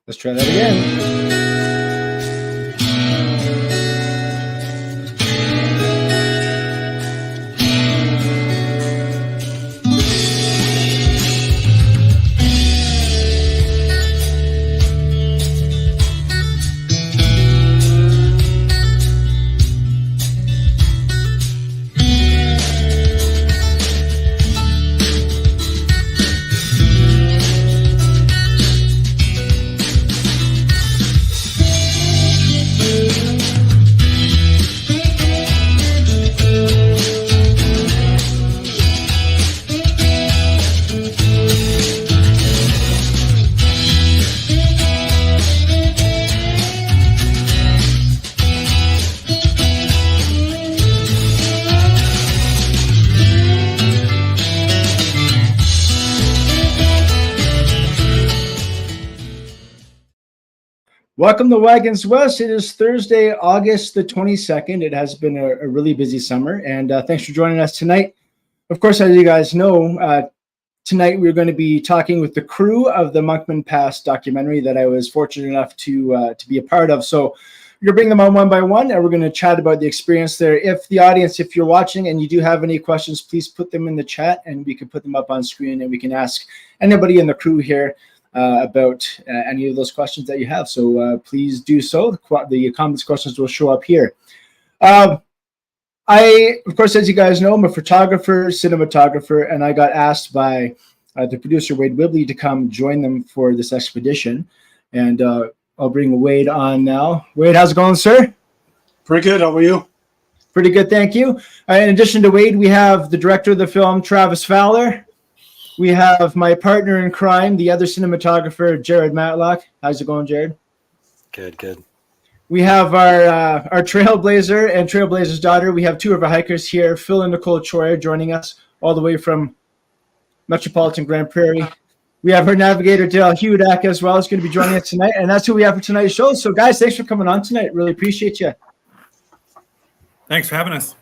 Let's try that again. Welcome to Wagons West. It is Thursday, August the 22nd. It has been a really busy summer, and thanks for joining us tonight. Of course, as you guys know, tonight we're going to be talking with the crew of the Monkman Pass documentary that I was fortunate enough to be a part of. So we're going to bring them on one by one, and we're going to chat about the experience there. If the audience, if you're watching and you do have any questions, please put them in the chat, and we can put them up on screen, and we can ask anybody in the crew here about any of those questions that you have. So please do so. The comments, questions will show up here. Of course, as you guys know, I'm a photographer, cinematographer, and I got asked by the producer, Wade Wibley, to come join them for this expedition. And I'll bring Wade on now. Wade, how's it going, sir? Pretty good. How are you? Pretty good, thank you. In addition to Wade, we have the director of the film, Travis Fowler. We have my partner in crime, the other cinematographer, Jared Matlock. How's it going, Jared? Good. We have our trailblazer and trailblazer's daughter. We have two of our hikers here, Phil and Nicole Troyer, joining us all the way from Metropolitan Grand Prairie. We have her navigator, Dale Hudak, as well. Is going to be joining us tonight, and that's who we have for tonight's show. So, guys, thanks for coming on tonight. Really appreciate you. Thanks for having us.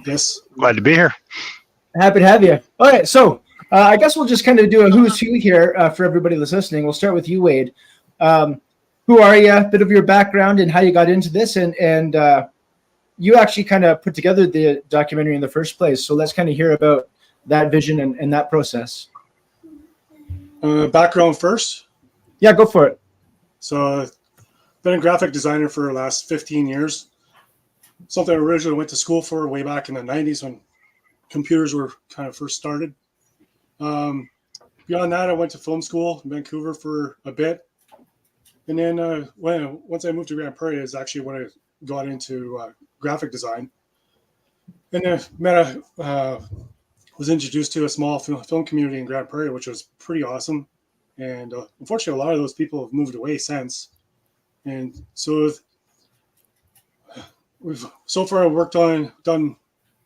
Yes. Glad to be here. Happy to have you. All right, so I guess we'll just kind of do a who's who here for everybody that's listening. We'll start with you, Wade. Who are you? A bit of your background and how you got into this, and you actually kind of put together the documentary in the first place. So let's kind of hear about that vision and that process. Background first. Yeah, go for it. So I've been a graphic designer for the last 15 years. Something I originally went to school for way back in the 90s when computers were kind of first started. Beyond that, I went to film school in Vancouver for a bit. And then once I moved to Grand Prairie is actually when I got into graphic design. And I was introduced to a small film community in Grand Prairie, which was pretty awesome. And unfortunately, a lot of those people have moved away since. And so we've so far done,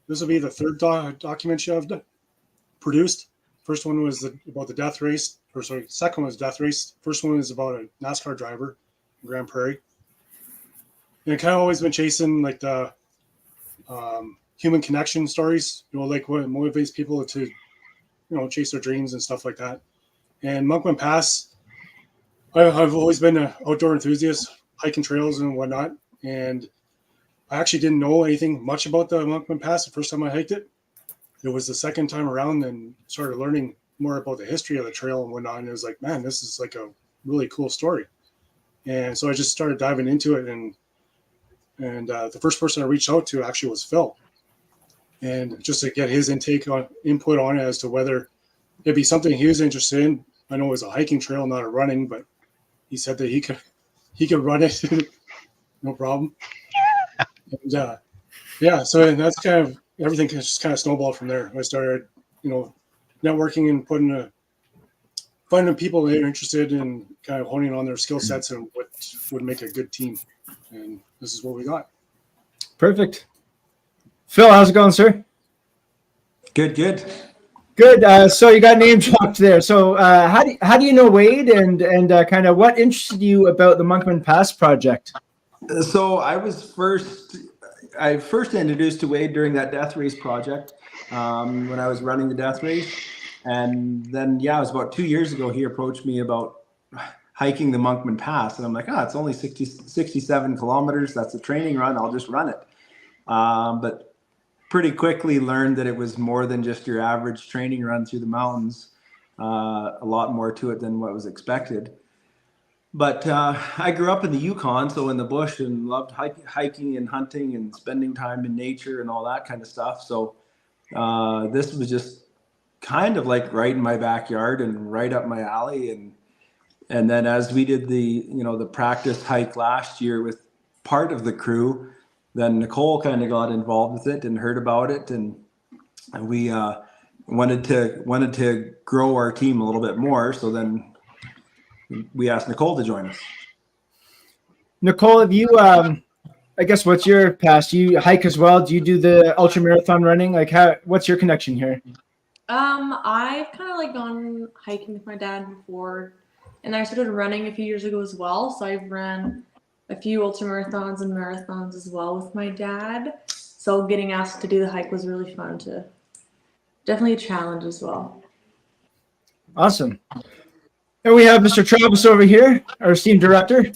this will be the third documentary I've produced. First one was about the death race, second one was death race. First one was about a NASCAR driver in Grand Prairie. And I kind of always been chasing like the human connection stories, like what motivates people to, chase their dreams and stuff like that. And Monkman Pass, I've always been an outdoor enthusiast, hiking trails and whatnot. And I actually didn't know anything much about the Monkman Pass the first time I hiked it. It was the second time around and started learning more about the history of the trail and whatnot. And it was like, man, this is like a really cool story. And so I just started diving into it. And the first person I reached out to actually was Phil. And just to get his input on it as to whether it'd be something he was interested in. I know it was a hiking trail, not a running, but he said that he could run it, no problem. And yeah, so that's kind of everything just kind of snowballed from there. I started, networking and finding people that are interested in kind of honing on their skill sets and what would make a good team. And this is what we got. Perfect. Phil, how's it going, sir? Good. So you got name dropped there. So how do you know Wade and kind of what interested you about the Monkman Pass project? So I first introduced to Wade during that death race project when I was running the death race. And then, it was about 2 years ago, he approached me about hiking the Monkman Pass. And I'm like, it's only 67 kilometers. That's a training run. I'll just run it. But pretty quickly learned that it was more than just your average training run through the mountains. A lot more to it than what was expected. But I grew up in the Yukon, so in the bush, and loved hiking and hunting and spending time in nature and all that kind of stuff. So this was just kind of like right in my backyard and right up my alley. And then as we did the practice hike last year with part of the crew, then Nicole kind of got involved with it and heard about it, and we wanted to grow our team a little bit more. So then we asked Nicole to join us. Nicole, have you, I guess, what's your past? Do you hike as well? Do you do the ultra marathon running? Like, what's your connection here? I've kind of like gone hiking with my dad before, and I started running a few years ago as well. So I've ran a few ultra marathons and marathons as well with my dad. So getting asked to do the hike was really fun too. Definitely a challenge as well. Awesome. And we have Mr. Travis over here, our esteemed director.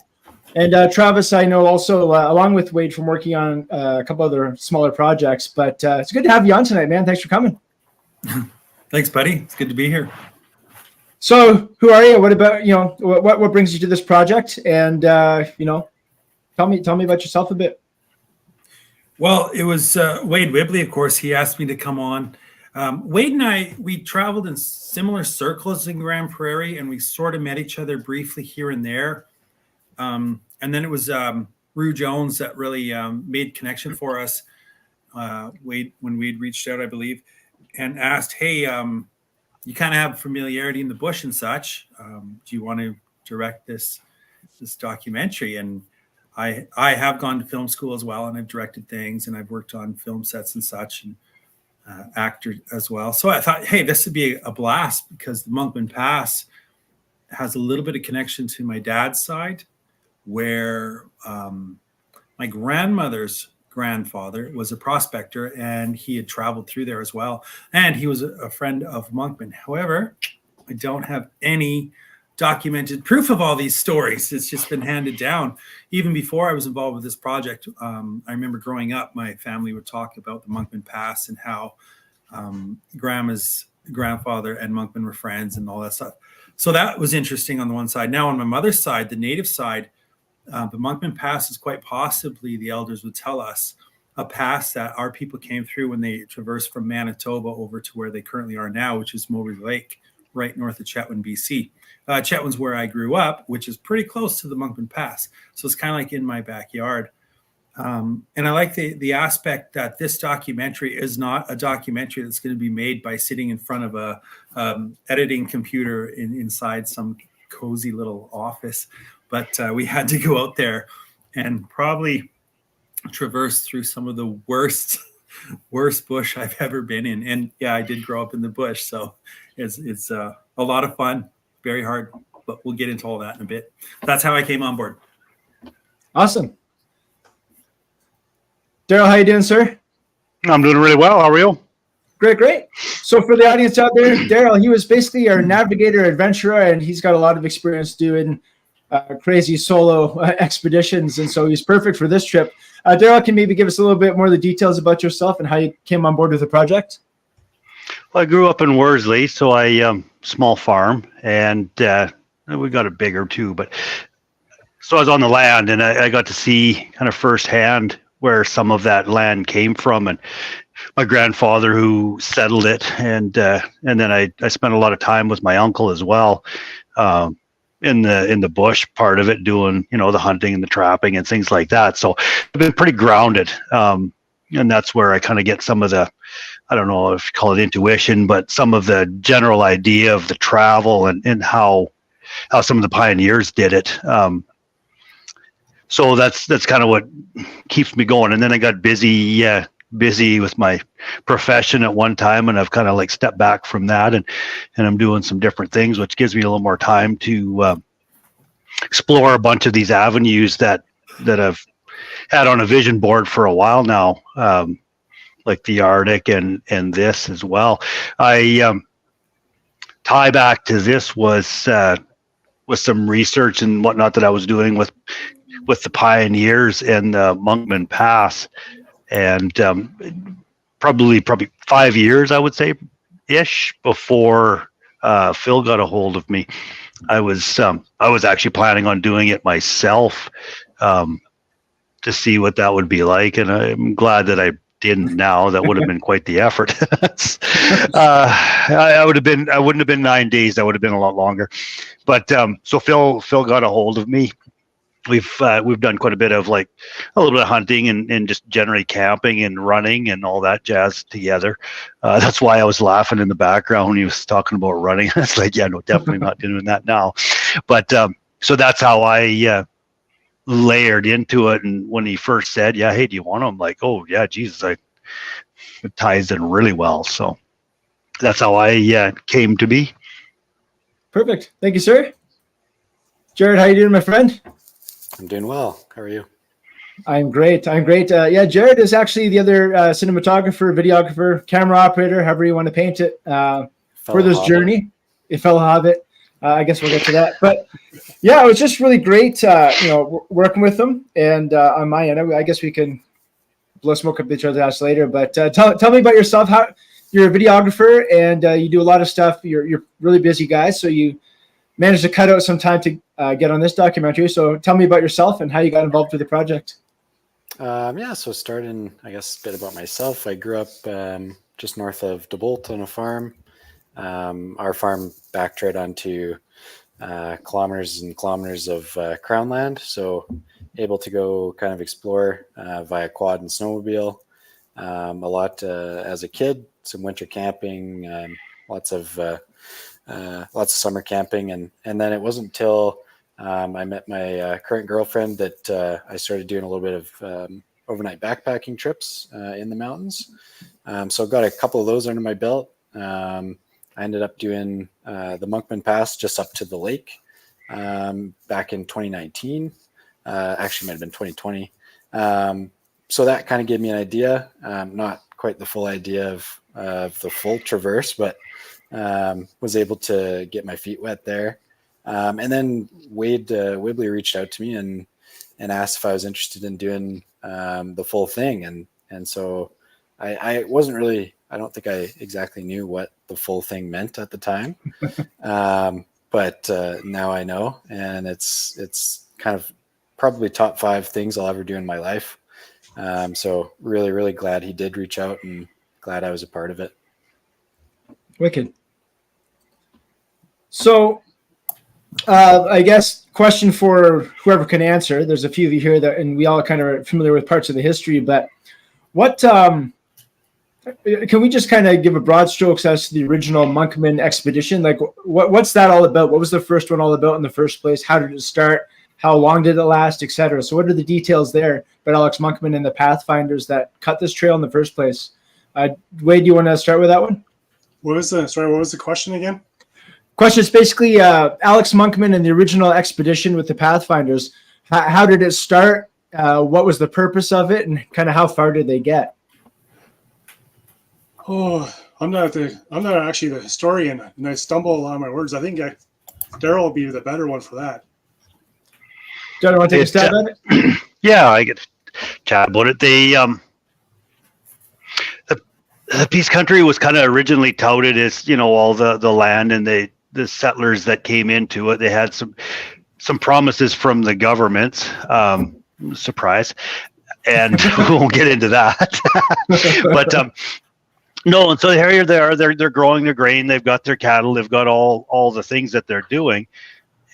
And Travis, I know also, along with Wade, from working on a couple other smaller projects. But it's good to have you on tonight, man. Thanks for coming. Thanks, buddy. It's good to be here. So who are you? What about, what brings you to this project? And, tell me about yourself a bit. Well, it was Wade Wibley, of course. He asked me to come on. Wade and I, we traveled in similar circles in Grand Prairie, and we sort of met each other briefly here and there. And then it was Rue Jones that really made connection for us. Wade, when Wade reached out, I believe, and asked, hey, you kind of have familiarity in the bush and such. Do you want to direct this documentary? And I have gone to film school as well, and I've directed things, and I've worked on film sets and such, and actor as well. So I thought, hey, this would be a blast, because the Monkman Pass has a little bit of connection to my dad's side, where my grandmother's grandfather was a prospector, and he had traveled through there as well. And he was a friend of Monkman. However, I don't have any documented proof of all these stories. It's just been handed down. Even before I was involved with this project, I remember growing up, my family would talk about the Monkman Pass and how grandma's grandfather and Monkman were friends and all that stuff. So that was interesting on the one side. Now on my mother's side, the native side, the Monkman Pass is quite possibly, the elders would tell us, a pass that our people came through when they traversed from Manitoba over to where they currently are now, which is Mowbray Lake, right north of Chetwynd, BC. Chetwynd's where I grew up, which is pretty close to the Monkman Pass. So it's kind of like in my backyard. And I like the aspect that this documentary is not a documentary that's going to be made by sitting in front of a editing computer inside some cozy little office. But we had to go out there and probably traverse through some of the worst bush I've ever been in. And yeah, I did grow up in the bush. So it's a lot of fun, very hard, but we'll get into all that in a bit. That's how I came on board. Awesome. Daryl, how you doing, sir? I'm doing really well. How are you? Great. So for the audience out there, Daryl, he was basically our navigator, adventurer, and he's got a lot of experience doing crazy solo expeditions, and so he's perfect for this trip. Daryl, can maybe give us a little bit more of the details about yourself and how you came on board with the project? Well, I grew up in Worsley, so I small farm, and we got it bigger too. But so I was on the land, and I got to see kind of firsthand where some of that land came from, and my grandfather who settled it, and then I spent a lot of time with my uncle as well, in the bush part of it, doing the hunting and the trapping and things like that. So I've been pretty grounded, and that's where I kind of get some of the, I don't know if you call it intuition, but some of the general idea of the travel and how some of the pioneers did it. So that's kind of what keeps me going. And then I got busy with my profession at one time, and I've kind of like stepped back from that, and I'm doing some different things, which gives me a little more time to explore a bunch of these avenues that I've had on a vision board for a while now, like the Arctic and this as well. I tie back to this was some research and whatnot that I was doing with the pioneers and the Monkman Pass, and probably 5 years, I would say, ish, before Phil got a hold of me. I was actually planning on doing it myself, to see what that would be like, and I'm glad that I didn't now. That would have been quite the effort. I wouldn't have been 9 days. That would have been a lot longer. But so Phil got a hold of me. We've done quite a bit of, like, a little bit of hunting and just generally camping and running and all that jazz together. That's why I was laughing in the background when he was talking about running. It's like, yeah, no, definitely not doing that now. But so that's how I layered into it. And when he first said, yeah, hey, do you want them? I'm like, oh yeah, Jesus, it ties in really well. So that's how I came to be. Perfect. Thank you, sir. Jared, how you doing, my friend? I'm doing well. How are you? I'm great. Yeah, Jared is actually the other cinematographer, videographer, camera operator, however you want to paint it, for this journey. A fellow hobbit. I guess we'll get to that. But yeah, it was just really great, working with them. And on my end, I guess we can blow smoke up each other's ass later. But tell me about yourself. How you're a videographer and you do a lot of stuff. You're really busy guys, so you managed to cut out some time to get on this documentary. So tell me about yourself and how you got involved with the project. So starting, I guess, a bit about myself. I grew up just north of DeBolt on a farm. Our farm backed right onto kilometers and kilometers of crown land, so able to go kind of explore via quad and snowmobile a lot as a kid. Some winter camping, lots of summer camping, and then it wasn't until I met my current girlfriend that I started doing a little bit of overnight backpacking trips in the mountains. So I've got a couple of those under my belt. I ended up doing the Monkman Pass just up to the lake back in 2019. Actually, might have been 2020. So that kind of gave me an idea. Not quite the full idea of the full traverse, but was able to get my feet wet there. And then Wade Wibley reached out to me and asked if I was interested in doing the full thing. And so I wasn't really, I don't think I exactly knew what the full thing meant at the time. But now I know, and it's kind of probably top 5 things I'll ever do in my life. So really, really glad he did reach out and glad I was a part of it. Wicked. So I guess question for whoever can answer. There's a few of you here that, and we all kind of are familiar with parts of the history, but what can we just kind of give a broad strokes as to the original Monkman expedition? Like what's that all about? What was the first one all about in the first place? How did it start? How long did it last, etc.? So what are the details there about Alex Monkman and the Pathfinders that cut this trail in the first place? Wade, do you want to start with that one? What was the question again? Question is basically Alex Monkman and the original expedition with the Pathfinders. How did it start? What was the purpose of it, and kind of how far did they get? Oh, I'm not actually the historian, and I stumble a lot of my words. I think Daryl will be the better one for that. Do you want to take a stab at it? Yeah, I get to chat about it. The Peace Country was kind of originally touted as, all the land and the settlers that came into it. They had some promises from the government. Surprise. And we won't get into that. But no, and so here they are. They're growing their grain. They've got their cattle. They've got all the things that they're doing.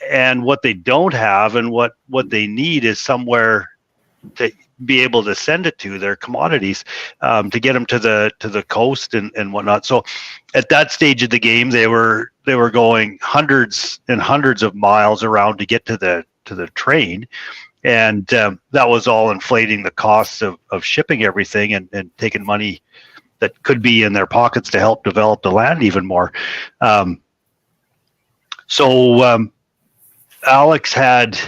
And what they don't have and what they need is somewhere to be able to send it to, their commodities, to get them to the coast and whatnot. So at that stage of the game, they were going hundreds and hundreds of miles around to get to the train. And that was all inflating the costs of shipping everything and taking money that could be in their pockets to help develop the land even more. So Alex had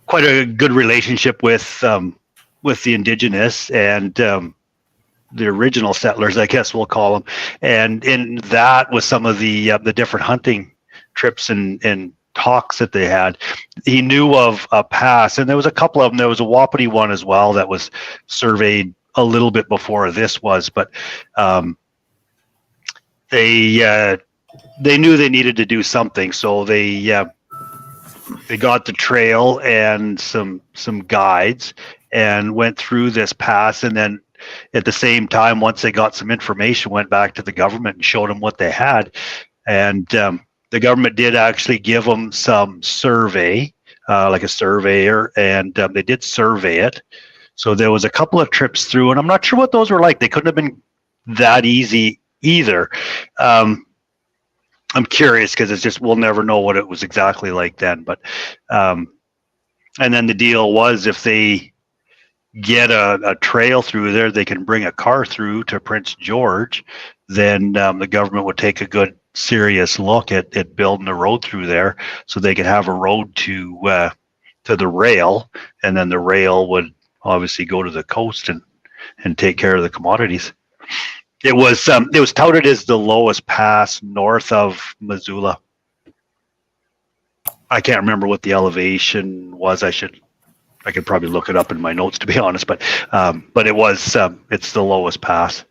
quite a good relationship with the indigenous and the original settlers, I guess we'll call them. And in that was some of the different hunting trips and talks that they had, he knew of a pass, and there was a couple of them. There was a Wapiti one as well that was surveyed a little bit before this was, but they knew they needed to do something, so they got the trail and some guides and went through this pass, and then at the same time, once they got some information, went back to the government and showed them what they had, and the government did actually give them some survey, like a surveyor, and they did survey it. So there was a couple of trips through, and I'm not sure what those were like. They couldn't have been that easy either. I'm curious because it's just, we'll never know what it was exactly like then. But and then the deal was, if they get a trail through there, they can bring a car through to Prince George, then the government would take a good serious look at building a road through there, so they could have a road to the rail, and then the rail would obviously go to the coast and take care of the commodities. It was touted as the lowest pass north of Missoula. I can't remember what the elevation was. I could probably look it up in my notes, to be honest, but it was it's the lowest pass.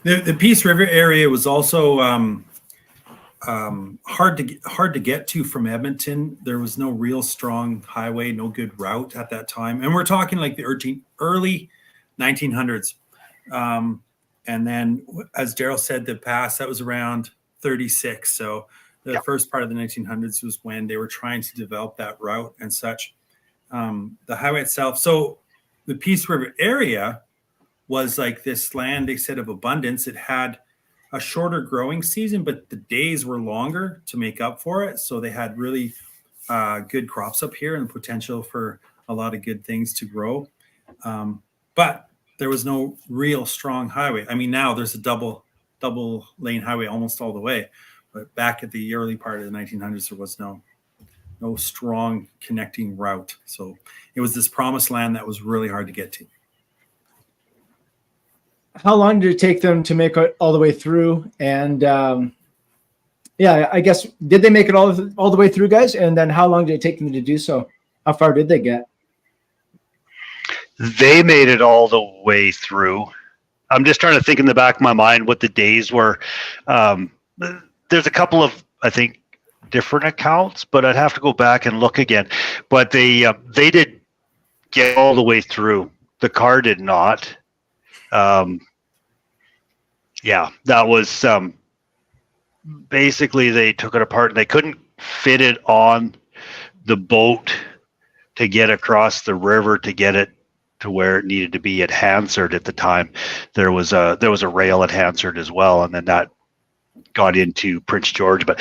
The Peace River area was also hard to get to from Edmonton. There was no real strong highway, no good route at that time, and we're talking like the early 1900s. And then, as Daryl said, the pass that was around 36. So the first part of the 1900s was when they were trying to develop that route and such. The highway itself. So the Peace River area was like this land, they said, of abundance. It had a shorter growing season, but the days were longer to make up for it. So they had really good crops up here and potential for a lot of good things to grow. But there was no real strong highway. I mean, now there's a double lane highway almost all the way. But back at the early part of the 1900s, there was no strong connecting route. So it was this promised land that was really hard to get to. How long did it take them to make it all the way through? And I guess, did they make it all the way through, guys? And then how long did it take them to do so? How far did they get? They made it all the way through. I'm just trying to think in the back of my mind what the days were. There's a couple of, I think, different accounts, but I'd have to go back and look again. But they did get all the way through. The car did not. That was basically, they took it apart and they couldn't fit it on the boat to get across the river to get it to where it needed to be at Hansard. At the time, there was a rail at Hansard as well, and then that got into Prince George. But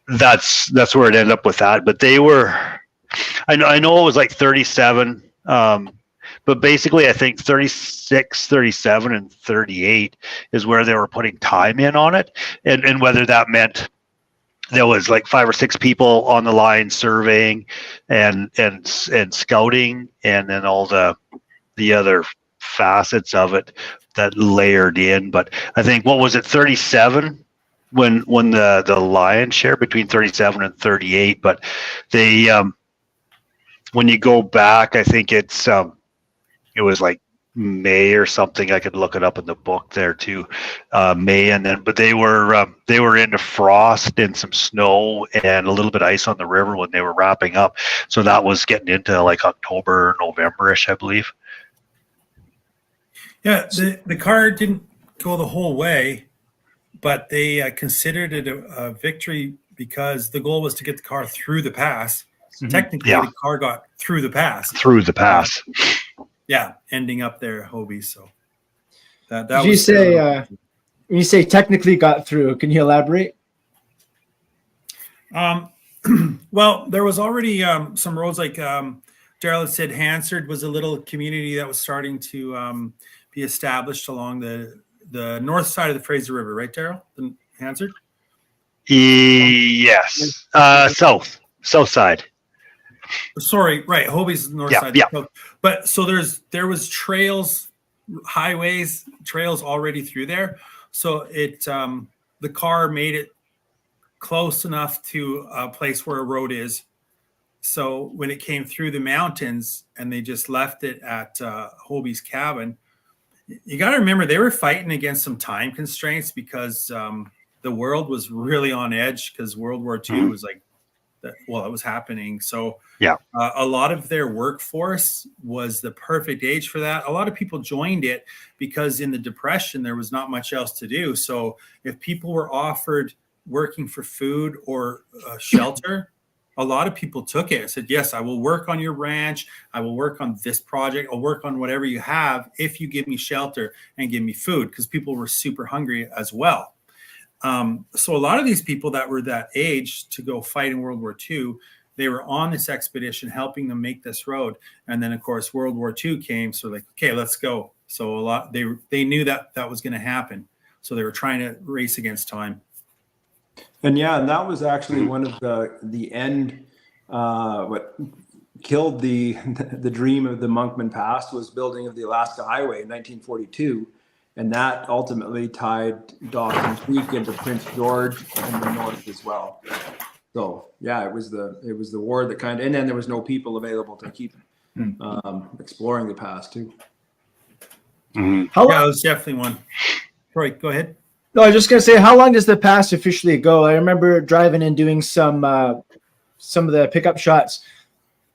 that's where it ended up with that. But they were, I know it was like 37. But basically, I think 36, 37, and 38 is where they were putting time in on it. And whether that meant there was like 5 or 6 people on the line surveying and scouting, and then all the other facets of it that layered in. But I think, what was it, 37 when the lion's share, between 37 and 38. But they when you go back, I think it was like May or something. I could look it up in the book there too. May, and then, but they were into frost and some snow and a little bit of ice on the river when they were wrapping up. So that was getting into like October, November-ish, I believe. Yeah, the car didn't go the whole way, but they considered it a victory because the goal was to get the car through the pass. Mm-hmm. Technically, the car got through the pass. Through the pass. Ending up there at Hobie. So that Did you say when you say technically got through? Can you elaborate? Well, there was already some roads, like Daryl had said. Hansard was a little community that was starting to be established along the north side of the Fraser River, right, Daryl? Hansard? Yes. South side. Sorry, right. Hobie's the north side. Yeah. But so there was trails, highways, trails already through there. So it the car made it close enough to a place where a road is. So when it came through the mountains and they just left it at Hobie's cabin, you got to remember they were fighting against some time constraints because the world was really on edge because World War II was like, it was happening. So yeah, a lot of their workforce was the perfect age for that. A lot of people joined it because in the Depression, there was not much else to do. So if people were offered working for food or shelter, a lot of people took it and said, yes, I will work on your ranch. I will work on this project. I'll work on whatever you have if you give me shelter and give me food, because people were super hungry as well. So a lot of these people that were that age to go fight in World War II, they were on this expedition helping them make this road. And then, of course, World War II came. So like, okay, let's go. So a lot, they knew that was going to happen. So they were trying to race against time. And yeah, and that was actually one of the end, what killed the dream of the Monkman Pass was building of the Alaska Highway in 1942. And that ultimately tied Dawson Creek into Prince George and the north as well. So yeah, it was the war that and then there was no people available to keep exploring the pass too. Mm-hmm. How it was definitely one. Troy, go ahead. No, I was just gonna say, how long does the pass officially go? I remember driving and doing some of the pickup shots,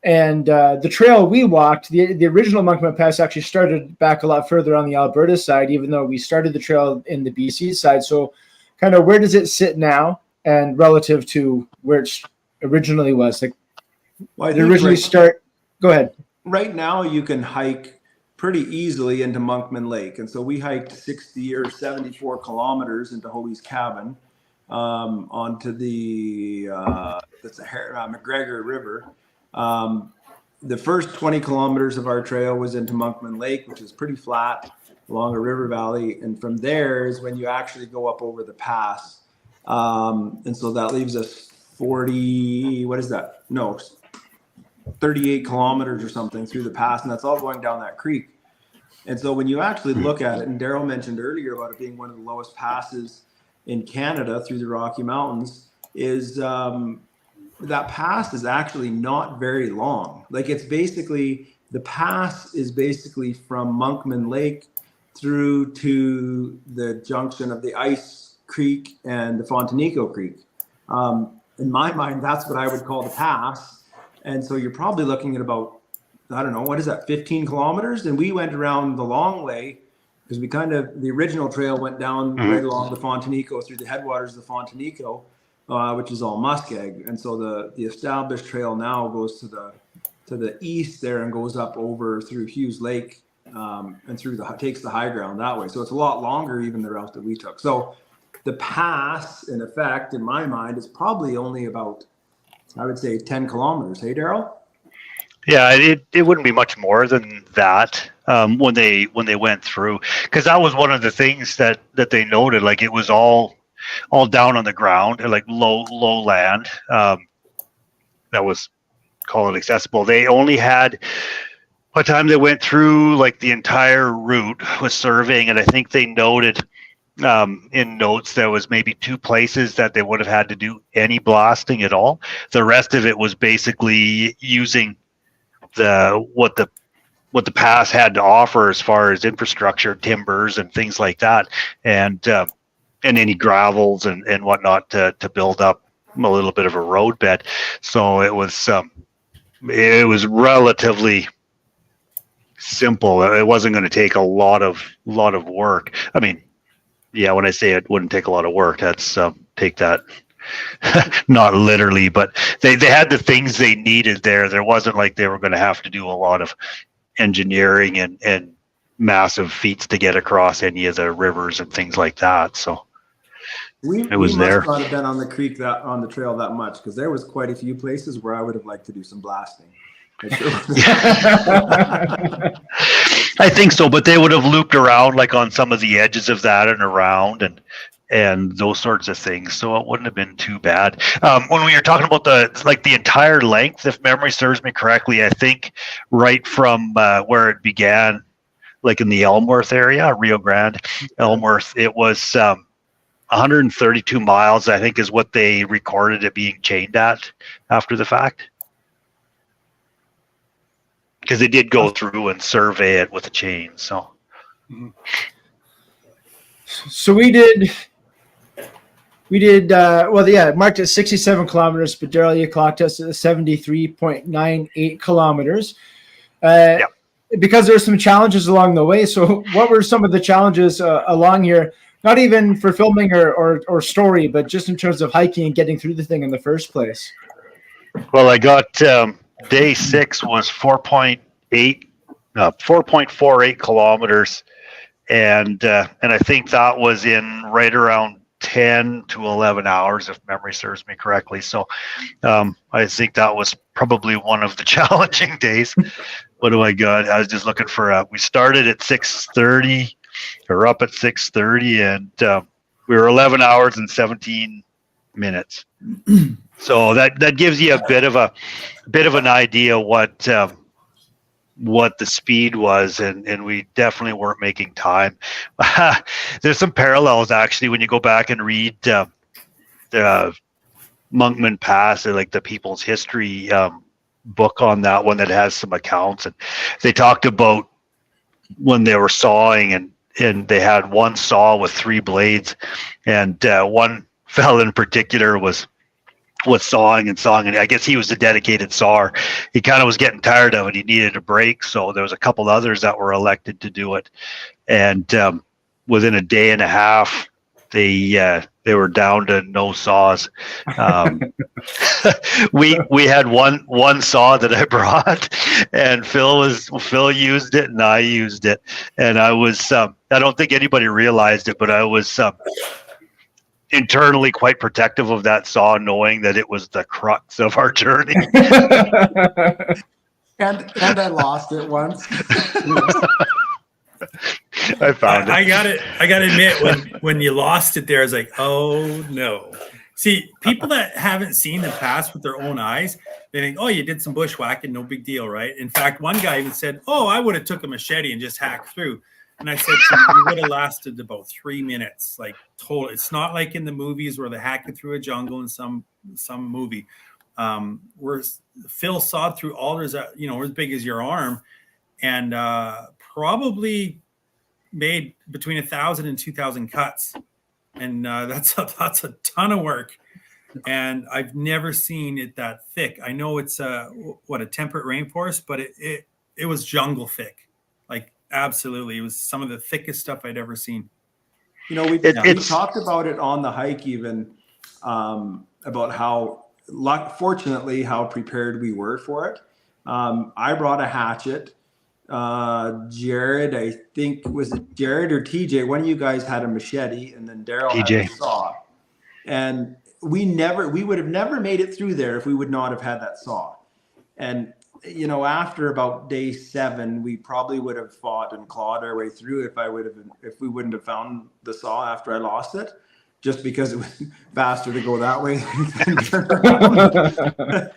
and the trail we walked, the original Monkman Pass actually started back a lot further on the Alberta side, even though we started the trail in the BC side. So, kind of where does it sit now, and relative to where it originally was? Like, Well, did it originally start? Go ahead. Right now, you can hike pretty easily into Monkman Lake. And so we hiked 60 or 74 kilometers into Hobie's cabin onto the McGregor River. The first 20 kilometers of our trail was into Monkman Lake, which is pretty flat along a river valley. And from there is when you actually go up over the pass. And so that leaves us 38 kilometers or something through the pass, and that's all going down that creek. And so when you actually look at it, and Daryl mentioned earlier about it being one of the lowest passes in Canada through the Rocky Mountains, is that pass is actually not very long. Like the pass is basically from Monkman Lake through to the junction of the Ice Creek and the Fontanico Creek. In my mind, that's what I would call the pass. And so you're probably looking at about, I don't know, what is that, 15 kilometers? And we went around the long way because the original trail went down right along the Fontanico through the headwaters of the Fontanico, which is all muskeg. And so the established trail now goes to the east there and goes up over through Hughes Lake and takes the high ground that way. So it's a lot longer even the route that we took. So the pass, in effect, in my mind, is probably only about, I would say, 10 kilometers. Hey, Daryl? Yeah, it wouldn't be much more than that when they went through, because that was one of the things that they noted. Like it was all down on the ground, like low land that was, call it, accessible. They only had, by the time they went through, like the entire route was surveying, and I think they noted in notes there was maybe 2 places that they would have had to do any blasting at all. The rest of it was basically using what the pass had to offer as far as infrastructure, timbers and things like that, and any gravels and whatnot to build up a little bit of a road bed. So it was relatively simple. It wasn't going to take a lot of work. I mean, yeah, when I say it wouldn't take a lot of work, that's take that not literally, but they had the things they needed there. There wasn't like they were going to have to do a lot of engineering and massive feats to get across any of the rivers and things like that. So it was there. We must not have been on the creek on the trail that much, because there was quite a few places where I would have liked to do some blasting. I think so, but they would have looped around like on some of the edges of that and around and those sorts of things. So it wouldn't have been too bad. When we were talking about the entire length, if memory serves me correctly, I think right from where it began, like in the Elmworth area, Rio Grande, Elmworth, it was 132 miles, I think, is what they recorded it being chained at after the fact. Because they did go through and survey it with a chain. So, So we did. Well, yeah, marked at 67 kilometers, but Daryl, you clocked us at 73.98 kilometers. Because there's some challenges along the way. So what were some of the challenges along here? Not even for filming or story, but just in terms of hiking and getting through the thing in the first place. well, I got day 6 was 4.48 kilometers, and I think that was in right around 10 to 11 hours, if memory serves me correctly. So I think that was probably one of the challenging days. What do I got? I was just looking for we started at 6:30, or up at 6:30, and we were 11 hours and 17 minutes. So that gives you a bit of an idea what the speed was, and we definitely weren't making time. There's some parallels actually when you go back and read the Monkman Pass, or like the People's History book on that one that has some accounts, and they talked about when they were sawing, and they had one saw with 3 blades, and one fellow in particular was sawing, and I guess he was a dedicated sawer. He kind of was getting tired of it. He needed a break, so there was a couple others that were elected to do it, and within a day and a half, they were down to no saws. We had one saw that I brought, and Phil used it and I used it, and I was I don't think anybody realized it, but I was internally quite protective of that saw, knowing that it was the crux of our journey. And I lost it once. I found it. I gotta admit, when you lost it there, I was like, oh no. See, people that haven't seen the past with their own eyes, they think, oh, you did some bushwhacking, no big deal, right? In fact, one guy even said, oh, I would have took a machete and just hacked through. And I said, you would have lasted about 3 minutes, like total. It's not like in the movies where they're hacking through a jungle in some movie. Where Phil sawed through alders that, were as big as your arm, and probably made between 1,000 and 2,000 cuts, and that's a ton of work. And I've never seen it that thick. I know it's a temperate rainforest, but it was jungle thick, like absolutely. It was some of the thickest stuff I'd ever seen. We talked about it on the hike, even about how fortunately how prepared we were for it. I brought a hatchet. Jared, I think, was it Jared or TJ? One of you guys had a machete, and then Daryl had a saw. And we would have never made it through there if we would not have had that saw. And after about day 7, we probably would have fought and clawed our way through if we wouldn't have found the saw after I lost it, just because it was faster to go that way than turn around.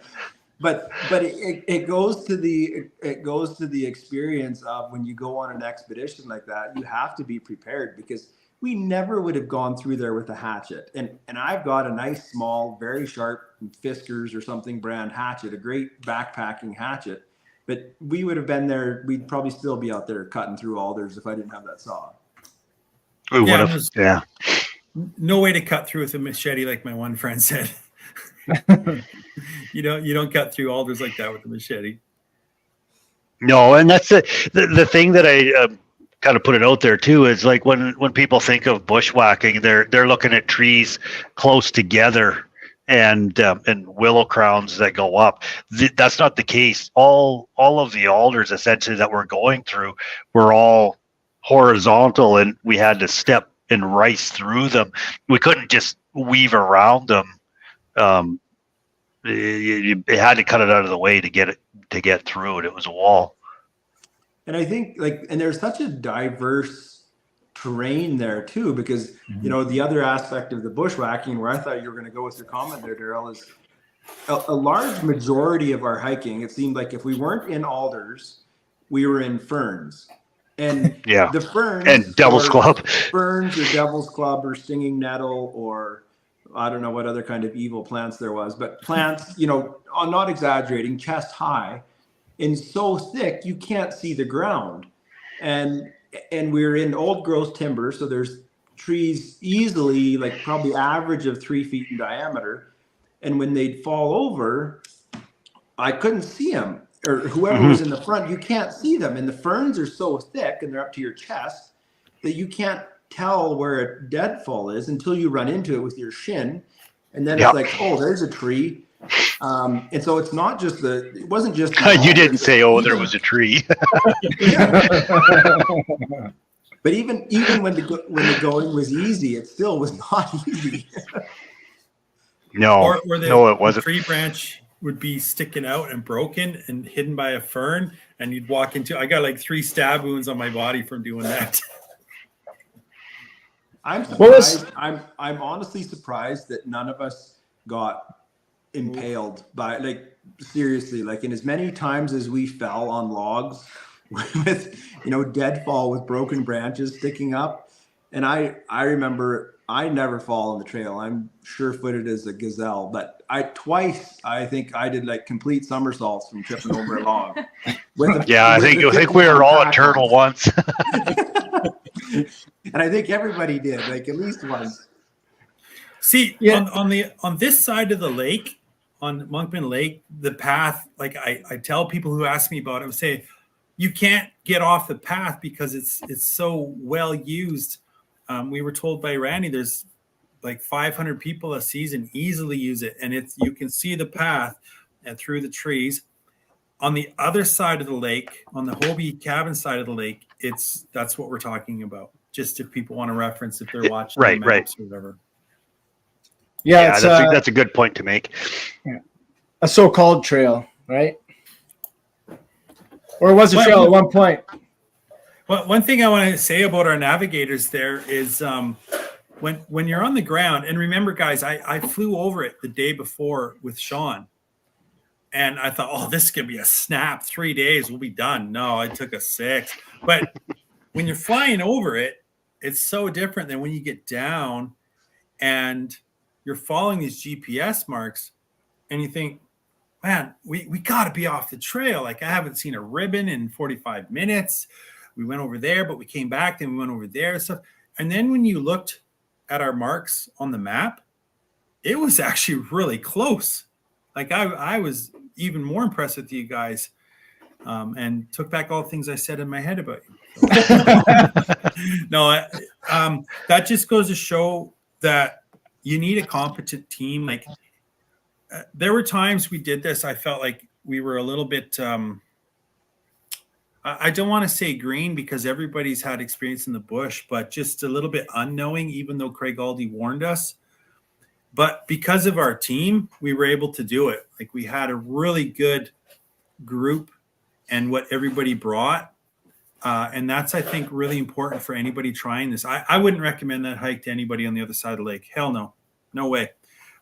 But it goes to the experience of when you go on an expedition like that, you have to be prepared, because we never would have gone through there with a hatchet. And I've got a nice small, very sharp Fiskars or something brand hatchet, a great backpacking hatchet. But we would have been there. We'd probably still be out there cutting through alders if I didn't have that saw. We would have. Yeah. No way to cut through with a machete, like my one friend said. You don't cut through alders like that with a machete. No, and that's the thing that I kind of put it out there too, is like when people think of bushwhacking, they're looking at trees close together and willow crowns that go up. That's not the case. All of the alders essentially that we're going through were all horizontal, and we had to step and rice through them. We couldn't just weave around them. You had to cut it out of the way to get through it. It was a wall. And I think and there's such a diverse terrain there too, because the other aspect of the bushwhacking, where I thought you were going to go with your comment there, Daryl, is a large majority of our hiking. It seemed like if we weren't in alders, we were in ferns. And Yeah. the ferns And Devil's or Club. ferns or Devil's Club or stinging nettle or I don't know what other kind of evil plants there was, but plants, you know, I'm not exaggerating, chest high and so thick you can't see the ground. And we're in old growth timber, so there's trees easily like probably average of 3 feet in diameter. And when they'd fall over, I couldn't see them, or whoever was in the front, you can't see them. And the ferns are so thick and they're up to your chest that you can't tell where a deadfall is until you run into it with your shin. And then it's like, oh, there's a tree. And so it's not just it wasn't just You didn't say, oh, there was a tree. But even when the going was easy, it still was not easy. No, it The wasn't. tree branch would be sticking out and broken and hidden by a fern, and you'd walk into. I got like 3 stab wounds on my body from doing that. I'm surprised. I'm honestly surprised that none of us got impaled by, like, seriously, like in as many times as we fell on logs with, you know, deadfall with broken branches sticking up. And I remember I never fall on the trail. I'm sure-footed as a gazelle, but I think I did like complete somersaults from tripping over a log. I think we were all a turtle once. And I think everybody did, like at least once. See, on this side of the lake, on Monkman Lake, the path, like I tell people who ask me about it, I say, you can't get off the path because it's so well used. We were told by Randy there's like 500 people a season easily use it, and you can see the path and through the trees. On the other side of the lake, on the Hobie cabin side of the lake, that's what we're talking about. Just if people want to reference, if they're watching the maps or whatever. Yeah, that's a good point to make. Yeah. A so-called trail, right? Or was a trail at one point? Well, one thing I want to say about our navigators there is when you're on the ground, and remember, guys, I flew over it the day before with Sean, and I thought, oh, this is going to be a snap. 3 days, we'll be done. No, it took us 6. But when you're flying over it, it's so different than when you get down and you're following these GPS marks and you think, man, we got to be off the trail. Like, I haven't seen a ribbon in 45 minutes. We went over there, but we came back, then we went over there and stuff. And then when you looked at our marks on the map, it was actually really close. Like, I was even more impressed with you guys, and took back all the things I said in my head about you. No, that just goes to show that you need a competent team. Like, there were times we did this, I felt like we were a little bit, I don't want to say green because everybody's had experience in the bush, but just a little bit unknowing, even though Craig Aldi warned us. But because of our team, we were able to do it. Like, we had a really good group and what everybody brought. And that's, I think, really important for anybody trying this. I wouldn't recommend that hike to anybody on the other side of the lake. Hell no. No way.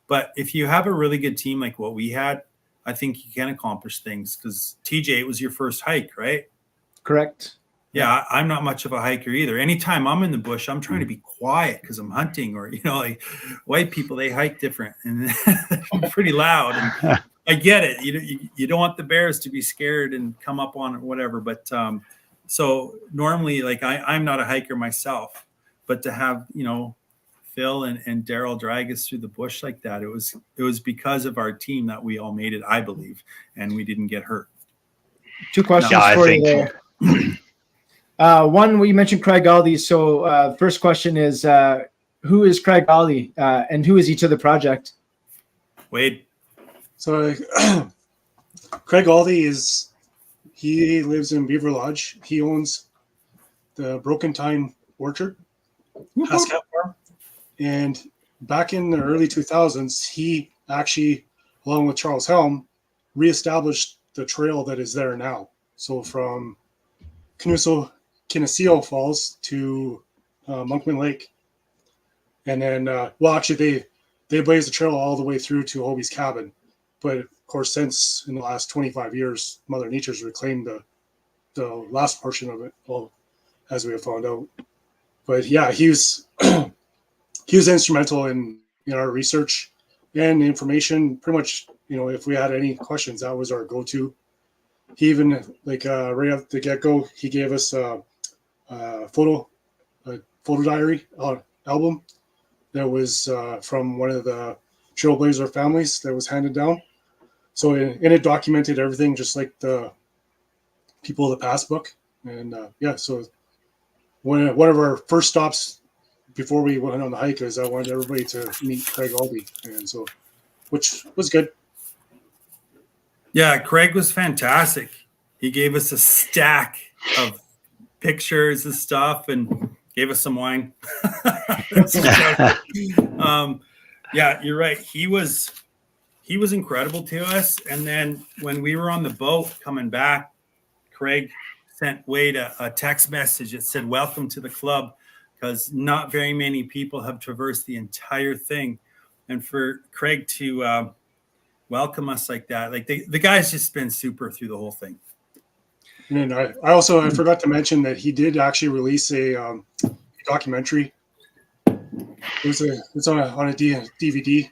But if you have a really good team like what we had, I think you can accomplish things. Because TJ, it was your first hike, right? Correct. Yeah, I'm not much of a hiker either. Anytime I'm in the bush, I'm trying to be quiet because I'm hunting, or, like white people, they hike different and they're pretty loud. And I get it. You don't want the bears to be scared and come up on it, whatever. But so normally, like, I'm not a hiker myself, but to have, Phil and Daryl drag us through the bush like that, it was because of our team that we all made it, I believe, and we didn't get hurt. 2 questions for you there. One, we mentioned Craig Aldi. So first question is, who is Craig Aldi, and who is he to the project? Wade. So Craig Aldi he lives in Beaver Lodge. He owns the Broken Tine Orchard, Hascat Farm. And back in the early 2000s, he actually, along with Charles Helm, reestablished the trail that is there now. So from Kinesio Falls to Monkman Lake. And then, actually, they blazed the trail all the way through to Hobie's cabin. But, of course, since in the last 25 years, Mother Nature's reclaimed the last portion of it. Well, as we have found out. But yeah, he was he was instrumental in our research and information. Pretty much, if we had any questions, that was our go-to. He even right at the get-go, he gave us a photo diary album that was from one of the Trailblazer families that was handed down. So and it documented everything, just like the People of the Past book. And so one of our first stops before we went on the hike is I wanted everybody to meet Craig Albee, and so which was good. Yeah, Craig was fantastic. He gave us a stack of pictures and stuff and gave us some wine. Yeah, you're right. He was incredible to us. And then when we were on the boat coming back, Craig sent Wade a text message that said, "Welcome to the club," because not very many people have traversed the entire thing. And for Craig to welcome us like that, like the guy's just been super through the whole thing. And I forgot to mention that he did actually release a documentary. It's on a DVD,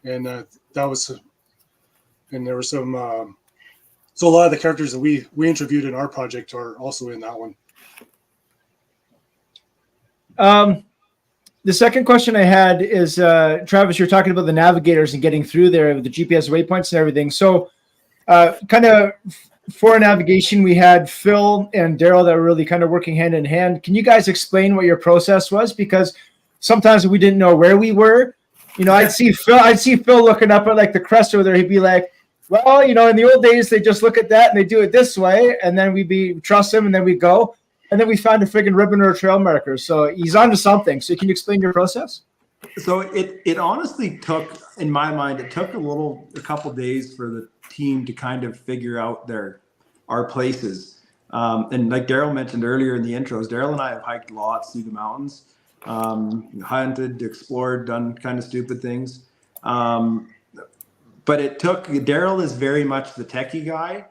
and that was, and there were some. So a lot of the characters that we interviewed in our project are also in that one. The second question I had is, Travis, you're talking about the navigators and getting through there with the GPS waypoints and everything. So kind of for navigation, we had Phil and Daryl that were really kind of working hand in hand. Can you guys explain what your process was? Because sometimes we didn't know where we were. I'd see Phil looking up at like the crest over there. He'd be like, well, in the old days, they just look at that and they do it this way. And then we trust him and then we go. And then we found a friggin' ribbon or a trail marker. So he's onto something. So can you explain your process? So it honestly took, in my mind, a couple days for the team to kind of figure out our places. And like Daryl mentioned earlier in the intros, Daryl and I have hiked lots through the mountains, hunted, explored, done kind of stupid things. But Daryl is very much the techie guy.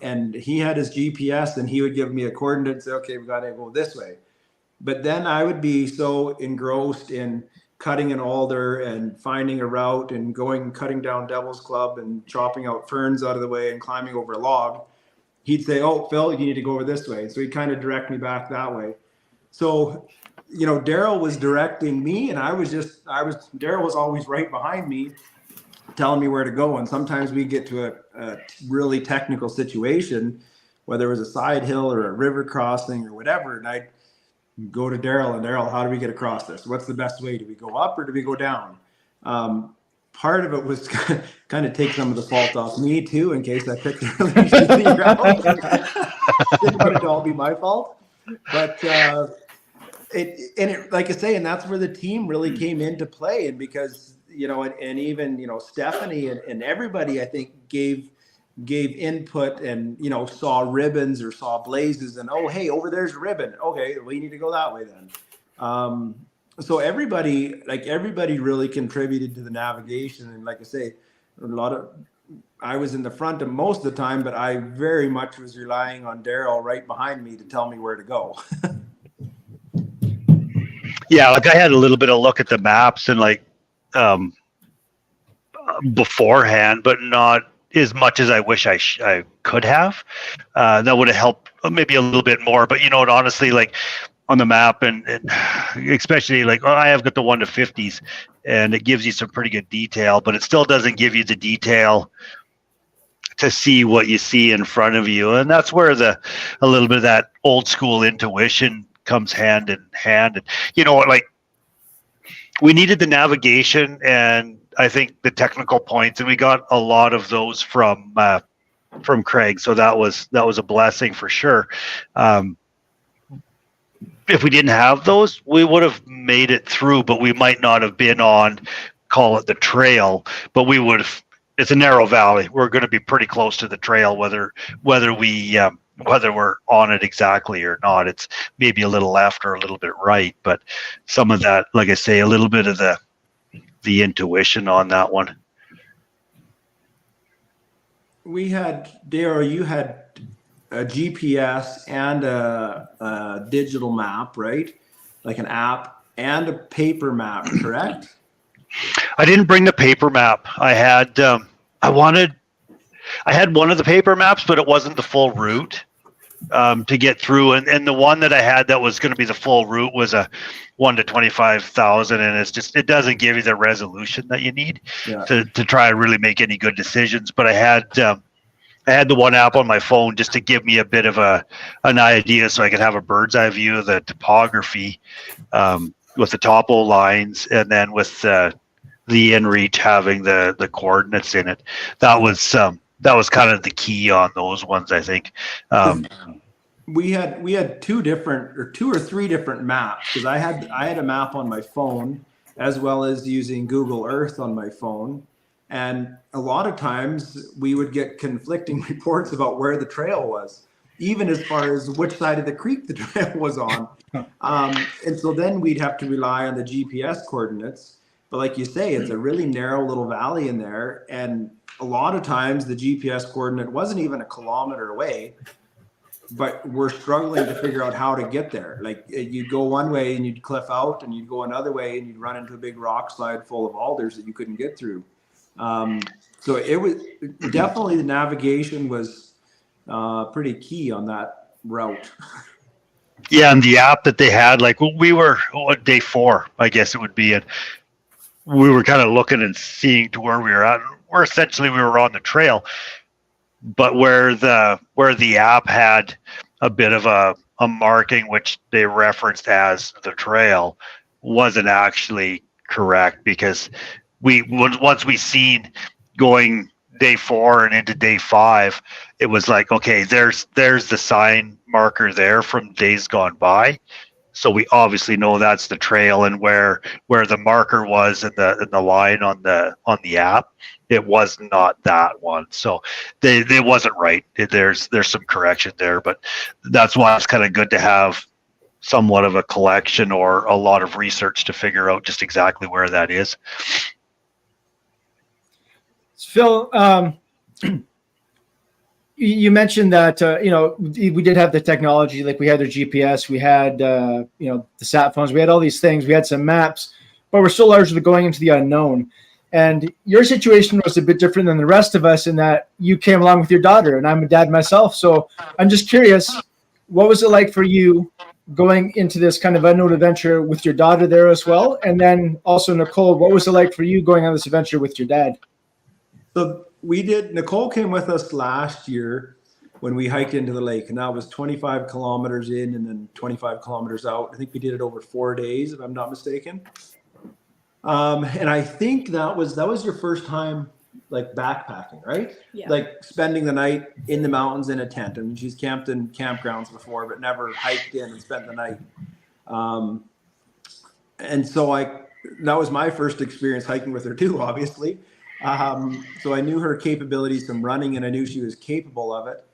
And he had his GPS and he would give me a coordinate and say, okay, we got to go this way. But then I would be so engrossed in cutting an alder and finding a route and cutting down Devil's Club and chopping out ferns out of the way and climbing over a log. He'd say, oh, Phil, you need to go over this way. So he'd kind of direct me back that way. So, Daryl was directing me and Daryl was always right behind me, telling me where to go. And sometimes we get to a really technical situation, whether it was a side hill or a river crossing or whatever. And I'd go to Daryl and Daryl, how do we get across this? What's the best way? Do we go up or do we go down? Part of it was kind of take some of the fault off me too, in case I picked a really easy route. Didn't want it to all be my fault. But it like I say, and that's where the team really came into play. And because, and even, Stephanie and everybody, I think, gave input and, saw ribbons or saw blazes and, oh, hey, over there's a ribbon. Okay, we need to go that way then. So everybody really contributed to the navigation. And like I say, I was in the front of most of the time, but I very much was relying on Daryl right behind me to tell me where to go. Yeah, like I had a little bit of look at the maps and beforehand, but not as much as I wish I could have. That would have helped maybe a little bit more. But honestly, like on the map and especially I have got the 1 to 50s and it gives you some pretty good detail, but it still doesn't give you the detail to see what you see in front of you. And that's where a little bit of that old school intuition comes hand in hand. And we needed the navigation and I think the technical points, and we got a lot of those from Craig. So that was a blessing for sure. If we didn't have those, we would have made it through, but we might not have been on, call it the trail, but we would have. It's a narrow valley. We're going to be pretty close to the trail, whether we're on it exactly or not. It's maybe a little left or a little bit right, but some of that, like I say, a little bit of the intuition on that one. We had, Daryl, you had a GPS and a digital map, right? Like an app and a paper map, correct? I didn't bring the paper map. I had one of the paper maps, but it wasn't the full route to get through. And the one that I had that was going to be the full route was a 1 to 25,000, and it doesn't give you the resolution that you need to try and really make any good decisions. But I had the one app on my phone just to give me a bit of an idea, so I could have a bird's eye view of the topography with the topo lines, and then with the inReach having the coordinates in it. That was kind of the key on those ones, I think. We had two or three different maps, because I had a map on my phone as well as using Google Earth on my phone. And a lot of times we would get conflicting reports about where the trail was, even as far as which side of the creek the trail was on. And so then we'd have to rely on the GPS coordinates. But like you say, it's a really narrow little valley in there. And a lot of times the GPS coordinate wasn't even a kilometer away, but we're struggling to figure out how to get there. Like you'd go one way and you'd cliff out, and you'd go another way and you'd run into a big rock slide full of alders that you couldn't get through. So it was definitely, the navigation was pretty key on that route. Yeah, and the app that they had, like we were on day 4, I guess it would be, and we were kind of looking and seeing to where we were at. We were on the trail, but where the app had a bit of a marking which they referenced as the trail wasn't actually correct, because once we seen going day 4 and into day 5, it was like, okay, there's the sign marker there from days gone by, so we obviously know that's the trail. And where the marker was in the line on the app, it was not that one, so they wasn't right. There's some correction there, but that's why it's kind of good to have somewhat of a collection or a lot of research to figure out just exactly where that is. Phil, you mentioned that we did have the technology, like we had the GPS, we had the sat phones, we had all these things, we had some maps, but we're still largely going into the unknown. And your situation was a bit different than the rest of us, in that you came along with your daughter, and I'm a dad myself. So I'm just curious, what was it like for you going into this kind of unknown adventure with your daughter there as well? And then also, Nicole, what was it like for you going on this adventure with your dad? So Nicole came with us last year when we hiked into the lake, and that was 25 kilometers in and then 25 kilometers out. I think we did it over 4 days, if I'm not mistaken. And I think that was your first time like backpacking, right? Yeah. Like spending the night in the mountains in a tent. I mean, she's camped in campgrounds before, but never hiked in and spent the night. And so that was my first experience hiking with her too, obviously. So I knew her capabilities from running, and I knew she was capable of it.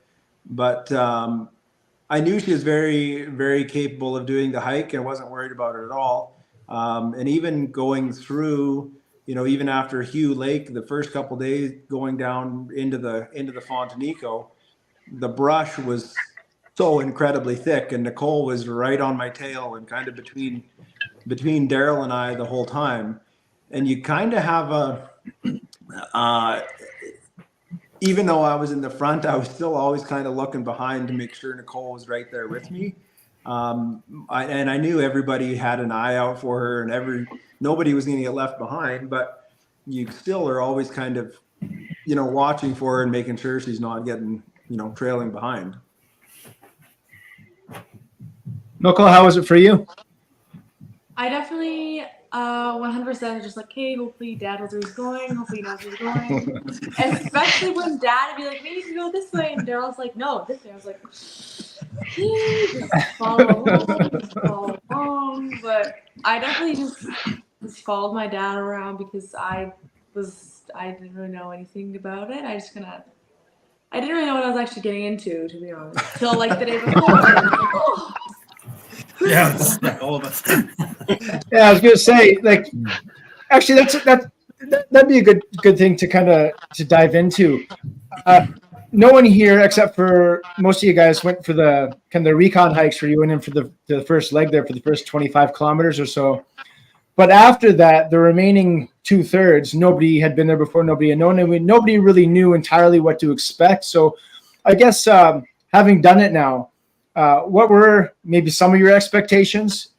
But I knew she was very, very capable of doing the hike, and I wasn't worried about her at all. And even going through, even after Hugh Lake, the first couple of days going down into the Fontanico, the brush was so incredibly thick, and Nicole was right on my tail and kind of between Daryl and I the whole time. And you kind of have even though I was in the front, I was still always kind of looking behind to make sure Nicole was right there with me. I knew everybody had an eye out for her, and nobody was going to get left behind, but you still are always kind of, watching for her and making sure she's not getting, trailing behind. Nicole, how was it for you? I definitely 100% just like, hey, hopefully Dad knows where he's going. Hopefully he knows where he's going. Especially when Dad would be like, maybe you can go this way. And Daryl's like, no, this way. I was like, hey, just follow along. But I definitely just followed my dad around because I didn't really know anything about it. I didn't really know what I was actually getting into, to be honest. Till like the day before. I was like, oh. Yeah, it's like all of us. Yeah, I was gonna say, like, actually, that'd be a good thing to kind of to dive into. no one here except for most of you guys went for the kind of the recon hikes where you went in for the first leg there for the first 25 kilometers or so. But after that, the remaining 2/3, nobody had been there before. Nobody had known it. Nobody really knew entirely what to expect. So I guess having done it now, what were maybe some of your expectations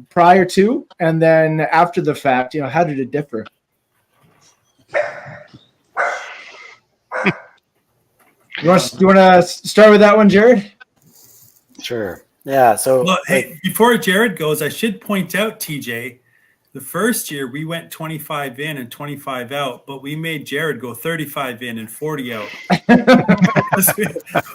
prior to and then after the fact? How did it differ? Do you want to start with that one, Jared? Sure. Yeah. So, Well, hey, before Jared goes, I should point out, TJ, the first year we went 25 in and 25 out, but we made Jared go 35 in and 40 out.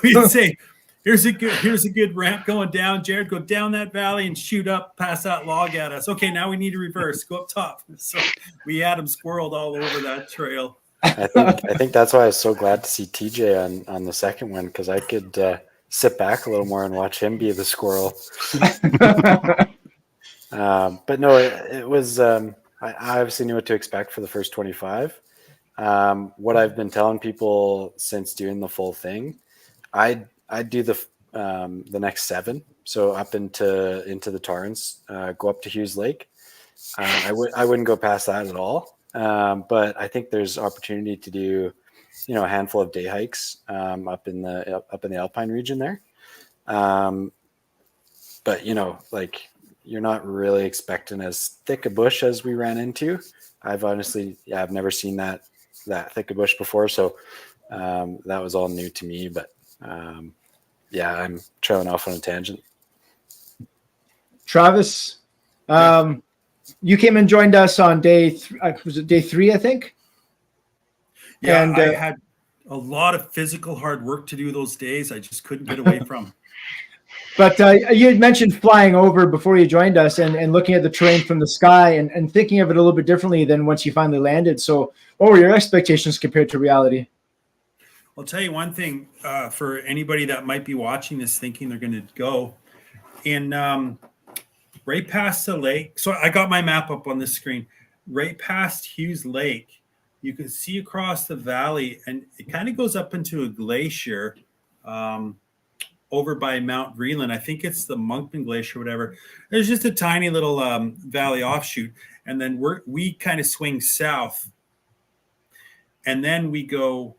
We'd say, here's a good ramp going down. Jared, go down that valley and shoot up past that log at us. Okay, now we need to reverse. Go up top. So we had him squirreled all over that trail. I think that's why I was so glad to see TJ on the second one, because I could sit back a little more and watch him be the squirrel. But no, it was. I obviously knew what to expect for the first 25. What I've been telling people since doing the full thing, I'd do the next 7. So up into the Torrens, go up to Hughes Lake. I wouldn't go past that at all. But I think there's opportunity to do, a handful of day hikes up in the Alpine region there. But you're not really expecting as thick a bush as we ran into. I've never seen that thick a bush before, so that was all new to me. But I'm trailing off on a tangent. Travis, you came and joined us on day 3, I think? Yeah, and I had a lot of physical hard work to do those days. I just couldn't get away from. But you had mentioned flying over before you joined us and looking at the terrain from the sky and thinking of it a little bit differently than once you finally landed. So what were your expectations compared to reality? I'll tell you one thing for anybody that might be watching this thinking they're going to go in right past the lake. So I got my map up on the screen. Right past Hughes Lake, you can see across the valley, and it kind of goes up into a glacier over by Mount Vreeland. I think it's the Monkman Glacier or whatever. There's just a tiny little valley offshoot. And then we kind of swing south. And then we go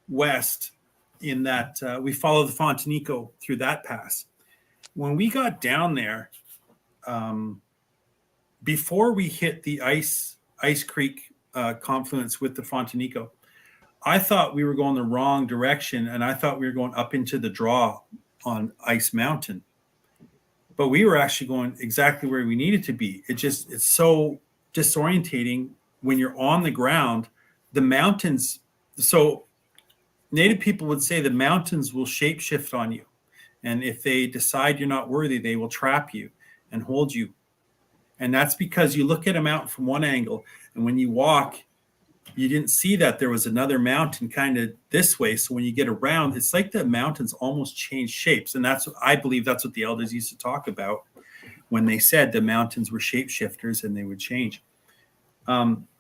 west in that we follow the Fontanico through that pass. When we got down there, before we hit the Ice Creek confluence with the Fontanico, I thought we were going the wrong direction, and I thought we were going up into the draw on Ice Mountain. But we were actually going exactly where we needed to be. It's so disorientating when you're on the ground. The mountains, so Native people would say the mountains will shapeshift on you. And if they decide you're not worthy, they will trap you and hold you. And that's because you look at a mountain from one angle, and when you walk, you didn't see that there was another mountain kind of this way. So when you get around, it's like the mountains almost change shapes. And I believe that's what the elders used to talk about when they said the mountains were shapeshifters and they would change.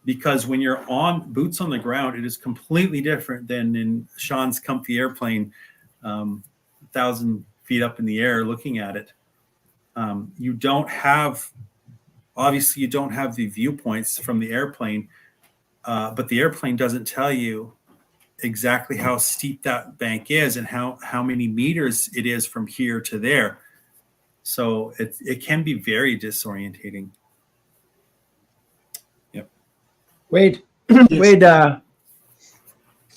Because when you're on boots on the ground, it is completely different than in Sean's comfy airplane, 1,000 feet up in the air looking at it. You don't have the viewpoints from the airplane. But the airplane doesn't tell you exactly how steep that bank is and how many meters it is from here to there. So it can be very disorientating. Yep. Wade, Yes. Wade,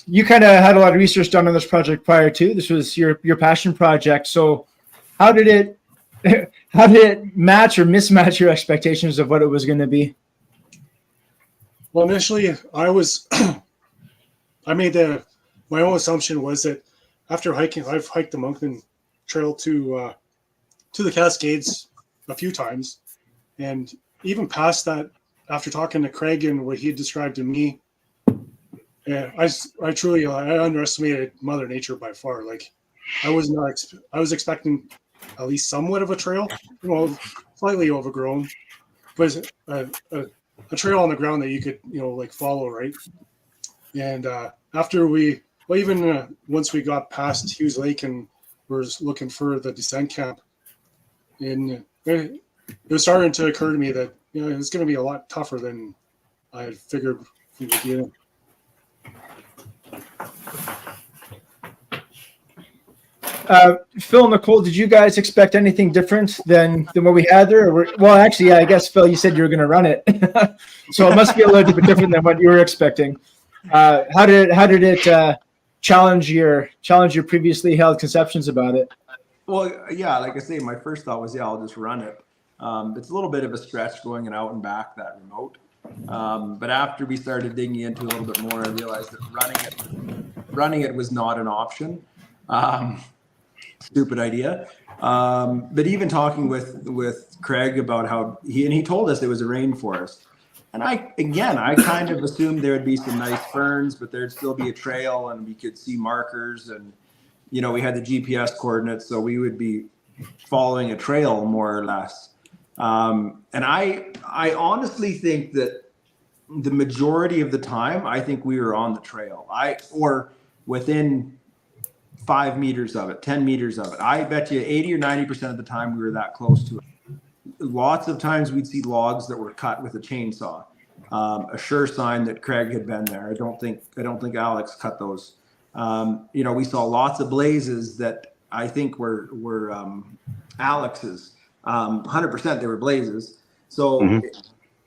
you kind of had a lot of research done on this project prior to. This was your passion project. So how did it match or mismatch your expectations of what it was going to be? Well, initially, I made my own assumption was that after hiking, I've hiked the Monkman Trail to the Cascades a few times, and even past that, after talking to Craig and what he had described to me, I truly underestimated Mother Nature by far. Like, I was expecting at least somewhat of a trail, slightly overgrown, but a trail on the ground that you could, follow, right? And after we Well, even once we got past Hughes Lake and we're looking for the descent camp, and it was starting to occur to me that it's going to be a lot tougher than I had figured from the beginning. Phil, Nicole, did you guys expect anything different than what we had there? Well, actually, yeah, I guess, Phil, you said you were going to run it. So it must be a little bit different than what you were expecting. How did it challenge your previously held conceptions about it? Well, yeah, like I say, my first thought was, I'll just run it. It's a little bit of a stretch going an out and back that remote. But after we started digging into it a little bit more, I realized that running it was not an option. Stupid idea. But even talking with Craig about how he told us it was a rainforest. And I kind of assumed there would be some nice ferns, but there'd still be a trail and we could see markers and, we had the GPS coordinates, so we would be following a trail more or less. And I honestly think that the majority of the time, I think we were on the trail. Or within 5 meters of it, 10 meters of it. I bet you 80 or 90% of the time we were that close to it. Lots of times we'd see logs that were cut with a chainsaw. A sure sign that Craig had been there. I don't think Alex cut those. We saw lots of blazes that I think were Alex's. 100% they were blazes. So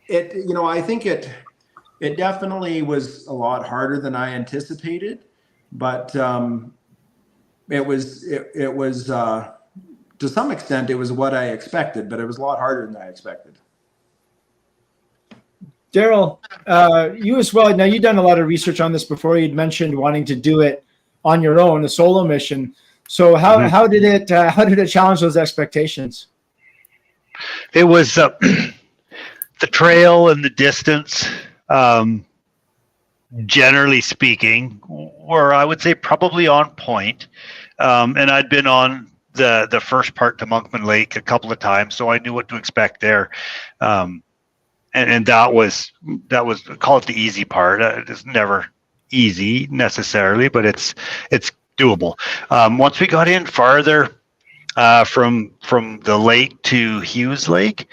I think it definitely was a lot harder than I anticipated, but it was to some extent it was what I expected, but it was a lot harder than I expected. Daryl, you as well. Now, you've done a lot of research on this before. You'd mentioned wanting to do it on your own, a solo mission. So how did it challenge those expectations? It was the trail and the distance, generally speaking, were, I would say, probably on point. And I'd been on the first part to Monkman Lake a couple of times, so I knew what to expect there. And that was call it the easy part. It's never easy necessarily, but it's doable. Once we got in farther from the lake to Hughes Lake,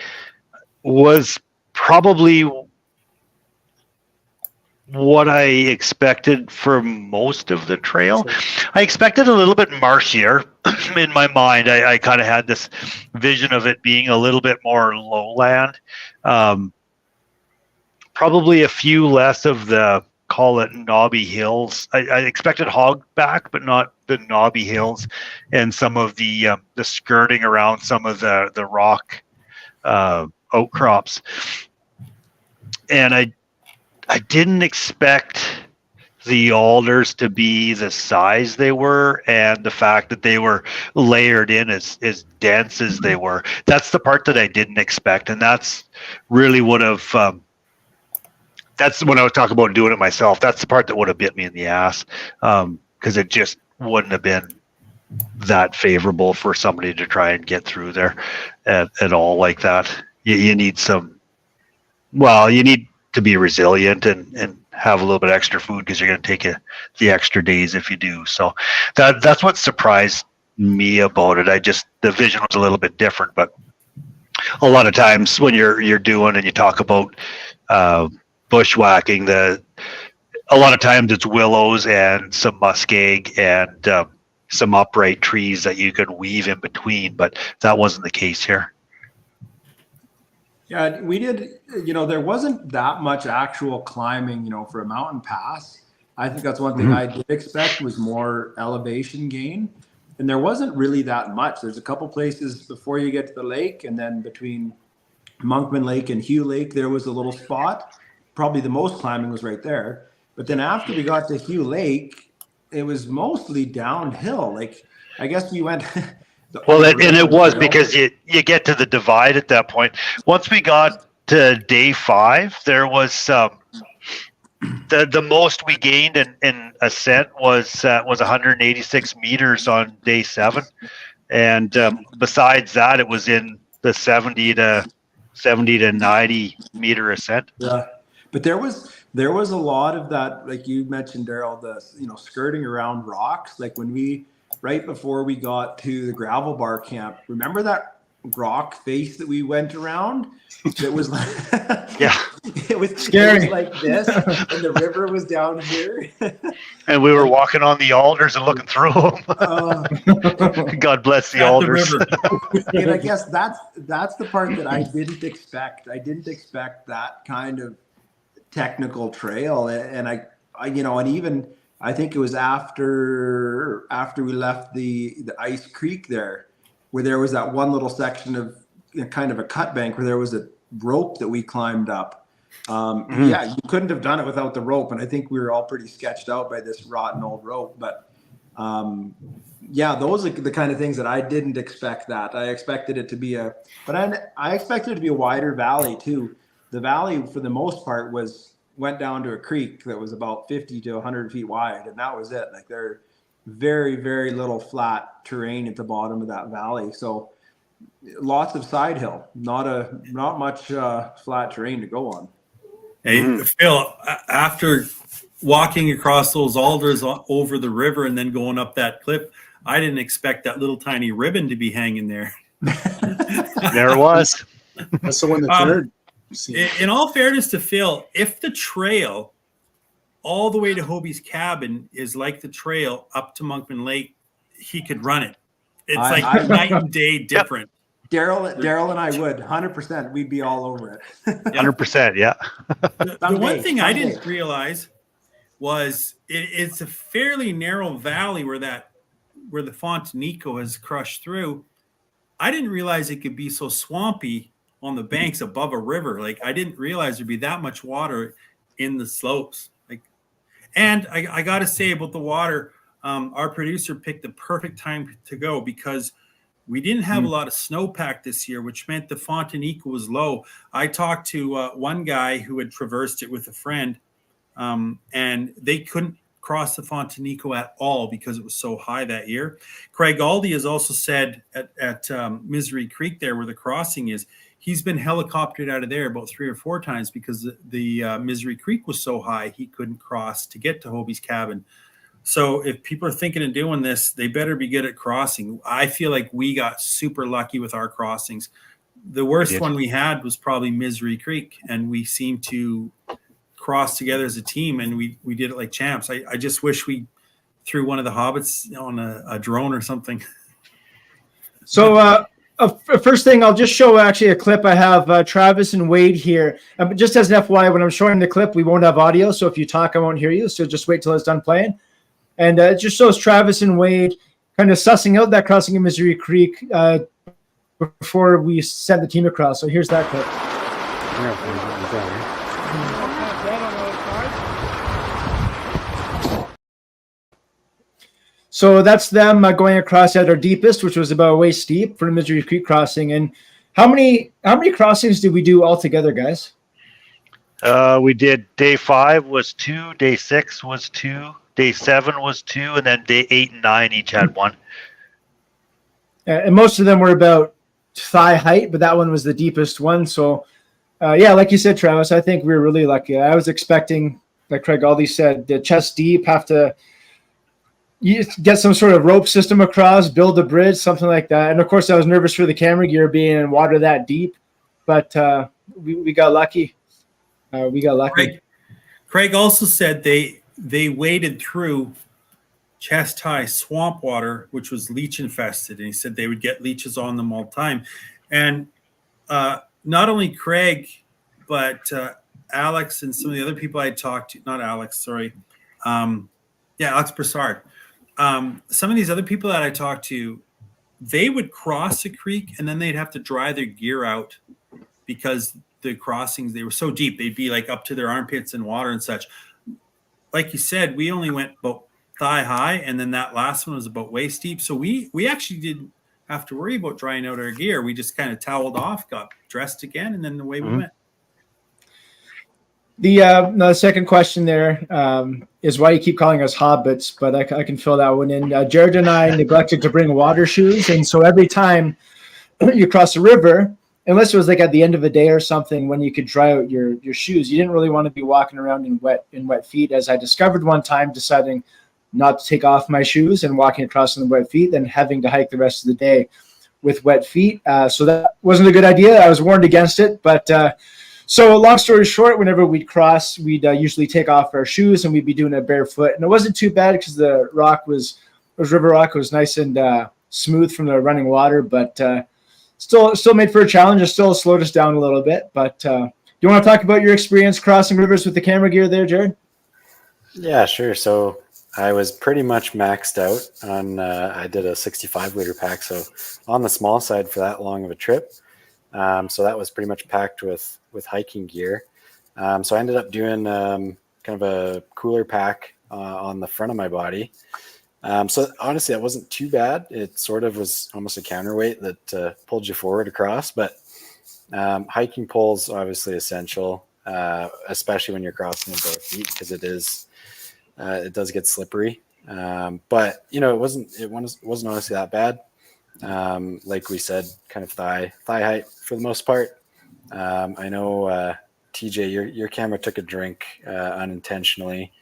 was probably what I expected for most of the trail. I expected a little bit marshier in my mind. I kind of had this vision of it being a little bit more lowland. Probably a few less of the, call it, knobby hills. I expected hogback, but not the knobby hills, and some of the skirting around some of the rock outcrops. And I didn't expect the alders to be the size they were, and the fact that they were layered in as dense as they were. That's the part that I didn't expect, and that's really that's when I was talking about doing it myself. That's the part that would have bit me in the ass, because it just wouldn't have been that favorable for somebody to try and get through there at all like that. You need you need to be resilient and have a little bit extra food, because you're going to take the extra days if you do. So that's what surprised me about it. The vision was a little bit different, but a lot of times when you're doing and you talk about bushwhacking, a lot of times it's willows and some muskeg and some upright trees that you can weave in between, but that wasn't the case here. Yeah, we did, there wasn't that much actual climbing, for a mountain pass. I think that's one thing I did expect was more elevation gain. And there wasn't really that much. There's a couple places before you get to the lake, and then between Monkman Lake and Hugh Lake, there was a little spot. Probably the most climbing was right there. But then after we got to Hugh Lake, it was mostly downhill. Like, I guess we went... and it was because you get to the divide at that point. Once we got to day 5, there was the most we gained in ascent was 186 meters on day 7, and besides that, it was in the 70 to 90 meter ascent. Yeah, but there was there was a lot of that, like you mentioned, Daryl, the, skirting around rocks. Like right before we got to the gravel bar camp, remember that rock face that we went around? That was like, Yeah. it was Scary. like this, and the river was down here. And we were walking on the alders and looking through them. God bless the At alders. river. And I guess that's the part that I didn't expect. I didn't expect that kind of technical trail, and I and even I think it was after we left the Ice Creek there, where there was that one little section of kind of a cut bank where there was a rope that we climbed up. Yeah, you couldn't have done it without the rope, and I think we were all pretty sketched out by this rotten old rope. But yeah, those are the kind of things that I didn't expect. That I expected it to be I expected it to be a wider valley too. The valley, for the most part, went down to a creek that was about 50 to 100 feet wide, and that was it. Like, there very, very little flat terrain at the bottom of that valley. So lots of side hill, not much flat terrain to go on. Hey, Phil, after walking across those alders over the river and then going up that cliff, I didn't expect that little tiny ribbon to be hanging there. There it was. That's the one that third. In all fairness to Phil, if the trail all the way to Hobie's cabin is like the trail up to Monkman Lake, he could run it. It's like night and day different. Daryl and I would 100%. We'd be all over it. 100%. Yeah. The one thing I didn't realize was it's a fairly narrow valley where the Fontanico has crushed through. I didn't realize it could be so swampy on the banks above a river. Like, I didn't realize there'd be that much water in the slopes. And I got to say about the water, our producer picked the perfect time to go because we didn't have a lot of snowpack this year, which meant the Fontanico was low. I talked to one guy who had traversed it with a friend, and they couldn't cross the Fontanico at all because it was so high that year. Craig Aldi has also said at Misery Creek there where the crossing is, he's been helicoptered out of there about 3 or 4 times because the Misery Creek was so high he couldn't cross to get to Hobie's cabin. So if people are thinking of doing this, they better be good at crossing. I feel like we got super lucky with our crossings. The worst one we had was probably Misery Creek, and we seemed to cross together as a team, and we did it like champs. I just wish we threw one of the hobbits on a drone or something. So first thing, I'll just show actually a clip. I have Travis and Wade here. Just as an FYI, when I'm showing the clip, we won't have audio. So if you talk, I won't hear you. So just wait till it's done playing. And it just shows Travis and Wade kind of sussing out that crossing in Misery Creek before we sent the team across. So here's that clip. So that's them going across at our deepest, which was about waist deep for the Misery Creek crossing. And how many crossings did we do altogether, guys? We did day 5 was 2, day 6 was 2, day 7 was 2, and then day 8 and 9 each had 1. And most of them were about thigh height, but that one was the deepest one. So, yeah, like you said, Travis, I think we were really lucky. I was expecting, like Craig Aldi said, the chest deep, have to get some sort of rope system across, build a bridge, something like that. And of course, I was nervous for the camera gear being in water that deep, but we got lucky. Craig also said they waded through chest high swamp water, which was leech infested, and he said they would get leeches on them all the time. And not only Craig, but Alex and some of the other people I talked to, not Alex, sorry, Alex Broussard. Some of these other people that I talked to, they would cross a creek and then they'd have to dry their gear out because the crossings, they were so deep. They'd be like up to their armpits in water and such. Like you said, we only went about thigh high, and then that last one was about waist deep. So we actually didn't have to worry about drying out our gear. We just kind of toweled off, got dressed again, and then away we went. The second question there is why you keep calling us hobbits, but I can fill that one in. Jared and I neglected to bring water shoes, and so every time you cross the river, unless it was like at the end of a day or something when you could dry out your shoes, you didn't really want to be walking around in wet feet, as I discovered one time, deciding not to take off my shoes and walking across in the wet feet, then having to hike the rest of the day with wet feet. So that wasn't a good idea. I was warned against it. But so long story short, whenever we'd cross, we'd usually take off our shoes and we'd be doing it barefoot. And it wasn't too bad because the rock was river rock. It was nice and smooth from the running water, but still made for a challenge. It still slowed us down a little bit. But you want to talk about your experience crossing rivers with the camera gear there, Jared? Yeah, sure. So I was pretty much maxed out on, I did a 65 liter pack. So on the small side for that long of a trip. So that was pretty much packed with hiking gear. So I ended up doing kind of a cooler pack on the front of my body. So honestly, that wasn't too bad. It sort of was almost a counterweight that pulled you forward across, but hiking poles obviously essential, especially when you're crossing in both feet, because it does get slippery. But you know, it wasn't honestly that bad. Like we said, kind of thigh height for the most part. I know TJ, your camera took a drink unintentionally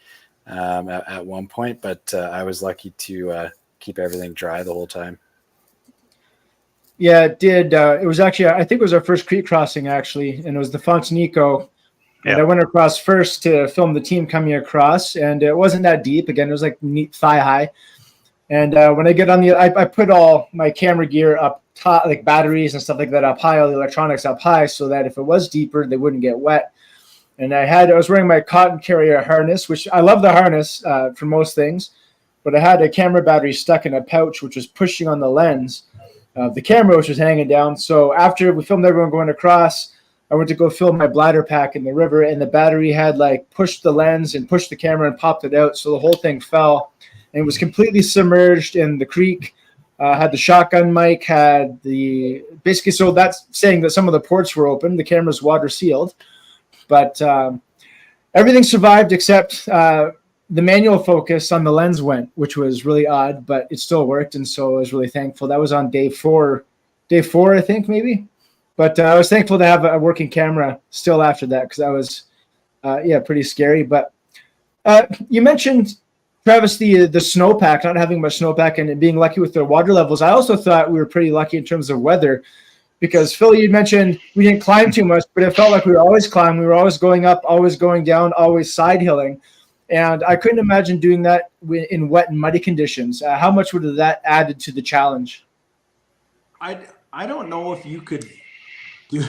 at one point, but I was lucky to keep everything dry the whole time. Yeah, it did. It was actually, I think it was our first creek crossing actually, and it was the Fontanico. And I went across first to film the team coming across, and it wasn't that deep. Again, it was like thigh high. And when I get on I put all my camera gear up top, like batteries and stuff like that up high, all the electronics up high, so that if it was deeper, they wouldn't get wet. And I was wearing my cotton carrier harness, which I love the harness for most things, but I had a camera battery stuck in a pouch, which was pushing on the lens of the camera, which was hanging down. So after we filmed everyone going across, I went to go fill my bladder pack in the river, and the battery had like pushed the lens and pushed the camera and popped it out. So the whole thing fell and was completely submerged in the creek. Had the shotgun mic, basically, so that's saying that some of the ports were open. The camera's water sealed, but everything survived except the manual focus on the lens went, which was really odd, but it still worked. And so I was really thankful. That was on day four, I think maybe. But I was thankful to have a working camera still after that, because that was, pretty scary. But you mentioned, Travis, the snowpack, not having much snowpack and being lucky with the water levels. I also thought we were pretty lucky in terms of weather, because Phil, you mentioned we didn't climb too much, but it felt like we were always climbing. We were always going up, always going down, always side hilling. And I couldn't imagine doing that in wet and muddy conditions. How much would that added to the challenge? I don't know if you could do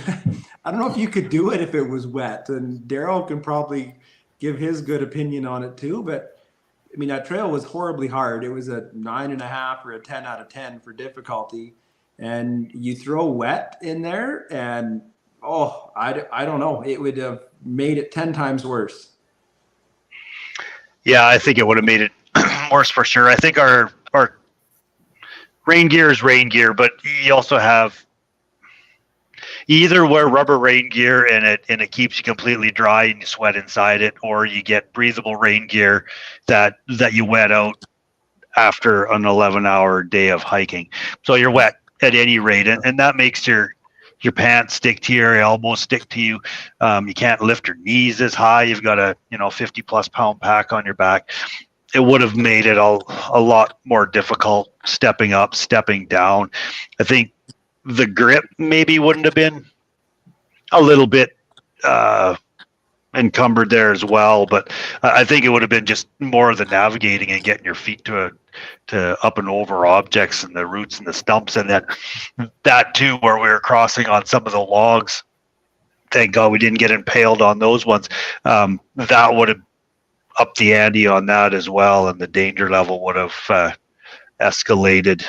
I don't know if you could do it if it was wet, and Daryl can probably give his good opinion on it too. But I mean, that trail was horribly hard. It was a 9.5 or a 10 out of 10 for difficulty, and you throw wet in there, and I don't know, it would have made it 10 times worse. Yeah, I think it would have made it worse for sure. I think our rain gear is rain gear, but you also have, you either wear rubber rain gear and it keeps you completely dry and you sweat inside it, or you get breathable rain gear that you wet out after an 11-hour day of hiking. So you're wet at any rate, and that makes your pants stick to your elbows, stick to you. You can't lift your knees as high. You've got a 50+ pound pack on your back. It would have made it a lot more difficult stepping up, stepping down. I think the grip maybe wouldn't have been a little bit encumbered there as well, but I think it would have been just more of the navigating and getting your feet to up and over objects and the roots and the stumps, and then that too, where we were crossing on some of the logs. Thank God we didn't get impaled on those ones. That would have upped the ante on that as well, and the danger level would have escalated.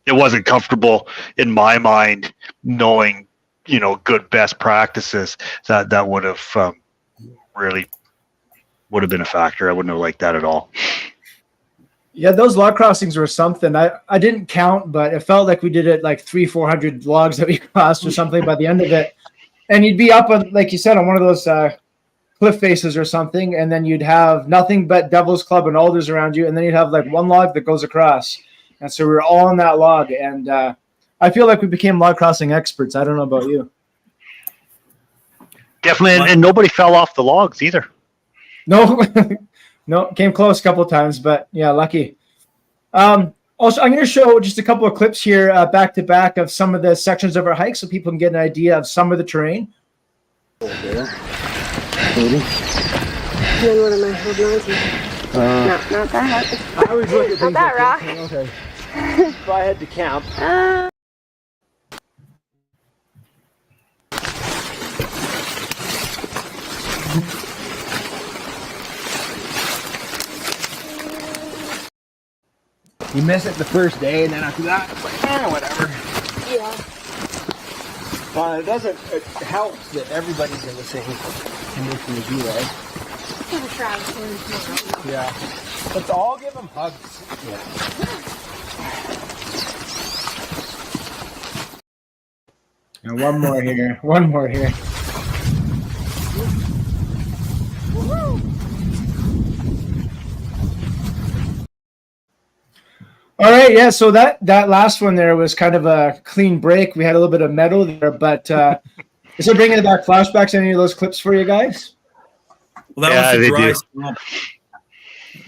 It wasn't comfortable in my mind knowing, good best practices. That would have really would have been a factor. I wouldn't have liked that at all. Yeah, those log crossings were something. I didn't count, but it felt like we did it like 300-400 logs that we crossed or something by the end of it. And you'd be up on, like you said, on one of those cliff faces or something, and then you'd have nothing but Devil's Club and alders around you, and then you'd have like one log that goes across. And so we were all on that log, and I I feel like we became log crossing experts. I don't know about you. Definitely, and nobody fell off the logs either. No, no, came close a couple of times, but yeah, lucky. Also, I'm going to show just a couple of clips here back to back of some of the sections of our hike so people can get an idea of some of the terrain. And then what am I holding on to? No, not that. I always look at Not that rock. Okay. If I had to camp. You miss it the first day, and then after that, it's like, whatever. Yeah. It doesn't. It helps that everybody's in the same condition as you, right? I'm traveling. Yeah. Let's all give them hugs. Yeah. And one more here. One more here. All right, yeah. So that last one there was kind of a clean break. We had a little bit of metal there, but is it bringing back flashbacks? Any of those clips for you guys? Well, that was a dry swamp.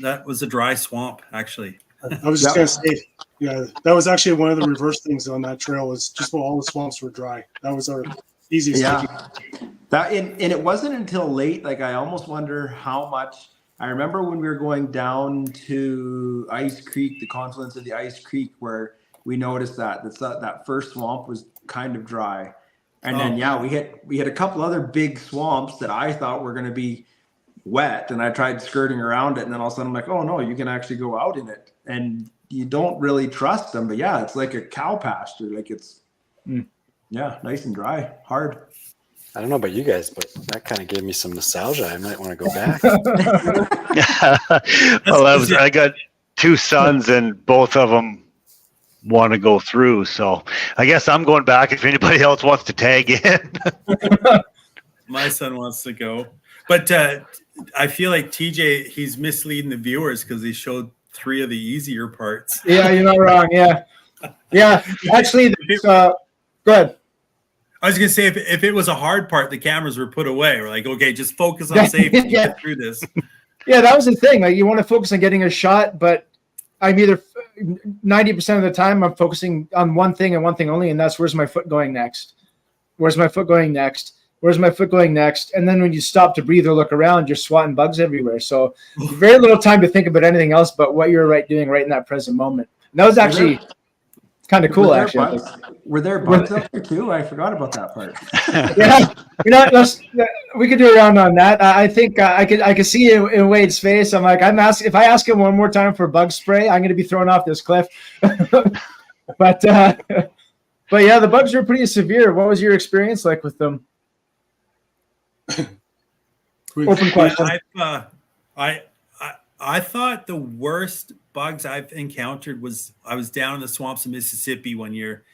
That was a dry swamp, actually. I was just going to say, yeah, that was actually one of the reverse things on that trail was just when all the swamps were dry. That was our easiest. Yeah. And it wasn't until late. Like, I almost wonder how much. I remember when we were going down to Ice Creek, the confluence of the Ice Creek, where we noticed that first swamp was kind of dry. And then, we had a couple other big swamps that I thought were going to be wet, and I tried skirting around it, and then all of a sudden I'm like, oh no, you can actually go out in it, and you don't really trust them. But yeah, it's like a cow pasture. Like it's nice and dry, hard. I don't know about you guys, but that kind of gave me some nostalgia. I might want to go back. Well, I got two sons, and both of them want to go through. So I guess I'm going back if anybody else wants to tag in. My son wants to go. But I feel like TJ, he's misleading the viewers because he showed 3 of the easier parts. Yeah, you're not wrong. Yeah. Yeah. Actually, go ahead. I was going to say, if it was a hard part, the cameras were put away. We're like, okay, just focus on safety. Get through this. Yeah, that was the thing. Like, you want to focus on getting a shot, but I'm either 90% of the time I'm focusing on one thing and one thing only, and that's where's my foot going next? Where's my foot going next? Where's my foot going next? And then when you stop to breathe or look around, you're swatting bugs everywhere. So very little time to think about anything else but what you're doing right in that present moment. And that was actually kind of cool, actually. Were there bugs up there too? I forgot about that part. Yeah, we could do a round on that. I think I could see it in Wade's face. I'm like, if I ask him one more time for bug spray, I'm going to be thrown off this cliff. But yeah, the bugs were pretty severe. What was your experience like with them? Open question. I thought the worst bugs I've encountered was I was down in the swamps of Mississippi one year.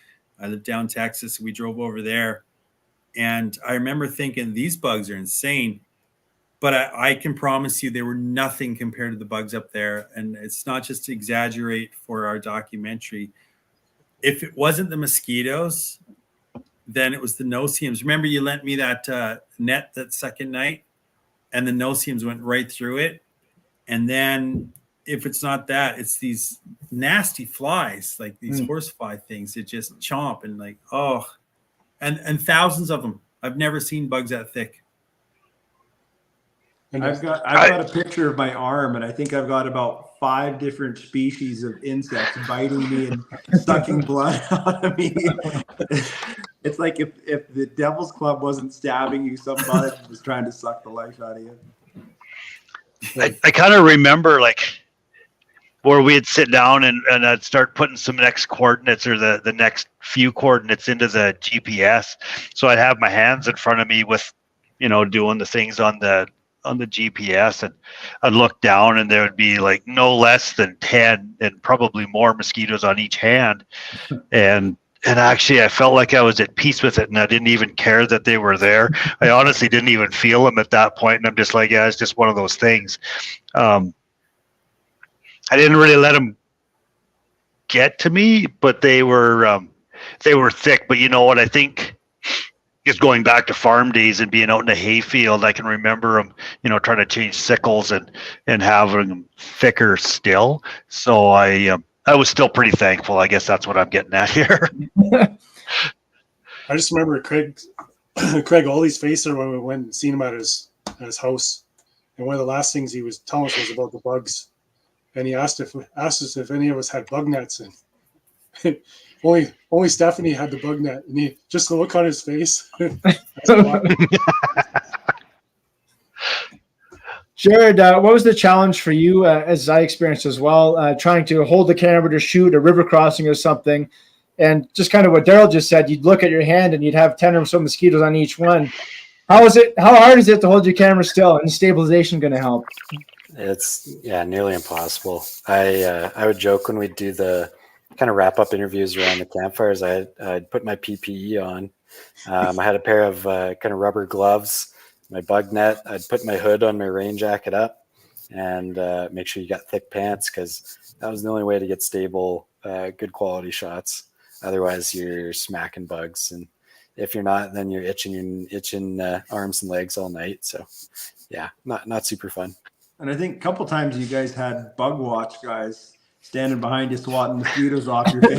I lived down in Texas. We drove over there, and I remember thinking these bugs are insane. But I can promise you they were nothing compared to the bugs up there. And it's not just to exaggerate for our documentary. If it wasn't the mosquitoes, then it was the no-see-ums. Remember you lent me that net that second night, and the no-see-ums went right through it. And then if it's not that, it's these nasty flies, like these horsefly things that just chomp and like, and thousands of them. I've never seen bugs that thick. I've got a picture of my arm, and I think I've got about 5 different species of insects biting me and sucking blood out of me. It's like if the Devil's Club wasn't stabbing you, somebody was trying to suck the life out of you. I kind of remember like where we'd sit down and I'd start putting some next coordinates or the next few coordinates into the GPS. So I'd have my hands in front of me with, doing the things on the GPS, and I'd look down and there would be like no less than 10 and probably more mosquitoes on each hand. And actually I felt like I was at peace with it, and I didn't even care that they were there. I honestly didn't even feel them at that point. And I'm just like, yeah, it's just one of those things. I didn't really let them get to me, but they were, they were thick. But you know what? I think just going back to farm days and being out in the hayfield, I can remember them, trying to change sickles and having them thicker still. So I was still pretty thankful. I guess that's what I'm getting at here. I just remember Craig Ollie's face there when we went and seen him at his house, and one of the last things he was telling us was about the bugs, and he asked us if any of us had bug nets, and only Stephanie had the bug net, and he just the look on his face. Jared, what was the challenge for you, as I experienced as well, trying to hold the camera to shoot a river crossing or something, and just kind of what Daryl just said, you'd look at your hand and you'd have 10 or so mosquitoes on each one. How hard is it to hold your camera still, and stabilization going to help? It's nearly impossible. I would joke when we do the kind of wrap up interviews around the campfires, I'd put my PPE on. I had a pair of kind of rubber gloves, my bug net. I'd put my hood on my rain jacket up, and make sure you got thick pants, because that was the only way to get stable, good quality shots. Otherwise, you're smacking bugs, and if you're not, then you're itching arms and legs all night. So, yeah, not super fun. And I think a couple times you guys had bug watch guys standing behind you, swatting mosquitoes off your face.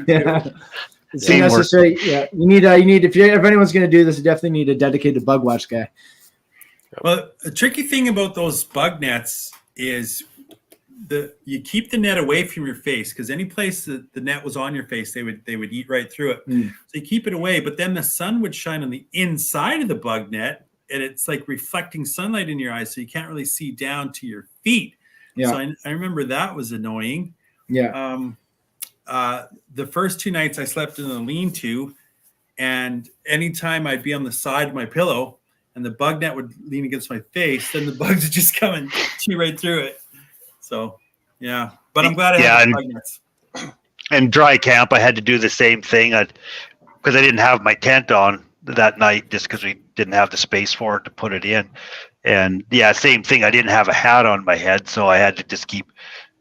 Yeah. It's necessary. Yeah, you need if anyone's going to do this, you definitely need a dedicated bug watch guy. Well, a tricky thing about those bug nets is you keep the net away from your face, because any place that the net was on your face, they would eat right through it. So you keep it away, but then the sun would shine on the inside of the bug net, and it's like reflecting sunlight in your eyes, so you can't really see down to your feet. Yeah. So I remember that was annoying. Yeah. The first 2 nights I slept in a lean-to, and anytime I'd be on the side of my pillow and the bug net would lean against my face, then the bugs would just come and chew right through it. So, yeah. But I'm glad I had the bug nets. And dry camp, I had to do the same thing because I didn't have my tent on that night, just because we didn't have the space for it to put it in. And yeah, same thing. I didn't have a hat on my head, so I had to just keep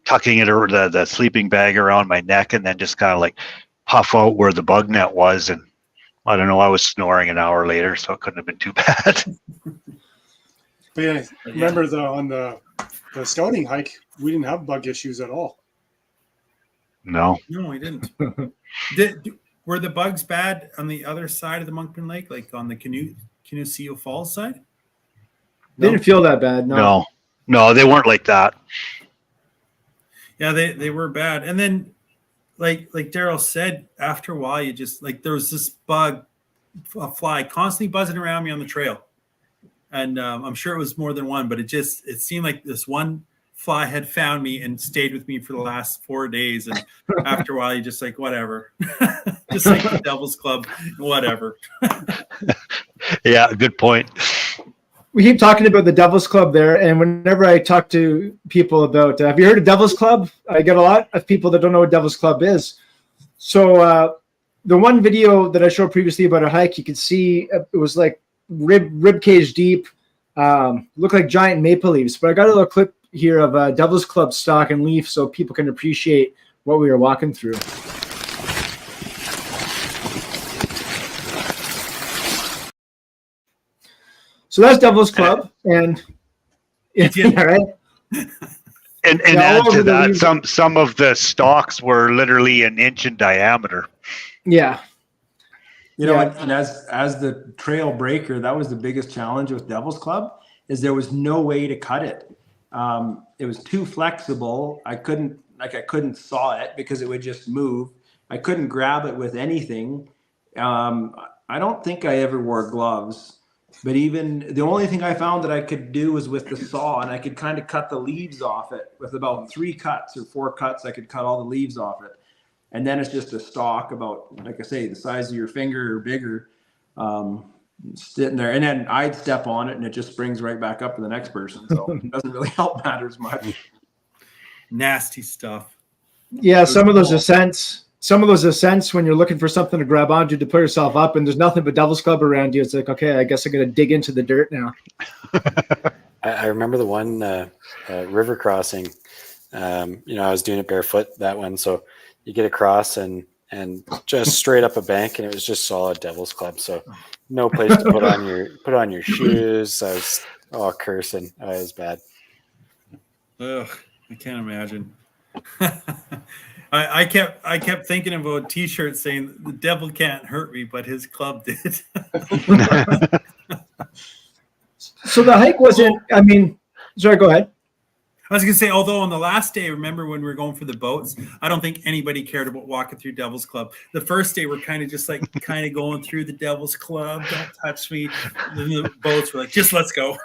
tucking it or the sleeping bag around my neck, and then just kind of like puff out where the bug net was. And I don't know, I was snoring an hour later, so it couldn't have been too bad. But yeah, remember on the scouting hike, we didn't have bug issues at all. No, we didn't. Were the bugs bad on the other side of the Monkman Lake, like on the Canuseo Falls side? Didn't feel that bad. No, they weren't like that. Yeah, they were bad. And then, like Daryl said, after a while, you just there was this a fly constantly buzzing around me on the trail, and I'm sure it was more than one, but it seemed like this one fly had found me and stayed with me for the last 4 days. And after a while, you just whatever, just like the Devil's Club, whatever. Yeah, good point. We keep talking about the Devil's Club there, and whenever I talk to people about, have you heard of Devil's Club? I get a lot of people that don't know what Devil's Club is. So the one video that I showed previously about a hike, you could see it was like rib cage deep, looked like giant maple leaves. But I got a little clip here of Devil's Club stock and leaf so people can appreciate what we were walking through. So that's Devil's Club, and yeah, right. And add to that, some of the stalks were literally an inch in diameter. Yeah. And as the trail breaker, that was the biggest challenge with Devil's Club, is there was no way to cut it. It was too flexible. I couldn't saw it because it would just move. I couldn't grab it with anything. I don't think I ever wore gloves. But even the only thing I found that I could do was with the saw, and I could kind of cut the leaves off it with about 3 cuts or 4 cuts. I could cut all the leaves off it. And then it's just a stalk about, like I say, the size of your finger or bigger, sitting there. And then I'd step on it and it just springs right back up to the next person. So it doesn't really help matters much. Nasty stuff. Yeah, some of those ascents when you're looking for something to grab onto to put yourself up, and there's nothing but Devil's Club around you. It's like, okay, I guess I'm going to dig into the dirt now. I remember the one river crossing. I was doing it barefoot, that one. So you get across and and just straight up a bank, and it was just solid Devil's Club. So no place to put on your shoes. I was cursing. It was bad. Ugh, I can't imagine. I kept thinking about T-shirts saying the devil can't hurt me, but his club did. So the hike wasn't, I mean, sorry, go ahead. I was gonna say, although on the last day, remember when we were going for the boats, I don't think anybody cared about walking through Devil's Club. The first day we're kind of going through the Devil's Club, don't touch me. Then the boats were like, just let's go.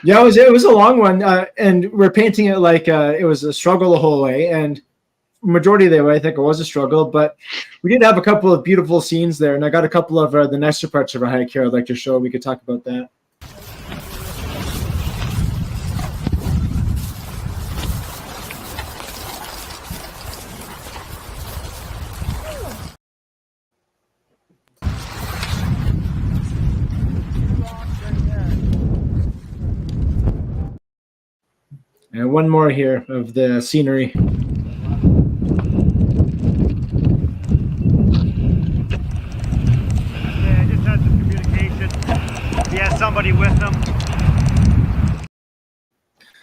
Yeah, it was a long one, and we're painting it like it was a struggle the whole way, and majority of the way I think it was a struggle, but we did have a couple of beautiful scenes there, and I got a couple of the nicer parts of our hike here I'd like to show. We could talk about that. And one more here of the scenery. Yeah, I just had some communication. He has somebody with him.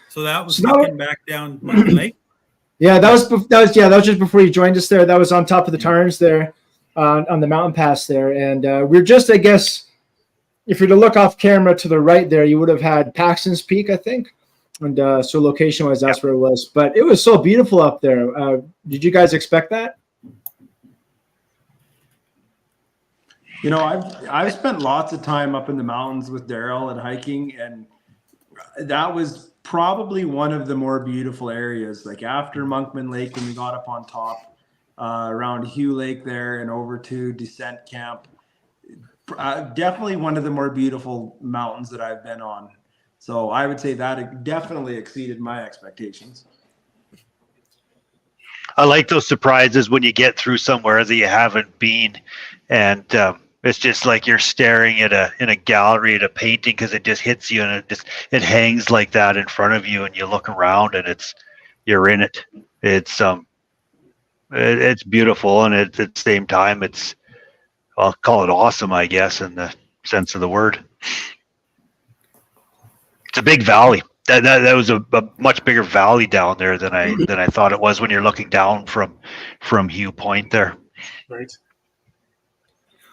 So that was looking back down Monkman Lake. Yeah, that was just before you joined us there. That was on top of the Tarns there, on the mountain pass there, and we're just, I guess, if you're to look off camera to the right there, you would have had Paxton's Peak, I think, and so location-wise, that's where it was. But it was so beautiful up there. Did you guys expect that? You know, I've spent lots of time up in the mountains with Daryl and hiking, and that was probably one of the more beautiful areas. Like after Monkman Lake, when we got up on top, around Hugh Lake there and over to Descent Camp, definitely one of the more beautiful mountains that I've been on. So I would say that definitely exceeded my expectations. I like those surprises when you get through somewhere that you haven't been, and it's just like you're staring at in a gallery at a painting because it just hits you, and it hangs like that in front of you, and you look around and you're in it. It's beautiful, and at the same time I'll call it awesome, I guess, in the sense of the word. It's a big valley. That was a much bigger valley down there than I thought it was when you're looking down from Hugh Point there. Right.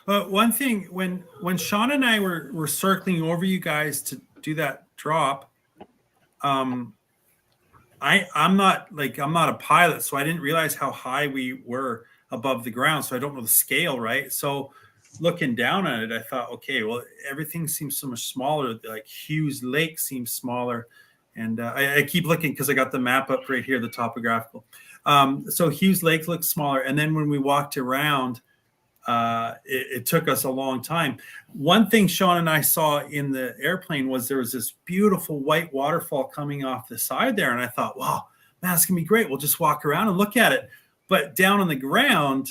One thing, when Sean and I were circling over you guys to do that drop, I'm not a pilot, so I didn't realize how high we were above the ground. So I don't know the scale, right? So looking down at it, I thought, okay, well, everything seems so much smaller. Like Hughes Lake seems smaller. And I keep looking because I got the map up right here, the topographical. So Hughes Lake looks smaller. And then when we walked around, it took us a long time. One thing Sean and I saw in the airplane was there was this beautiful white waterfall coming off the side there. And I thought, wow, man, that's going to be great. We'll just walk around and look at it. But down on the ground,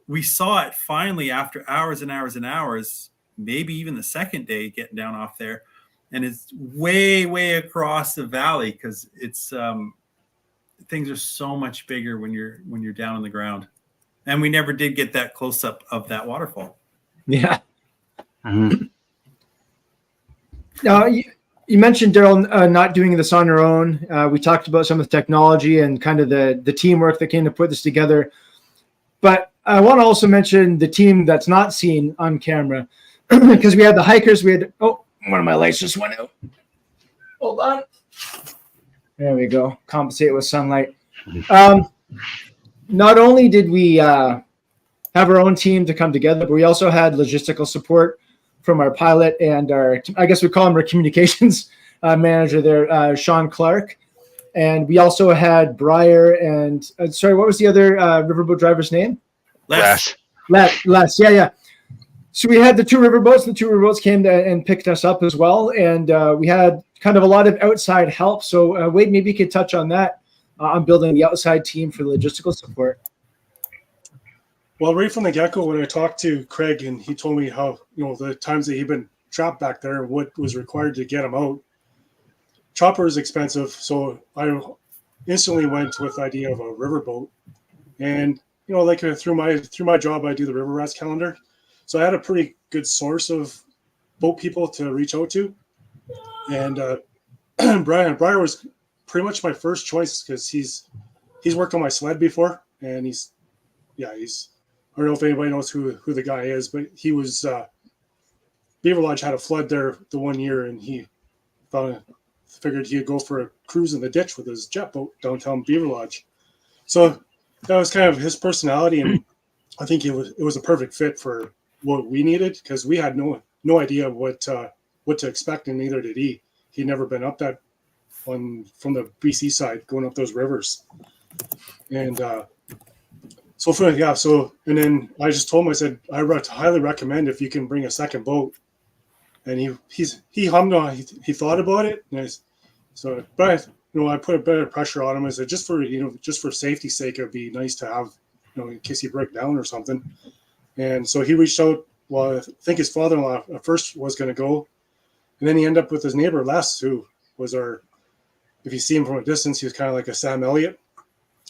we saw it finally after hours and hours and hours, maybe even the second day getting down off there. And it's way, way across the valley because it's things are so much bigger when you're down on the ground. And we never did get that close up of that waterfall. Yeah. Mm-hmm. You mentioned, Daryl, not doing this on your own. We talked about some of the technology and kind of the teamwork that came to put this together. But I want to also mention the team that's not seen on camera because we had the hikers. We had, one of my lights just went out. Hold on. There we go. Compensate with sunlight. Not only did we have our own team to come together, but we also had logistical support from our pilot and I guess we call him our communications manager there, Sean Clark. And we also had Breyer and, sorry, what was the other riverboat driver's name? Les. Yeah. So we had the two riverboats. The two riverboats came and picked us up as well. And we had kind of a lot of outside help. So Wade, maybe you could touch on that. On building the outside team for logistical support. Well, right from the get-go, when I talked to Craig and he told me how, the times that he'd been trapped back there and what was required to get him out, chopper is expensive. So I instantly went with the idea of a riverboat. And you know, like through my job, I do the river rats calendar, so I had a pretty good source of boat people to reach out to. And Brian was pretty much my first choice because he's worked on my sled before, and he's I don't know if anybody knows who the guy is, but he was Beaver Lodge had a flood there the one year, and he figured he'd go for a cruise in the ditch with his jet boat downtown Beaver Lodge. So that was kind of his personality, and I think it was a perfect fit for what we needed because we had no idea what to expect, and neither did he. He'd never been up that from the BC side, going up those rivers, and and then I just told him, I said, I highly recommend if you can bring a second boat. And he hummed on. He thought about it, and but I put a bit of pressure on him. I said, just for safety's sake, it'd be nice to have, in case you break down or something. And so he reached out. Well, I think his father-in-law at first was going to go, and then he ended up with his neighbor Les, who was if you see him from a distance, he was kind of like a Sam Elliott.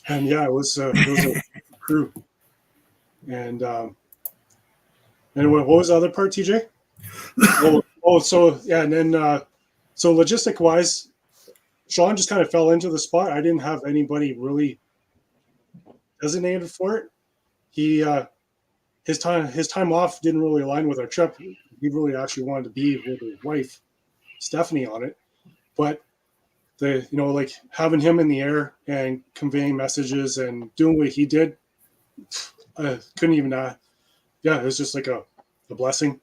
And yeah, it was a crew. And what was the other part, TJ? And then so logistic wise, Sean just kind of fell into the spot. I didn't have anybody really designated for it. His time off didn't really align with our trip. He really actually wanted to be with his wife, Stephanie, on it. But like having him in the air and conveying messages and doing what he did, I couldn't even. It was just like a blessing.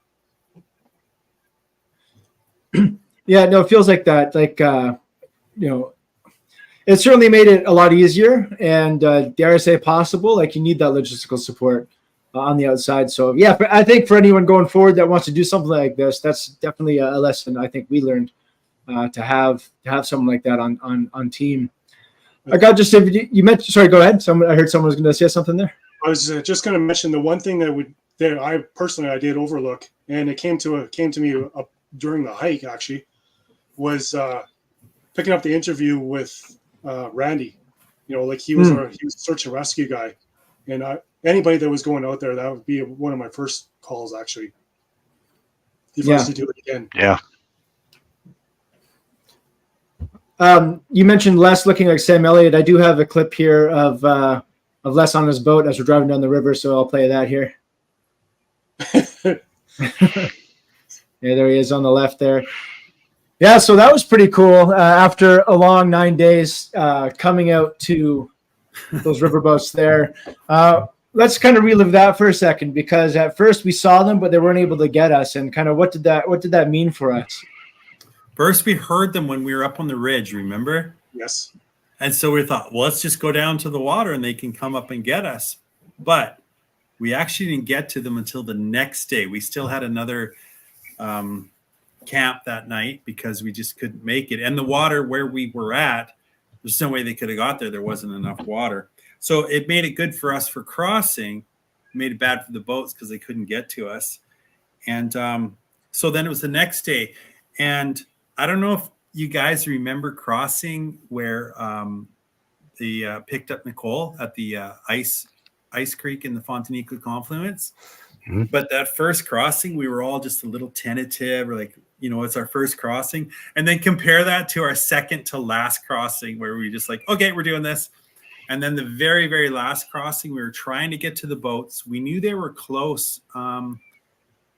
Yeah, no, it feels like that. Like, it certainly made it a lot easier and dare I say possible. Like you need that logistical support on the outside. So yeah, I think for anyone going forward that wants to do something like this, that's definitely a lesson I think we learned to have someone like that on team. I got just you mentioned. Sorry, go ahead. I heard someone was going to say something there. I was just going to mention the one thing that I personally did overlook, and it came to me during the hike actually, was picking up the interview with Randy. Like he was a search and rescue guy, and anybody that was going out there, that would be one of my first calls actually. If I was to do it again. Yeah. You mentioned Les looking like Sam Elliott. I do have a clip here of Les on his boat as we're driving down the river, so I'll play that here. Yeah, there he is on the left there. Yeah, so that was pretty cool. After a long 9 days coming out to those riverboats there. Let's kind of relive that for a second, because at first we saw them, but they weren't able to get us. And kind of what did that mean for us? First, we heard them when we were up on the ridge, remember? Yes. And so we thought, well, let's just go down to the water and they can come up and get us. But we actually didn't get to them until the next day. We still had another camp that night because we just couldn't make it. And the water where we were at, there's no way they could have got there. There wasn't enough water. So it made it good for us for crossing. It made it bad for the boats because they couldn't get to us. And so then it was the next day. And I don't know if you guys remember crossing where they picked up Nicole at the Ice Creek in the Fontaniqua confluence. Mm-hmm. But that first crossing, we were all just a little tentative. We're like, it's our first crossing. And then compare that to our second to last crossing where we just like, okay, we're doing this. And then the very, very last crossing, we were trying to get to the boats. We knew they were close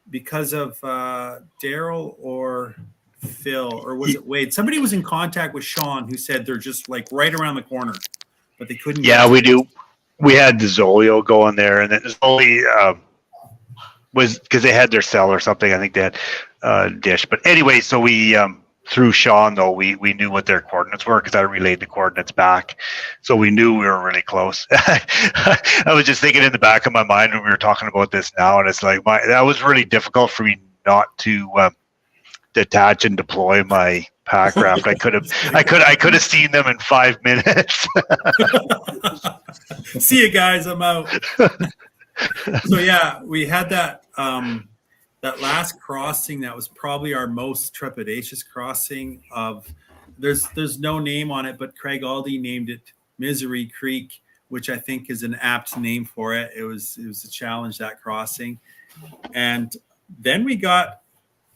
because of Daryl or Phil, or was it Wade? Somebody was in contact with Sean who said they're just like right around the corner, but they couldn't. Yeah, we do. We had the Zolio going there, and then Zoli was because they had their cell or something. I think they had dish. But anyway, so we through Sean though we knew what their coordinates were because I relayed the coordinates back, so we knew we were really close. I was just thinking in the back of my mind when we were talking about this now, and it's like that was really difficult for me not to detach and deploy my pack raft. I could have seen them in 5 minutes. See you guys, I'm out. So yeah, we had that that last crossing. That was probably our most trepidatious crossing of. There's no name on it, but Craig Aldy named it Misery Creek. which I think is an apt name for it. It was a challenge, that crossing. And then we got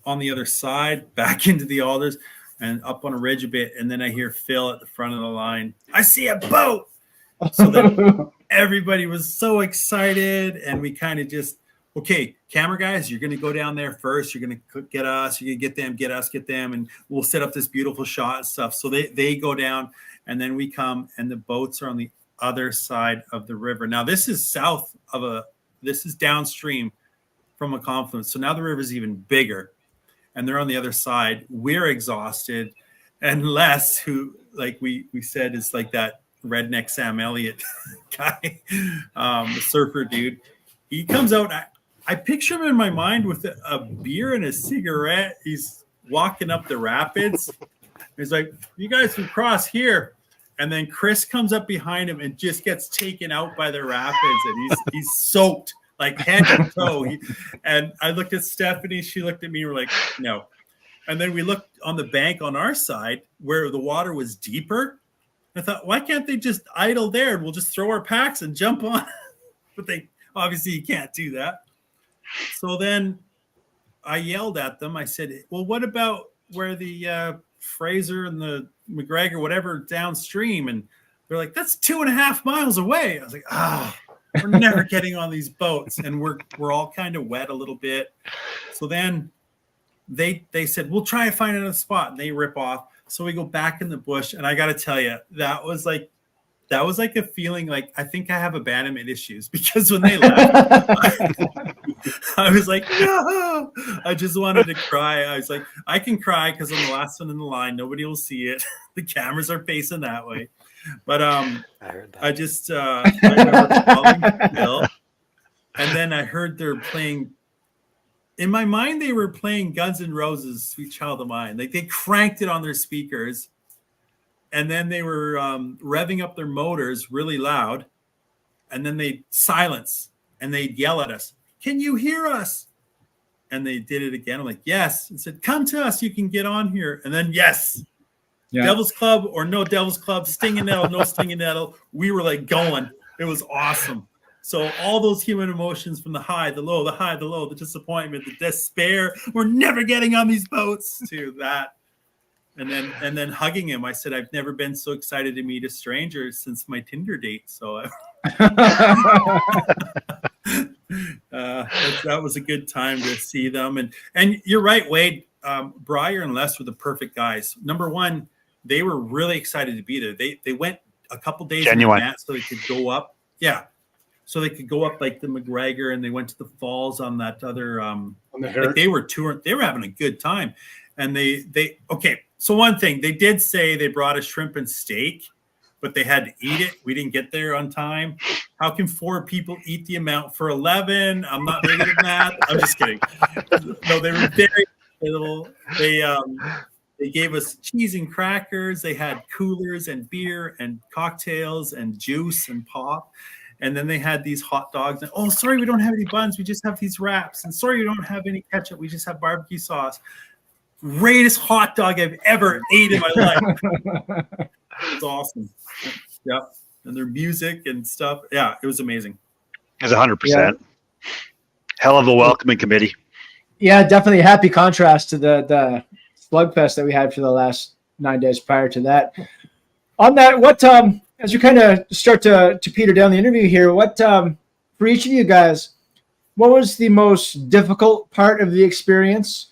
on the other side, back into the alders and up on a ridge a bit. And then I hear Phil at the front of the line, I see a boat. So then everybody was so excited, and we kind of just, okay, camera guys, you're going to go down there first. You're going to get us, you're going to get them, get us, get them. And we'll set up this beautiful shot and stuff. So they go down, and then we come, and the boats are on the other side of the river. Now this is this is downstream from a confluence. So now the river is even bigger, and they're on the other side. We're exhausted, and Les, who, like we said, is like that redneck Sam Elliott guy, the surfer dude. He comes out. I picture him in my mind with a beer and a cigarette. He's walking up the rapids. He's like, you guys can cross here. And then Chris comes up behind him and just gets taken out by the rapids. And he's soaked, like head to toe. And I looked at Stephanie. She looked at me. We're like, no. And then we looked on the bank on our side where the water was deeper. I thought, why can't they just idle there and we'll just throw our packs and jump on? But obviously you can't do that. So then I yelled at them. I said, well, what about where the Fraser and the McGregor, whatever, downstream? And they're like, that's 2.5 miles away. I was like, we're never getting on these boats. And we're all kind of wet a little bit. So then they said, we'll try and find another spot. And they rip off. So we go back in the bush, and I got to tell you, that was like a feeling like I think I have abandonment issues, because when they left, I was like, no, I just wanted to cry. I was like, I can cry because I'm the last one in the line. Nobody will see it. The cameras are facing that way. But I just I remember calling Bill, and then I heard they're playing. In my mind, they were playing Guns N' Roses' Sweet Child of Mine. Like, they cranked it on their speakers, and then they were revving up their motors really loud, and then they'd silence, and they'd yell at us, can you hear us? And they did it again. I'm like, yes. And said, come to us. You can get on here. And then, yes. Yeah. Devil's Club or no Devil's Club, Stinging Nettle, no Stinging Nettle. We were like going. It was awesome. So all those human emotions, from the high, the low, the disappointment, the despair, we're never getting on these boats, to that. And then hugging him. I said, I've never been so excited to meet a stranger since my Tinder date. So that was a good time to see them. And you're right, Wade. Briar and Les were the perfect guys. Number one, they were really excited to be there. They went a couple days in advance so they could go up. Yeah. So they could go up like the McGregor, and they went to the falls on that other on the like they were touring. They were having a good time. And they okay. So one thing, they did say they brought a shrimp and steak, but they had to eat it. We didn't get there on time. How can 4 people eat the amount for 11? I'm not very good at math. I'm just kidding. No, they were very little. They gave us cheese and crackers. They had coolers and beer and cocktails and juice and pop. And then they had these hot dogs. And, oh, sorry, we don't have any buns. We just have these wraps. And sorry, we don't have any ketchup. We just have barbecue sauce. Greatest hot dog I've ever ate in my life. It was awesome. Yeah. And their music and stuff. Yeah, it was amazing. It was 100%. Hell of a welcoming committee. Yeah, definitely a happy contrast to the slugfest that we had for the last 9 days prior to that. On that, what as you kind of start to peter down the interview here, what for each of you guys, what was the most difficult part of the experience?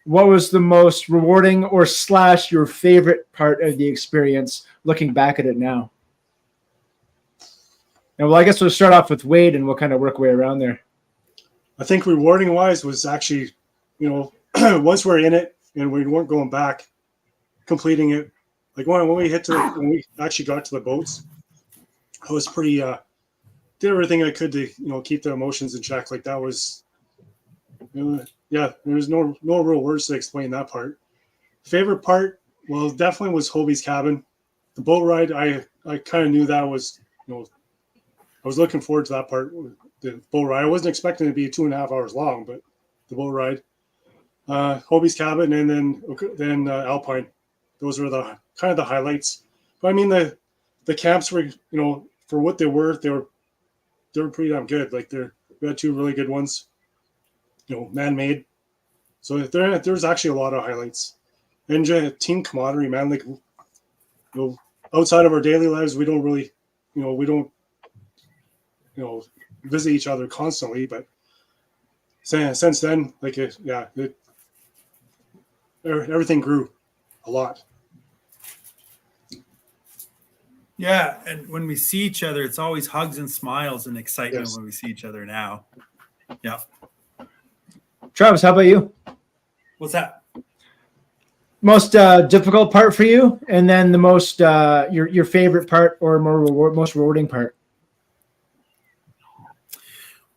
What was the most rewarding or / your favorite part of the experience looking back at it now? And well, I guess we'll start off with Wade, and we'll kind of work our way around there. I think rewarding wise was actually, once we're in it and we weren't going back, completing it. Like when we actually got to the boats, I was pretty did everything I could to keep the emotions in check. Like that was, there's no real words to explain that part. Favorite part, well, definitely was Hobie's cabin. The boat ride, I kind of knew that was, I was looking forward to that part. The boat ride, I wasn't expecting it to be 2.5 hours long, but the boat ride, Hobie's cabin, and then Alpine. Those were the kind of the highlights. But I mean, the camps were, for what they were pretty damn good. Like we had 2 really good ones, man-made. So there's actually a lot of highlights. And team camaraderie, man. Like, outside of our daily lives, we don't really, visit each other constantly. But since then, like, everything grew a lot. Yeah, and when we see each other, it's always hugs and smiles and excitement Yes. when we see each other now. Yeah. Travis, how about you? What's that? Most difficult part for you, and then the most your favorite part or most rewarding part.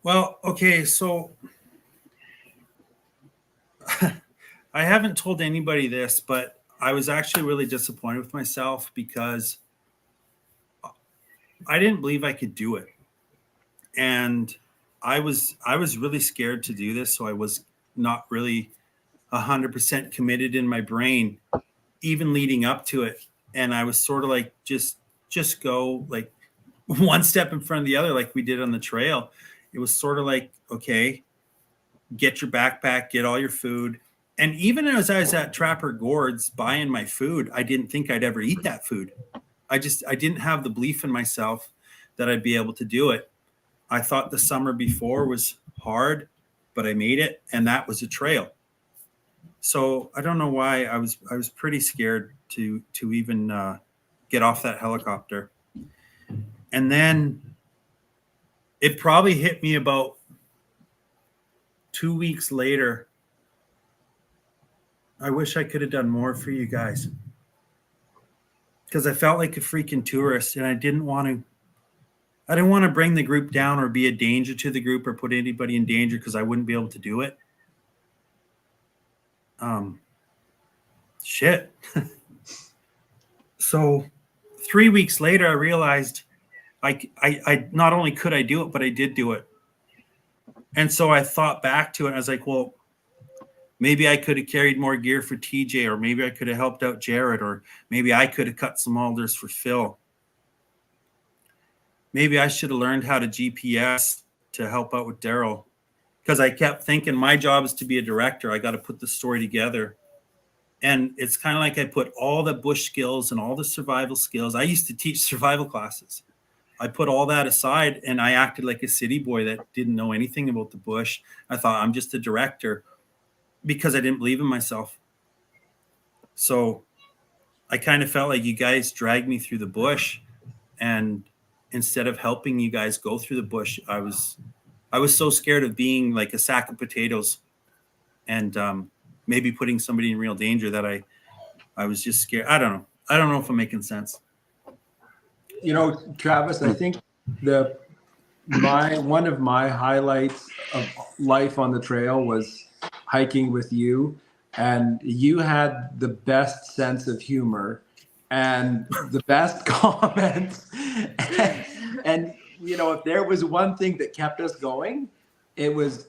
Well, okay, so I haven't told anybody this, but I was actually really disappointed with myself because I didn't believe I could do it. And I was really scared to do this, so I was not really 100% committed in my brain, even leading up to it. And I was sort of like, just go like one step in front of the other, like we did on the trail. It was sort of like, okay, get your backpack, get all your food. And even as I was at Trapper Gord's buying my food, I didn't think I'd ever eat that food. I didn't have the belief in myself that I'd be able to do it. I thought the summer before was hard, but I made it, and that was a trail. So I don't know why I was pretty scared to even get off that helicopter. And then it probably hit me about 2 weeks later. I wish I could have done more for you guys, because I felt like a freaking tourist, and I didn't want to bring the group down or be a danger to the group or put anybody in danger because I wouldn't be able to do it. Shit. So 3 weeks later, I realized I not only could I do it, but I did do it. And so I thought back to it. I was like, well, maybe I could have carried more gear for TJ, or maybe I could have helped out Jared, or maybe I could have cut some alders for Phil. Maybe I should have learned how to GPS to help out with Daryl, because I kept thinking my job is to be a director. I got to put the story together. And it's kind of like I put all the bush skills and all the survival skills. I used to teach survival classes. I put all that aside, and I acted like a city boy that didn't know anything about the bush. I thought I'm just a director because I didn't believe in myself. So I kind of felt like you guys dragged me through the bush, and instead of helping you guys go through the bush, I was so scared of being like a sack of potatoes and maybe putting somebody in real danger that I was just scared. I don't know if I'm making sense. Travis, I think one of my highlights of life on the trail was hiking with you, and you had the best sense of humor and the best comments. And if there was one thing that kept us going, it was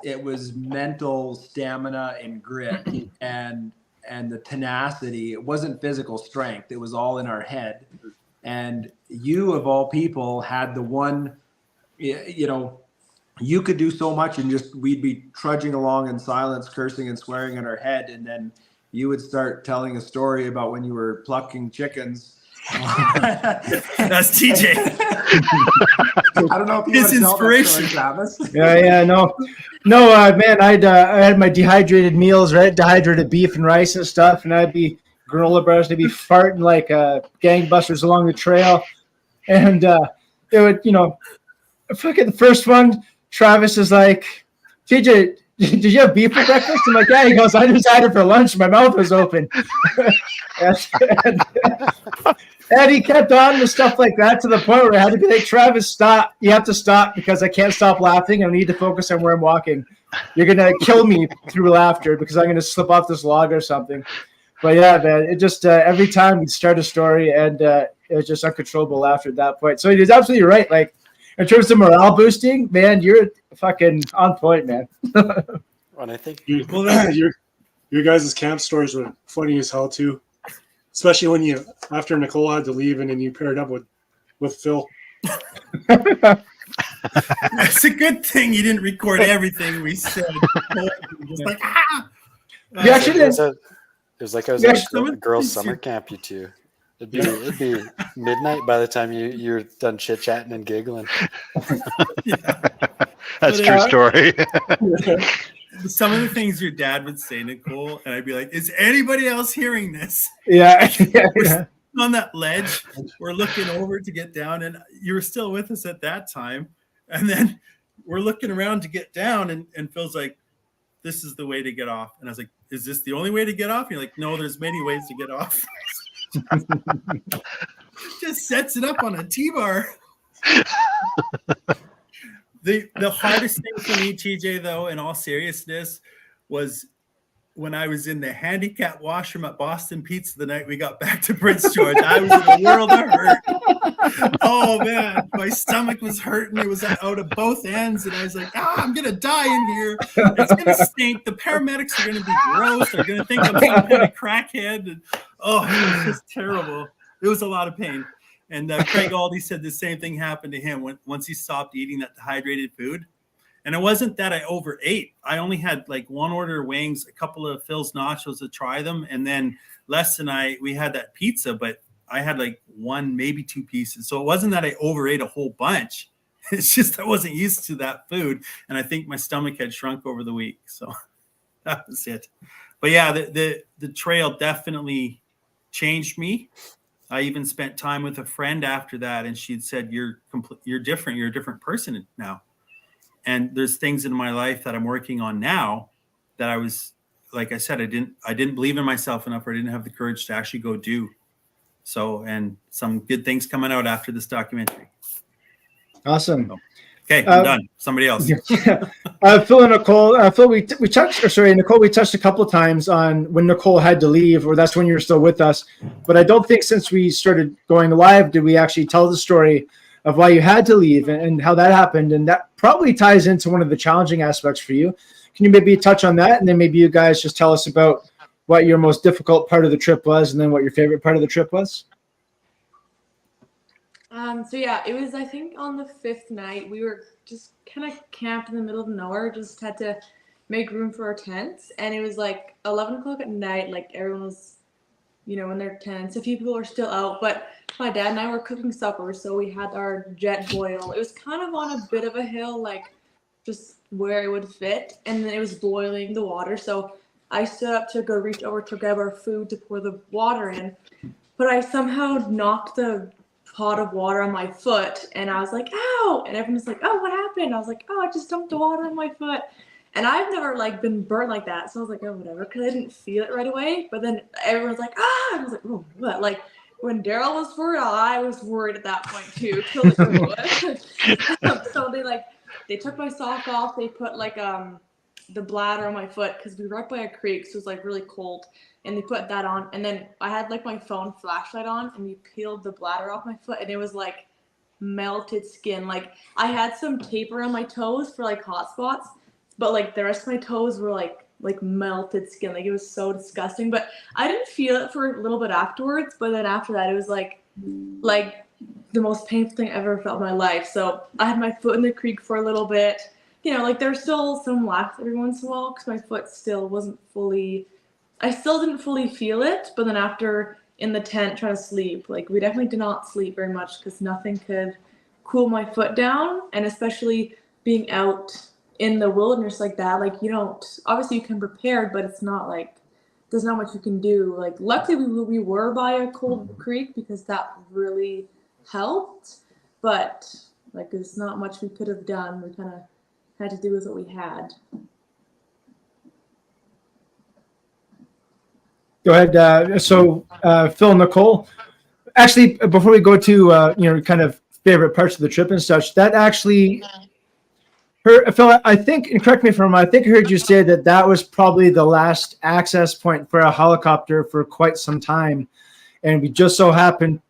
mental stamina and grit and the tenacity. It wasn't physical strength. It was all in our head. And you, of all people, had the one, you could do so much, and we'd be trudging along in silence, cursing and swearing in our head. And then you would start telling a story about when you were plucking chickens. That's TJ. I don't know if you His inspiration. Travis. Yeah, no, man. I had my dehydrated meals, right? Dehydrated beef and rice and stuff, and I'd be granola bars. I'd be farting like gangbusters along the trail, and it would, fucking the first one. Travis is like, TJ, did you have beef for breakfast? I'm like, yeah. He goes, I just had it for lunch. My mouth was open. And he kept on with stuff like that to the point where I had to be like, Travis, stop. You have to stop because I can't stop laughing. I need to focus on where I'm walking. You're going to kill me through laughter because I'm going to slip off this log or something. But yeah, man, it just every time we'd start a story, and it was just uncontrollable laughter at that point. So he was absolutely right. Like, in terms of morale boosting, man, you're fucking on point, man. And I think your guys' camp stories were funny as hell too. Especially when after Nicole had to leave, and then you paired up with Phil. It's a good thing you didn't record everything we said. Just like, ah! You actually didn't. It was like I was Yeah, at a girls' summer camp, you two. It'd be midnight by the time you're done chit chatting and giggling. That's a true story. Some of the things your dad would say, Nicole, and I'd be like, is anybody else hearing this? Yeah. We're sitting on that ledge. We're looking over to get down, and you were still with us at that time. And then we're looking around to get down, and Phil's like, this is the way to get off. And I was like, is this the only way to get off? And you're like, no, there's many ways to get off. Just sets it up on a T-bar. The hardest thing for me, TJ, though, in all seriousness, was when I was in the handicap washroom at Boston Pizza the night we got back to Prince George. I was in a world of hurt. Oh, man. My stomach was hurting. It was out of both ends. And I was like, I'm going to die in here. It's going to stink. The paramedics are going to be gross. They're going to think I'm some kind of crackhead. And, it was just terrible. It was a lot of pain. And Craig Aldi said the same thing happened to him once he stopped eating that dehydrated food. And it wasn't that I overate. I only had like one order of wings, a couple of Phil's nachos to try them. And then Les and we had that pizza, but I had like one, maybe two pieces. So it wasn't that I overate a whole bunch. It's just I wasn't used to that food. And I think my stomach had shrunk over the week. So that was it. But yeah, the trail definitely changed me. I even spent time with a friend after that, and she'd said, you're different. You're a different person now. And there's things in my life that I'm working on now that I was, like I said, I didn't believe in myself enough, or I didn't have the courage to actually go do. So, and some good things coming out after this documentary. Awesome. Okay, I'm done. Somebody else. Phil and Nicole. Phil, Nicole, we touched a couple of times on when Nicole had to leave, or that's when you were still with us. But I don't think since we started going live did we actually tell the story of why you had to leave and how that happened. And that probably ties into one of the challenging aspects for you. Can you maybe touch on that? And then maybe you guys just tell us about what your most difficult part of the trip was, and then what your favorite part of the trip was. So yeah, it was, I think, on the 5th night. We were just kind of camped in the middle of nowhere, just had to make room for our tents. And it was like 11 o'clock at night, like everyone was, in their tents. A few people were still out, but my dad and I were cooking supper, so we had our jet boil. It was kind of on a bit of a hill, like just where it would fit, and then it was boiling the water. So I stood up to go reach over to grab our food to pour the water in, but I somehow knocked the pot of water on my foot, and I was like, ow, and everyone was like, oh, what happened? I was like, oh, I just dumped the water on my foot. And I've never been burnt like that, so I was like, oh, whatever, because I didn't feel it right away. But then everyone's like, ah, and I was like, oh, what? Like when Daryl was worried, I was worried at that point too. So they took my sock off. They put the bladder on my foot because we were right by a creek, so it was like really cold. And they put that on, and then I had my phone flashlight on, and we peeled the bladder off my foot, and it was like melted skin. Like I had some tape around my toes for hot spots, but the rest of my toes were like melted skin. Like it was so disgusting. But I didn't feel it for a little bit afterwards. But then after that, it was like the most painful thing I ever felt in my life. So I had my foot in the creek for a little bit. There's still some wax every once in a while because my foot still wasn't fully. I still didn't fully feel it, but then after in the tent trying to sleep, we definitely did not sleep very much because nothing could cool my foot down. And especially being out in the wilderness like that, obviously you can prepare, but it's not there's not much you can do. Luckily we were by a cold creek because that really helped, but there's not much we could have done. We kind of had to do with what we had. Go ahead. So Phil and Nicole, actually, before we go to, kind of favorite parts of the trip and such, that actually, Phil, I think, and correct me if I'm wrong, I think I heard you say that was probably the last access point for a helicopter for quite some time. And we just so happened,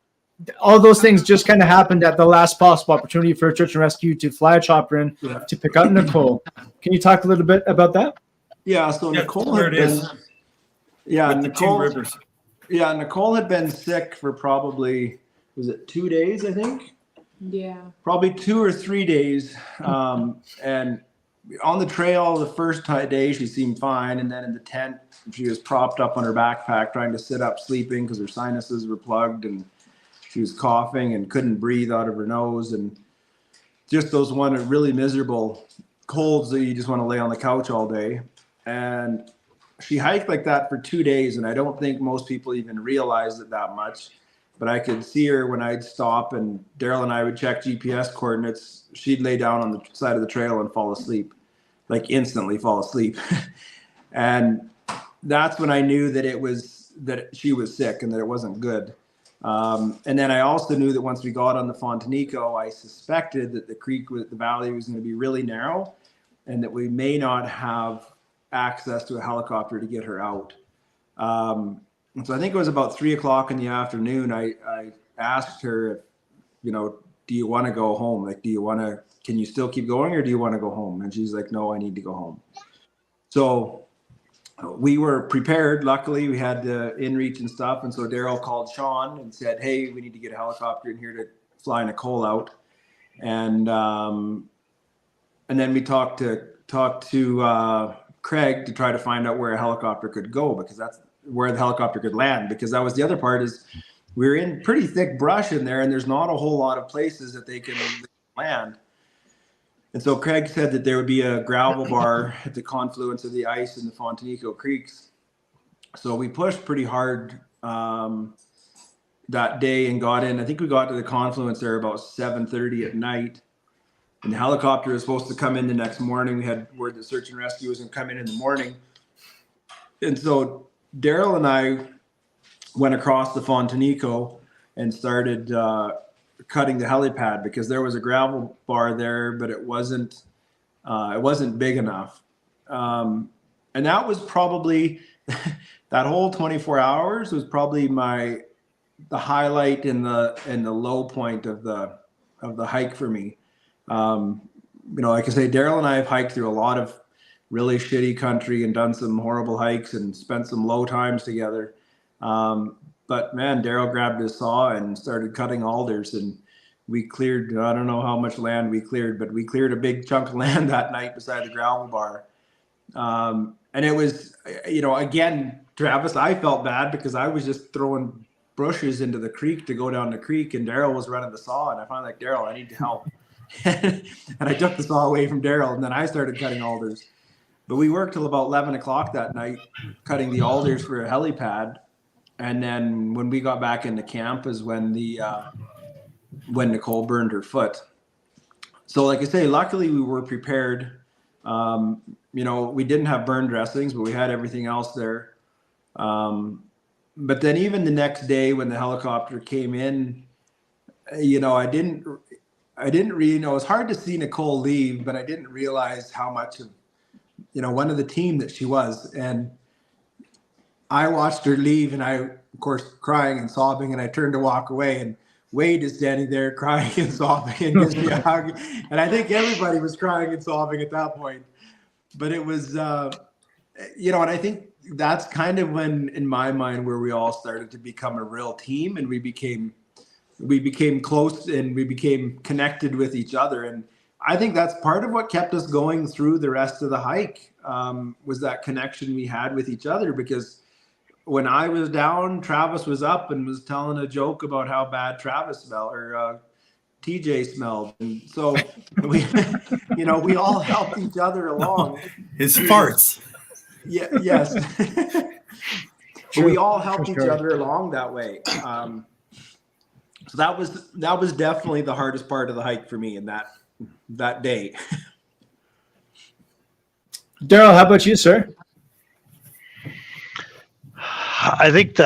all those things just kind of happened at the last possible opportunity for Search and Rescue to fly a chopper in to pick up Nicole. Can you talk a little bit about that? Yeah, so Nicole there had it been... is. Yeah, With Nicole. the 2 rivers. Yeah, Nicole had been sick for probably, was it 2 days, I think? Yeah. probably 2 or 3 days. And on the trail, the first day she seemed fine, and then in the tent she was propped up on her backpack trying to sit up sleeping because her sinuses were plugged, and she was coughing and couldn't breathe out of her nose, and just those really miserable colds that you just want to lay on the couch all day. And she hiked like that for 2 days, and I don't think most people even realized it that much. But I could see her when I'd stop and Daryl and I would check GPS coordinates. She'd lay down on the side of the trail and fall asleep, like instantly fall asleep. And that's when I knew that she was sick and that it wasn't good. And then I also knew that once we got on the Fontanico, I suspected that the valley was going to be really narrow and that we may not have access to a helicopter to get her out. So I think it was about 3 o'clock in the afternoon. I asked her, do you want to go home? Like, can you still keep going, or do you want to go home? And she's like, no, I need to go home. So we were prepared. Luckily, we had the inReach and stuff. And so Daryl called Sean and said, hey, we need to get a helicopter in here to fly Nicole out. And then we talked to Craig to try to find out where a helicopter could go, because that's where the helicopter could land. Because that was the other part, is we were in pretty thick brush in there, and there's not a whole lot of places that they can land. And so Craig said that there would be a gravel bar at the confluence of the ice and the Fontanico Creeks. So we pushed pretty hard that day and got in. I think we got to the confluence there about 7:30 at night. And the helicopter was supposed to come in the next morning. We had word that search and rescue was going to come in the morning. And so Daryl and I went across the Fontanico and started cutting the helipad, because there was a gravel bar there, but it wasn't big enough. And that was probably that whole 24 hours was probably the highlight and the low point of the hike for me. Like I say, Daryl and I have hiked through a lot of really shitty country and done some horrible hikes and spent some low times together. But man, Daryl grabbed his saw and started cutting alders, and we cleared, I don't know how much land we cleared, but we cleared a big chunk of land that night beside the gravel bar. And it was, again, Travis, I felt bad because I was just throwing bushes into the creek to go down the creek, and Daryl was running the saw, and I finally like, Daryl, I need help. And I took the saw away from Daryl, and then I started cutting alders. But we worked till about 11 o'clock that night cutting the alders for a helipad. And then when we got back into camp is when when Nicole burned her foot. So like I say, luckily we were prepared. We didn't have burn dressings, but we had everything else there. But then even the next day when the helicopter came in, I didn't really know. It was hard to see Nicole leave, but I didn't realize how much of, one of the team that she was. And I watched her leave, and I, of course, crying and sobbing, and I turned to walk away, and Wade is standing there crying and sobbing and gives me a hug. And I think everybody was crying and sobbing at that point. But it was, and I think that's kind of when, in my mind, where we all started to become a real team, and we became close, and we became connected with each other. And I think that's part of what kept us going through the rest of the hike, was that connection we had with each other. Because when I was down, Travis was up and was telling a joke about how bad Travis smelled, or TJ smelled. And so we all helped each other along. His farts. Yeah. Yes. But we all helped each other along that way. So that was definitely the hardest part of the hike for me in that day. Daryl, how about you, sir? I think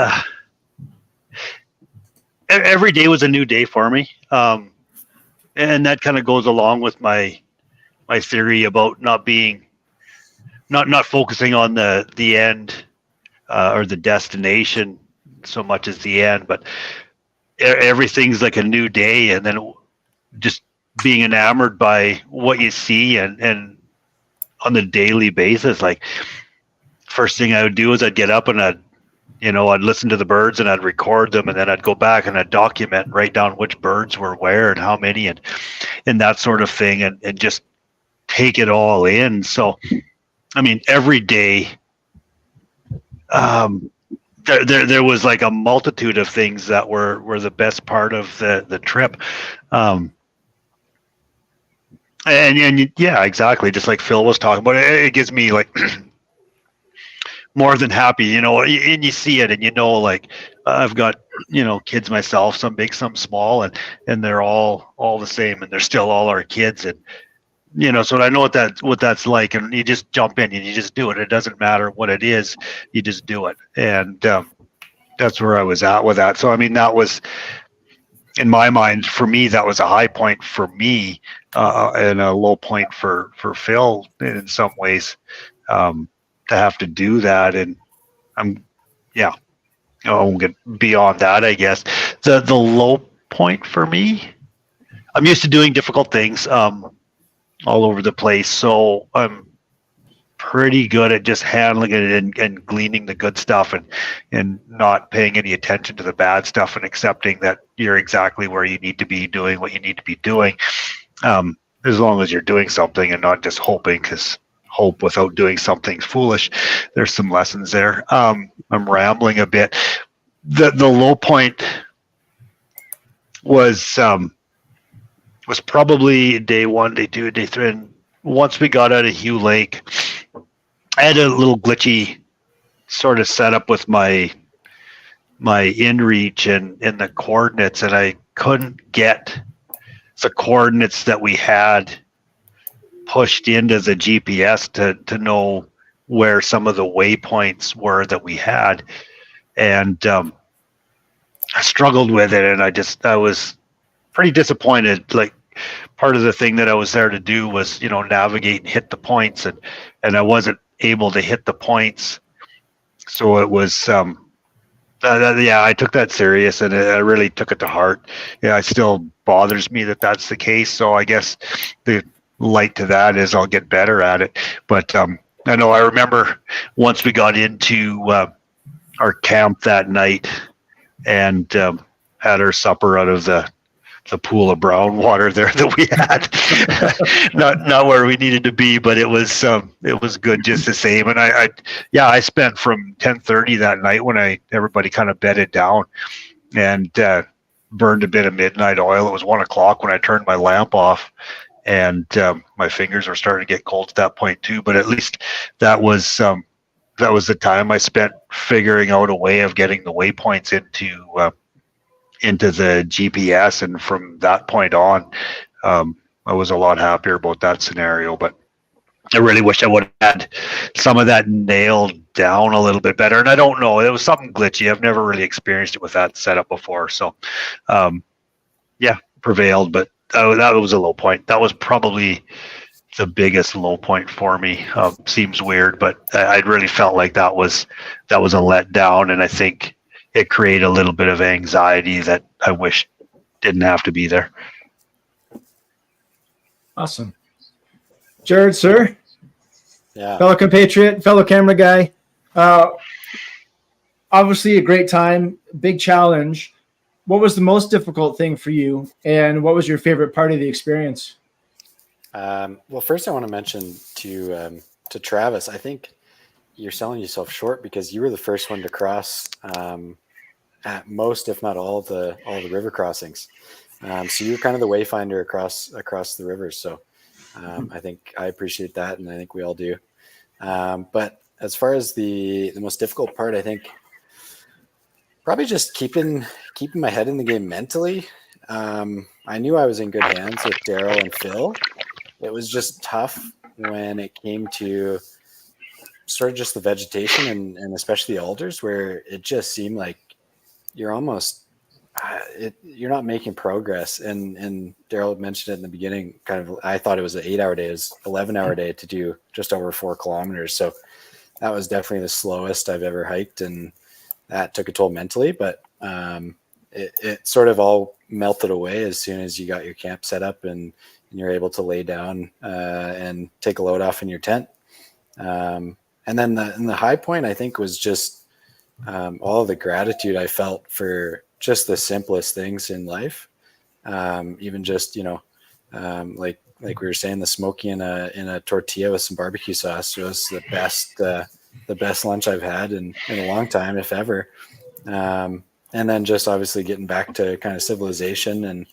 every day was a new day for me, and that kind of goes along with my theory about not focusing on the end or the destination so much as the end, but everything's like a new day, and then just being enamored by what you see and on the daily basis. Like, first thing I would do is I'd get up and I'd you know, I'd listen to the birds and I'd record them, and then I'd go back and I'd document and write down which birds were where and how many, and that sort of thing, and just take it all in. So, I mean, every day, there was like a multitude of things that were the best part of the trip. And yeah, exactly. Just like Phil was talking about, it gives me like more than happy, you know, and you see it, and you know, like I've got, you know, kids myself, some big, some small, and they're all the same, and they're still all our kids, and you know, so I know what that's like, and you just jump in and you just do it. It doesn't matter what it is, you just do it, and that's where I was at with that. So I mean, that was, in my mind, for me, that was a high point for me, and a low point for Phil in some ways, to have to do that. And I won't get beyond that, I guess. The low point for me, I'm used to doing difficult things, all over the place. So I'm pretty good at just handling it and gleaning the good stuff, and not paying any attention to the bad stuff, and accepting that you're exactly where you need to be doing what you need to be doing, as long as you're doing something and not just hoping, because hope without doing something is foolish. There's some lessons there. I'm rambling a bit. The low point was probably day 1, day 2, day 3, and once we got out of Hugh Lake, I had a little glitchy sort of setup with my inReach and the coordinates, and I couldn't get the coordinates that we had pushed into the GPS to know where some of the waypoints were that we had, and I struggled with it, and I was pretty disappointed. Like, part of the thing that I was there to do was, you know, navigate and hit the points, and I wasn't able to hit the points. So it was, I took that serious, and I really took it to heart. Yeah, it still bothers me that that's the case. So I guess the light to that is I'll get better at it. But I know I remember once we got into our camp that night, and had our supper out of the pool of brown water there that we had. not where we needed to be, but it was good just the same. And I spent from 10:30 that night, when everybody kind of bedded down, and burned a bit of midnight oil. It was 1 o'clock when I turned my lamp off, and my fingers were starting to get cold at that point too. But at least that was the time I spent figuring out a way of getting the waypoints into the GPS, and from that point on, I was a lot happier about that scenario. But I really wish I would have had some of that nailed down a little bit better. And I don't know, it was something glitchy. I've never really experienced it with that setup before. So, prevailed, but that was a low point. That was probably the biggest low point for me. Seems weird, but I really felt like that was a letdown, and I think it created a little bit of anxiety that I wish didn't have to be there. Awesome. Jared, sir? Yeah. Fellow compatriot, fellow camera guy. Obviously a great time, big challenge. What was the most difficult thing for you, and what was your favorite part of the experience? Well, first I want to mention to Travis, I think you're selling yourself short, because you were the first one to cross at most, if not all the river crossings. So you're kind of the wayfinder across the rivers. So I think I appreciate that, and I think we all do. But as far as the most difficult part, I think probably just keeping my head in the game mentally. I knew I was in good hands with Daryl and Phil. It was just tough when it came to sort of just the vegetation and especially the alders, where it just seemed like you're almost you're not making progress. And Daryl mentioned it in the beginning, kind of, I thought it was an 8-hour day. It was 11-hour day to do just over 4 kilometers. So that was definitely the slowest I've ever hiked, and that took a toll mentally, but it sort of all melted away as soon as you got your camp set up and you're able to lay down and take a load off in your tent. And then the high point, I think, was just all the gratitude I felt for just the simplest things in life. Even just, like we were saying, the smoky in a tortilla with some barbecue sauce was the best lunch I've had in a long time, if ever. And then just obviously getting back to kind of civilization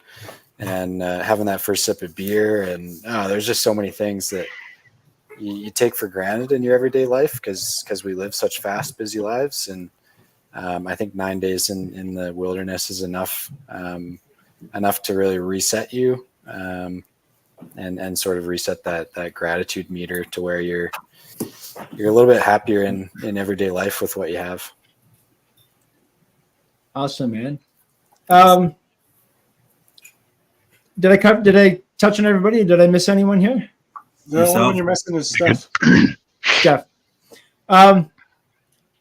and having that first sip of beer. And there's just so many things that you take for granted in your everyday life because we live such fast, busy lives. And I think 9 days in the wilderness is enough to really reset you and sort of reset that gratitude meter to where you're a little bit happier in everyday life with what you have. Awesome, man. Did I touch on everybody? Did I miss anyone here? The only one you're missing is Steph. Steph.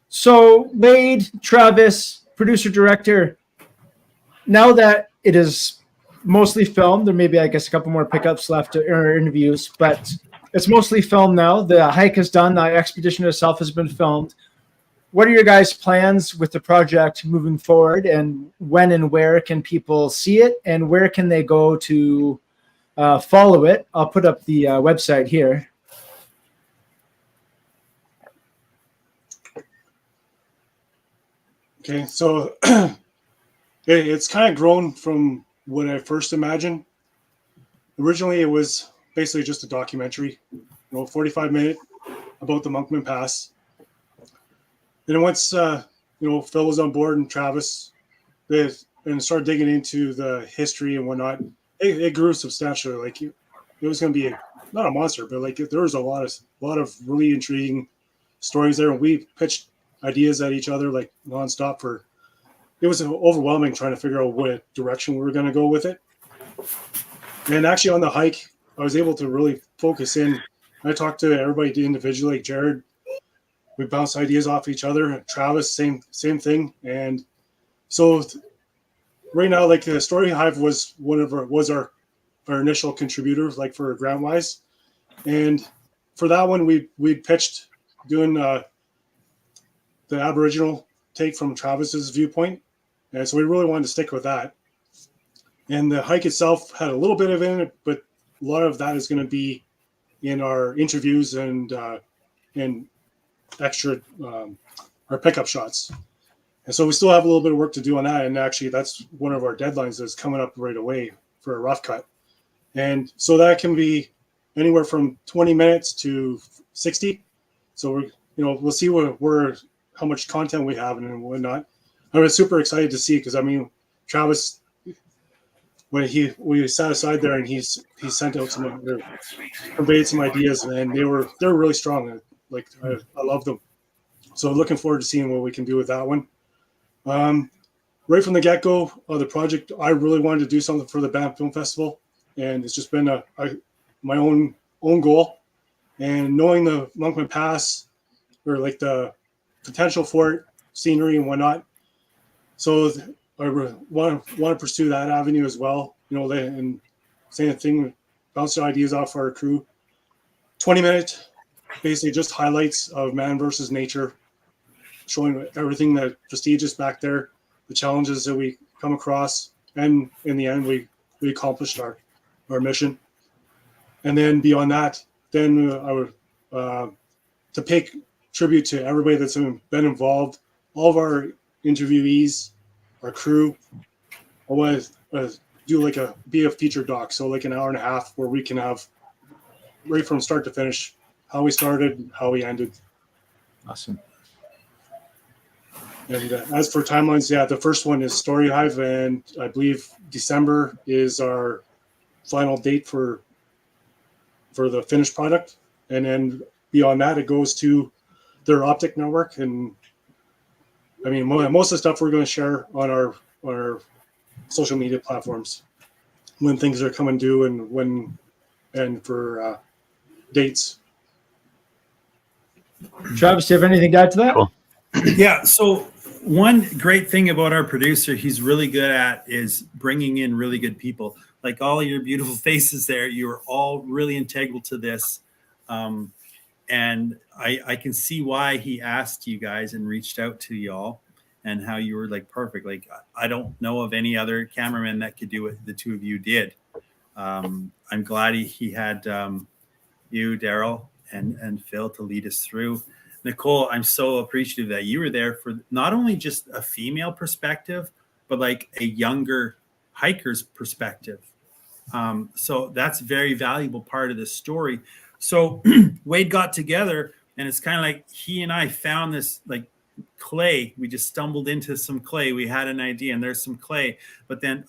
So Wade, Travis, producer, director, now that it is mostly filmed, there may be, I guess, a couple more pickups left or interviews, but it's mostly filmed now. The hike is done. The expedition itself has been filmed. What are your guys' plans with the project moving forward, and when and where can people see it, and where can they go to follow it? I'll put up the website here. Okay, so it's kind of grown from what I first imagined. Originally, it was basically just a documentary, 45-minute about the Monkman Pass. And once Phil was on board and Travis, and started digging into the history and whatnot, it grew substantially. Like it was going to be not a monster, but like there was a lot of really intriguing stories there, and we pitched ideas at each other like nonstop. It was overwhelming trying to figure out what direction we were going to go with it. And actually on the hike, I was able to really focus in. I talked to everybody individually, like Jared. We bounced ideas off each other. Travis, same thing. And so right now, like the Story Hive was our initial contributor, like for grant wise. And for that one, we pitched doing the Aboriginal take from Travis's viewpoint. And so we really wanted to stick with that. And the hike itself had a little bit of it in it, but a lot of that is going to be in our interviews and extra our pickup shots. And so we still have a little bit of work to do on that. And actually that's one of our deadlines that's coming up right away for a rough cut. And so that can be anywhere from 20 minutes to 60. So we'll see how much content we have and whatnot. I was super excited to see, because I mean, Travis, when we sat aside there and he sent out conveyed some ideas, and they were really strong. Like I love them. So looking forward to seeing what we can do with that one. Right from the get-go of the project, I really wanted to do something for the Banff Film Festival, and it's just been my own goal. And knowing the Monkman Pass, or like the potential for it, scenery and whatnot, so I want to pursue that avenue as well. And same thing, bounce ideas off our crew. 20-minute, basically just highlights of man versus nature, showing everything that prestigious back there, the challenges that we come across, and in the end we accomplished our mission. And then beyond that, then I would to pay tribute to everybody that's been involved, all of our interviewees, our crew. I want to do be a feature doc, so like an hour and a half where we can have right from start to finish how we started, how we ended. Awesome. And as for timelines, the first one is Story Hive, and I believe December is our final date for the finished product. And then beyond that, it goes to their optic network. And I mean, most of the stuff we're going to share on our social media platforms when things are coming due and for dates. Travis, do you have anything to add to that? Cool. Yeah. So one great thing about our producer, he's really good at, is bringing in really good people. Like all your beautiful faces there, you're all really integral to this. And I can see why he asked you guys and reached out to y'all, and how you were like perfect. Like, I don't know of any other cameraman that could do what the two of you did. I'm glad he had you, Daryl, and Phil to lead us through. Nicole, I'm so appreciative that you were there for not only just a female perspective, but like a younger hiker's perspective. So that's a very valuable part of this story. So Wade got together, and it's kind of like he and I found this like clay. We just stumbled into some clay. We had an idea, and there's some clay. But then,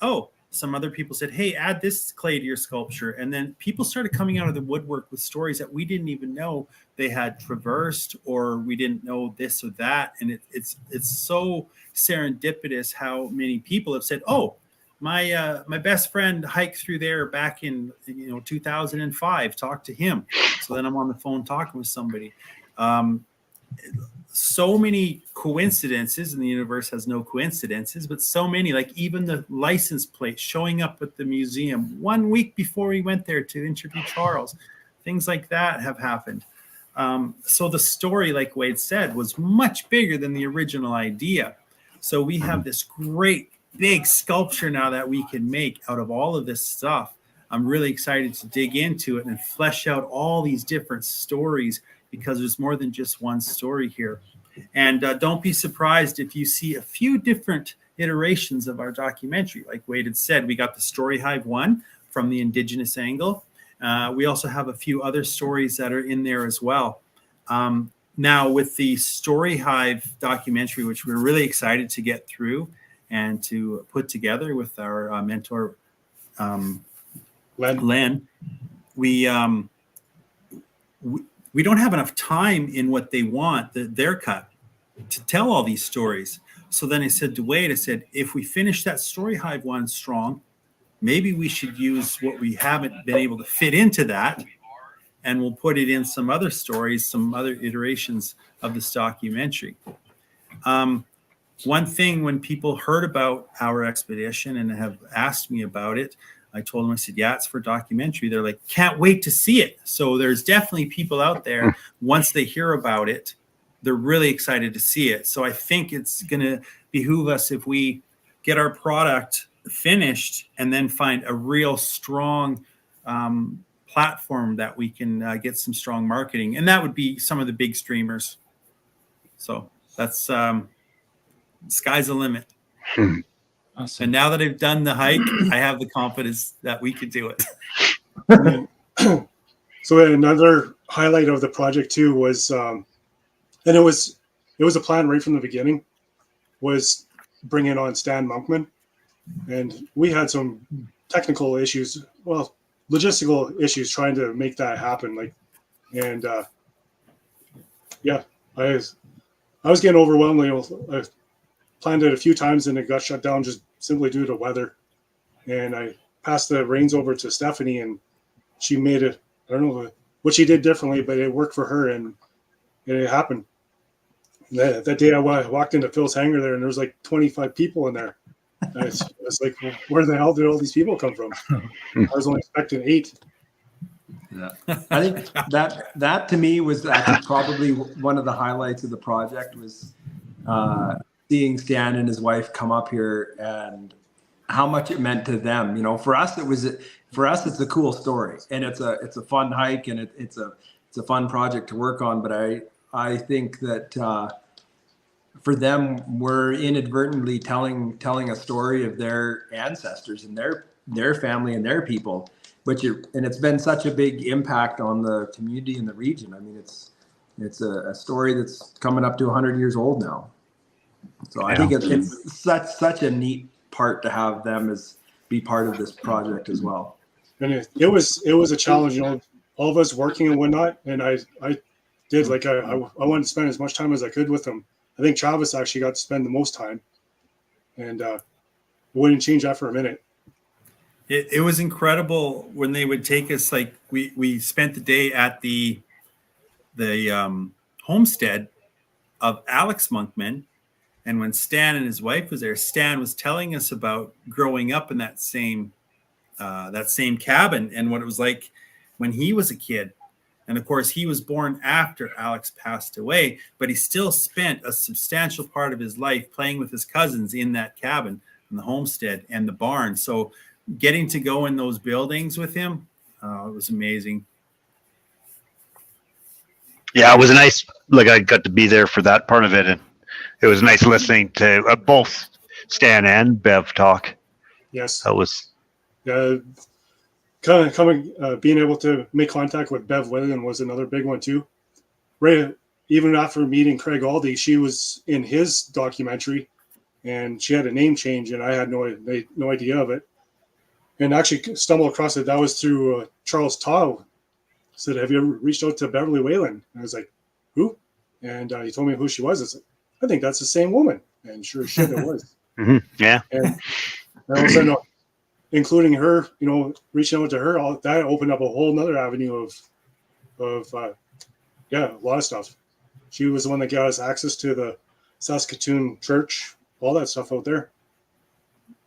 some other people said, hey, add this clay to your sculpture. And then people started coming out of the woodwork with stories that we didn't even know they had traversed, or we didn't know this or that. And it's so serendipitous how many people have said, oh, my best friend hiked through there back in 2005. Talk to him. So then I'm on the phone talking with somebody. So many coincidences, and the universe has no coincidences, but so many, like even the license plate showing up at the museum 1 week before we went there to interview Charles. Things like that have happened. So the story, like Wade said, was much bigger than the original idea. So we have this great big sculpture now that we can make out of all of this stuff. I'm really excited to dig into it and flesh out all these different stories, because there's more than just one story here. And don't be surprised if you see a few different iterations of our documentary. Like Wade had said, we got the Story Hive one from the Indigenous angle. We also have a few other stories that are in there as well. Now with the Story Hive documentary, which we're really excited to get through and to put together with our mentor, Len, we don't have enough time in what they want, their cut, to tell all these stories. So then I said to Wade, I said, if we finish that Story Hive one strong, maybe we should use what we haven't been able to fit into that, and we'll put it in some other stories, some other iterations of this documentary. One thing, when people heard about our expedition and have asked me about it, I told them, I said, yeah, it's for documentary. They're like, can't wait to see it. So there's definitely people out there, once they hear about it, they're really excited to see it. So I think it's going to behoove us if we get our product finished and then find a real strong platform that we can get some strong marketing. And that would be some of the big streamers. So that's sky's the limit. Awesome. And now that I've done the hike, I have the confidence that we could do it. So another highlight of the project too was, and it was a plan right from the beginning, was bringing on Stan Monkman. And we had some technical issues, well, logistical issues trying to make that happen. I was getting overwhelmed. I planned it a few times and it got shut down just simply due to weather. And I passed the reins over to Stephanie, and she made it. I don't know what she did differently, but it worked for her, and it happened. That day I walked into Phil's hangar there, and there was like 25 people in there. I was like, well, where the hell did all these people come from? I was only expecting 8. Yeah, I think that to me was actually probably one of the highlights of the project, was seeing Stan and his wife come up here and how much it meant to them. You know, for us it's a cool story, and it's a fun hike, and it's a fun project to work on. But I think that for them, we're inadvertently telling a story of their ancestors and their family and their people, and it's been such a big impact on the community in the region. I mean, it's a story that's coming up to 100 years old now. So I think it's such a neat part to have them be part of this project as well. And it was a challenge, you know, all of us working and whatnot. And I did, like, I wanted to spend as much time as I could with them. I think Travis actually got to spend the most time, and wouldn't change that for a minute. It was incredible when they would take us. Like we spent the day at the homestead of Alex Monkman, and when Stan and his wife was there, Stan was telling us about growing up in that same cabin and what it was like when he was a kid. And of course, he was born after Alex passed away, but he still spent a substantial part of his life playing with his cousins in that cabin, in the homestead and the barn. So getting to go in those buildings with him, it was amazing. Yeah, it was nice. Like I got to be there for that part of it, and it was nice listening to both Stan and Bev talk. Yes. That was kind of coming, being able to make contact with Bev Whalen was another big one too. Right, even after meeting Craig Aldy, she was in his documentary, and she had a name change, and I had no idea of it. And actually stumbled across it. That was through Charles Taw. Said, "Have you ever reached out to Beverly Whalen?" And I was like, "Who?" And he told me who she was. I said, "I think that's the same woman." And sure as shit, it was. Yeah. And all of a sudden, including her, reaching out to her, that opened up a whole nother avenue of a lot of stuff. She was the one that got us access to the Saskatoon church, all that stuff out there.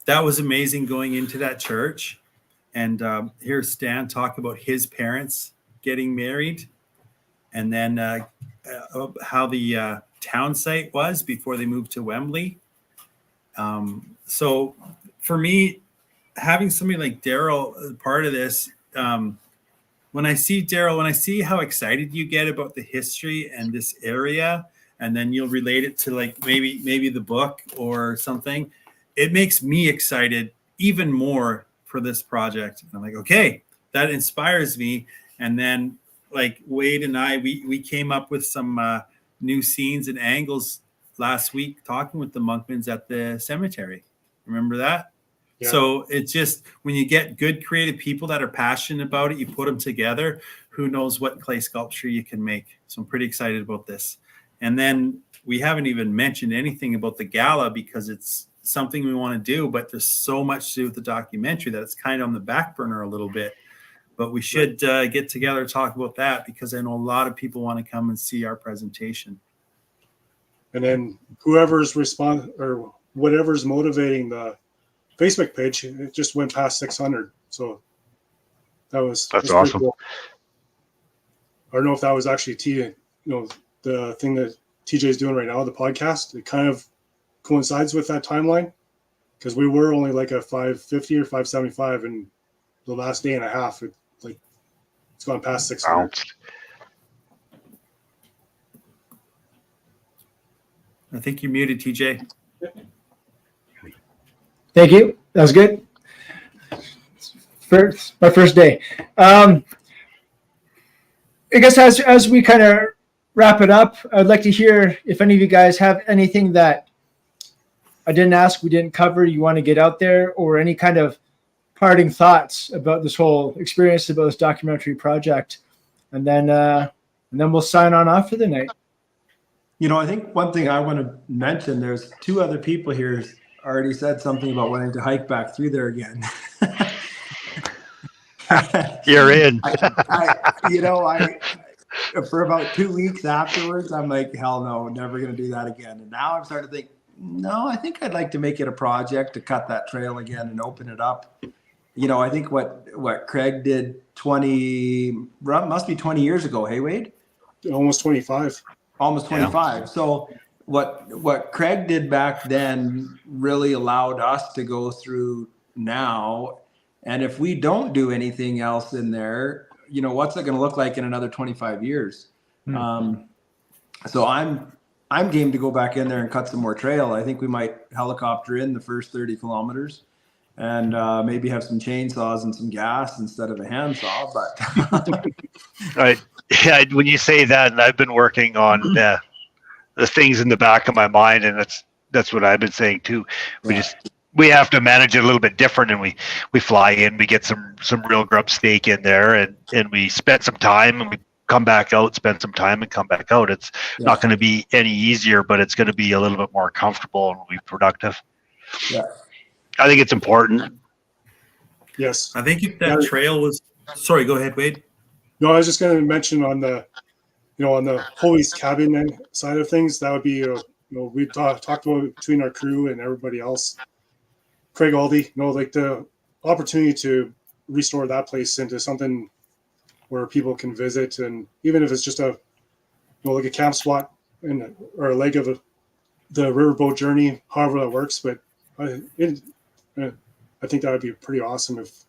That was amazing going into that church. And here's Stan talk about his parents getting married, and then how the town site was before they moved to Wembley. So for me, having somebody like Daryl as part of this, when I see Daryl, when I see how excited you get about the history and this area, and then you'll relate it to like maybe the book or something, it makes me excited even more for this project. And I'm like, okay, that inspires me. And then like Wade and I, we came up with some new scenes and angles last week talking with the Monkmans at the cemetery. Remember that? Yeah. So it's just when you get good creative people that are passionate about it, you put them together, who knows what clay sculpture you can make. So I'm pretty excited about this. And then we haven't even mentioned anything about the gala because it's something we want to do, but there's so much to do with the documentary that it's kind of on the back burner a little bit. But we should get together and talk about that because I know a lot of people want to come and see our presentation. And then whoever's or whatever's motivating the Facebook page, it just went past 600. So that's awesome. Cool. I don't know if that was actually the thing that TJ is doing right now, the podcast. It kind of coincides with that timeline because we were only like a 550 or 575 in the last day and a half. It's gone past 600. I think you're muted, TJ. Thank you. That was good. My first day. I guess as we kind of wrap it up, I'd like to hear if any of you guys have anything that I didn't ask, we didn't cover, you want to get out there, or any kind of parting thoughts about this whole experience, about this documentary project, and then we'll sign on off for the night. I think one thing I want to mention, there's two other people here already said something about wanting to hike back through there again. You're in. For about 2 weeks afterwards, I'm like, hell no, never going to do that again. And now I'm starting to think, no, I think I'd like to make it a project to cut that trail again and open it up. I think what Craig did must be 20 years ago. Hey, Wade? Almost 25. Almost 25. Yeah. So what Craig did back then really allowed us to go through now. And if we don't do anything else in there, what's it going to look like in another 25 years? So I'm game to go back in there and cut some more trail. I think we might helicopter in the first 30 kilometers and maybe have some chainsaws and some gas instead of a handsaw. But when you say that, and I've been working on the things in the back of my mind, and that's what I've been saying too. We have to manage it a little bit different, and we fly in, we get some real grub steak in there, and we spend some time, and we come back out, spend some time, and come back out. It's not going to be any easier, but it's going to be a little bit more comfortable and be productive. Yeah, I think it's important. Yes, I think if that trail was. Sorry, go ahead, Wade. No, I was just going to mention on the Hoey's cabin side of things, that would be we talked about between our crew and everybody else. Craig Aldy, like the opportunity to restore that place into something where people can visit, and even if it's just a like a camp spot or a leg of the riverboat journey, however that works. But I think that would be pretty awesome if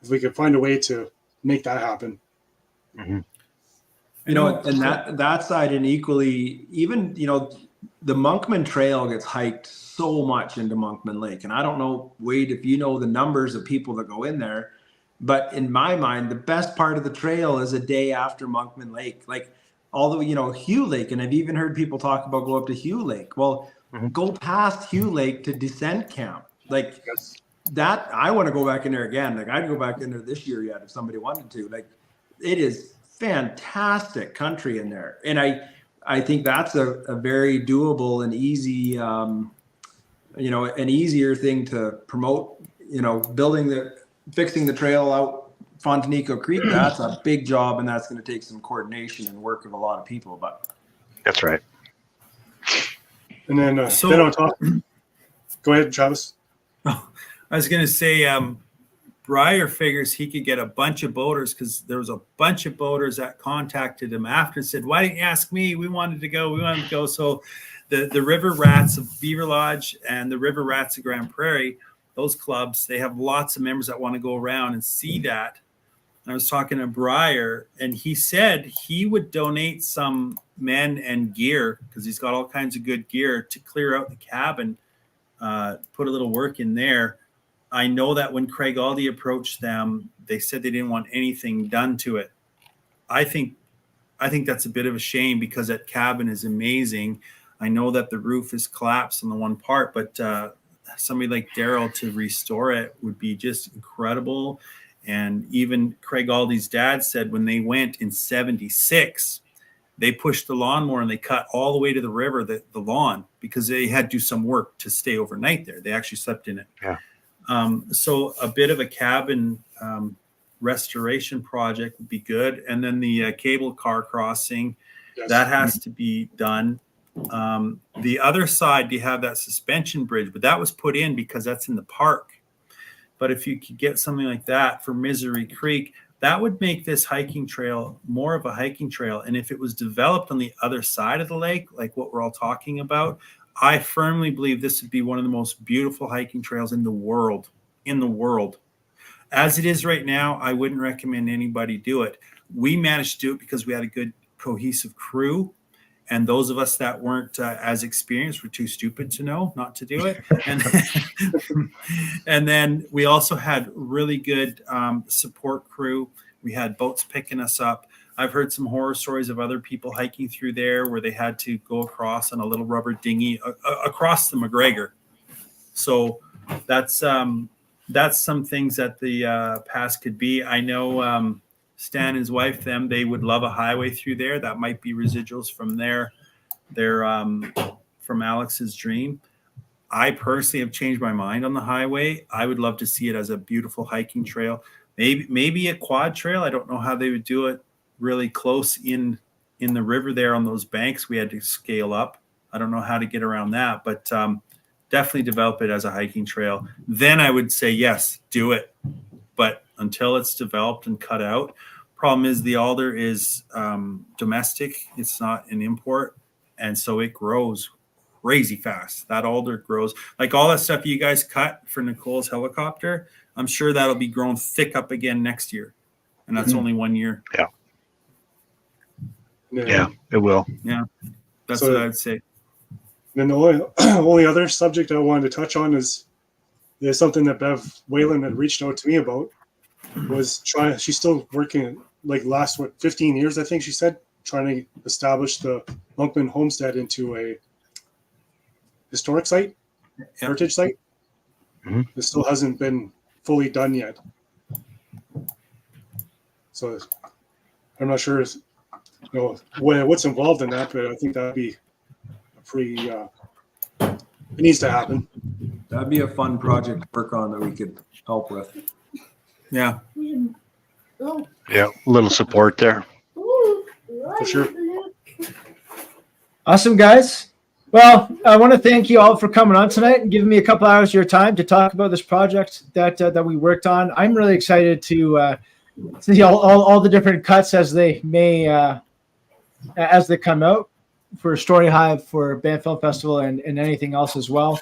we could find a way to make that happen. Mm-hmm. And that side, and equally, even the Monkman Trail gets hiked so much into Monkman Lake, and I don't know, Wade, if you know the numbers of people that go in there, but in my mind, the best part of the trail is a day after Monkman Lake, like all the way, Hugh Lake, and I've even heard people talk about go up to Hugh Lake. Well, go past Hugh Lake to Descent Camp, like that. I want to go back in there again. Like I'd go back in there this year yet if somebody wanted to. Like it is fantastic country in there, and I think that's a very doable and easy, an easier thing to promote. Fixing the trail out Fontanico Creek, that's a big job, and that's going to take some coordination and work of a lot of people. But that's right. And then then on top, go ahead, Travis. Oh, I was going to say, Breyer figures he could get a bunch of boaters, because there was a bunch of boaters that contacted him after and said, "Why didn't you ask me? We wanted to go." So the River Rats of Beaver Lodge and the River Rats of Grand Prairie, those clubs, they have lots of members that want to go around and see that. And I was talking to Breyer, and he said he would donate some men and gear, because he's got all kinds of good gear, to clear out the cabin, put a little work in there. I know that when Craig Aldi approached them, they said they didn't want anything done to it. I think that's a bit of a shame, because that cabin is amazing. I know that the roof is collapsed on the one part, but somebody like Daryl to restore it would be just incredible. And even Craig Aldi's dad said when they went in 76, they pushed the lawnmower and they cut all the way to the river, the lawn, because they had to do some work to stay overnight there. They actually slept in it. Yeah. So a bit of a cabin restoration project would be good. And then the cable car crossing, that has to be done. The other side, you have that suspension bridge, but that was put in because that's in the park. But if you could get something like that for Misery Creek, that would make this hiking trail more of a hiking trail. And if it was developed on the other side of the lake, like what we're all talking about, I firmly believe this would be one of the most beautiful hiking trails in the world. As it is right now, I wouldn't recommend anybody do it. We managed to do it because we had a good cohesive crew. And those of us that weren't as experienced were too stupid to know not to do it. And then we also had really good support crew. We had boats picking us up. I've heard some horror stories of other people hiking through there where they had to go across on a little rubber dinghy across the McGregor. So that's some things that the past could be. I know Stan and his wife, they would love a highway through there. That might be residuals from from Alex's dream. I personally have changed my mind on the highway. I would love to see it as a beautiful hiking trail. Maybe a quad trail. I don't know how they would do it really close in the river there on those banks. We had to scale up. I don't know how to get around that, but definitely develop it as a hiking trail. Then I would say, yes, do it. But until it's developed and cut out, problem is the alder is domestic. It's not an import. And so it grows crazy fast. That alder grows. Like all that stuff you guys cut for Nicole's helicopter, I'm sure that'll be grown thick up again next year. And that's only 1 year. Yeah. Yeah, it will. Yeah. That's what I'd say. And then the only other subject I wanted to touch on is something that Bev Whalen had reached out to me about. She's still working like last 15 years, I think she said, trying to establish the Monkman homestead into a historic site, heritage site. Mm-hmm. It still hasn't been fully done yet. So I'm not sure what's involved in that, but I think that'd be a pretty it needs to happen. That'd be a fun project to work on that we could help with. Yeah. Yeah, a little support there. For sure. Awesome, guys. Well, I want to thank you all for coming on tonight and giving me a couple hours of your time to talk about this project that we worked on. I'm really excited to see all the different cuts as they come out for Story Hive, for Banff Film Festival, and anything else as well.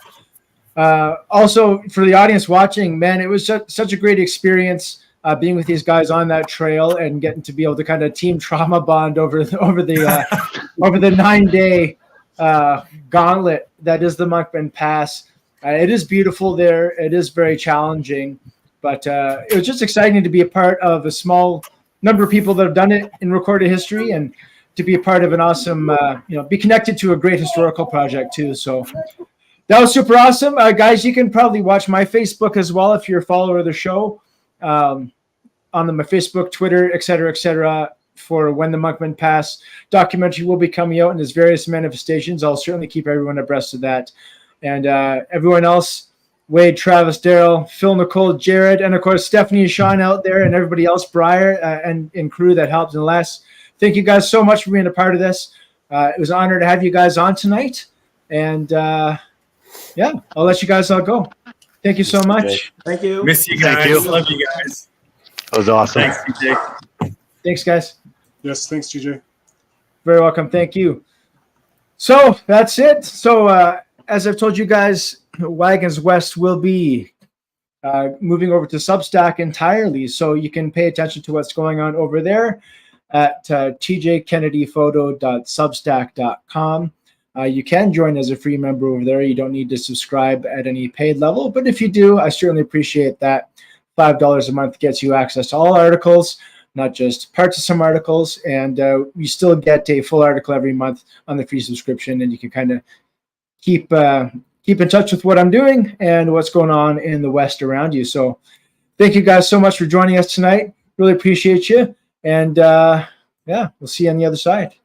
Also, for the audience watching, man, it was such a great experience being with these guys on that trail and getting to be able to kind of team trauma bond over the 9-day gauntlet that is the Monkman Pass. It is beautiful there. It is very challenging, but it was just exciting to be a part of a small number of people that have done it in recorded history, and to be a part of an awesome, be connected to a great historical project too. So that was super awesome. Guys, you can probably watch my Facebook as well if you're a follower of the show, on my Facebook, Twitter, et cetera, for when the Monkman Pass documentary will be coming out in its various manifestations. I'll certainly keep everyone abreast of that. And everyone else, Wade, Travis, Daryl, Phil, Nicole, Jared, and of course, Stephanie and Sean out there, and everybody else, Briar, and crew that helped. And last, thank you guys so much for being a part of this. It was an honor to have you guys on tonight. And yeah, I'll let you guys all go. Thank you so much. Thank you. Miss you guys. Thank you. Love you guys. That was awesome. Thanks, TJ. Thanks, guys. Yes, thanks, TJ. Very welcome. Thank you. So that's it. So as I've told you guys, Wagons West will be moving over to Substack entirely. So you can pay attention to what's going on over there at tjkennedyphoto.substack.com. You can join as a free member over there. You don't need to subscribe at any paid level, but if you do, I certainly appreciate that. $5 a month gets you access to all articles, not just parts of some articles, and you still get a full article every month on the free subscription, and you can kind of keep in touch with what I'm doing and what's going on in the West around you. So thank you guys so much for joining us tonight. Really appreciate you, and yeah, we'll see you on the other side.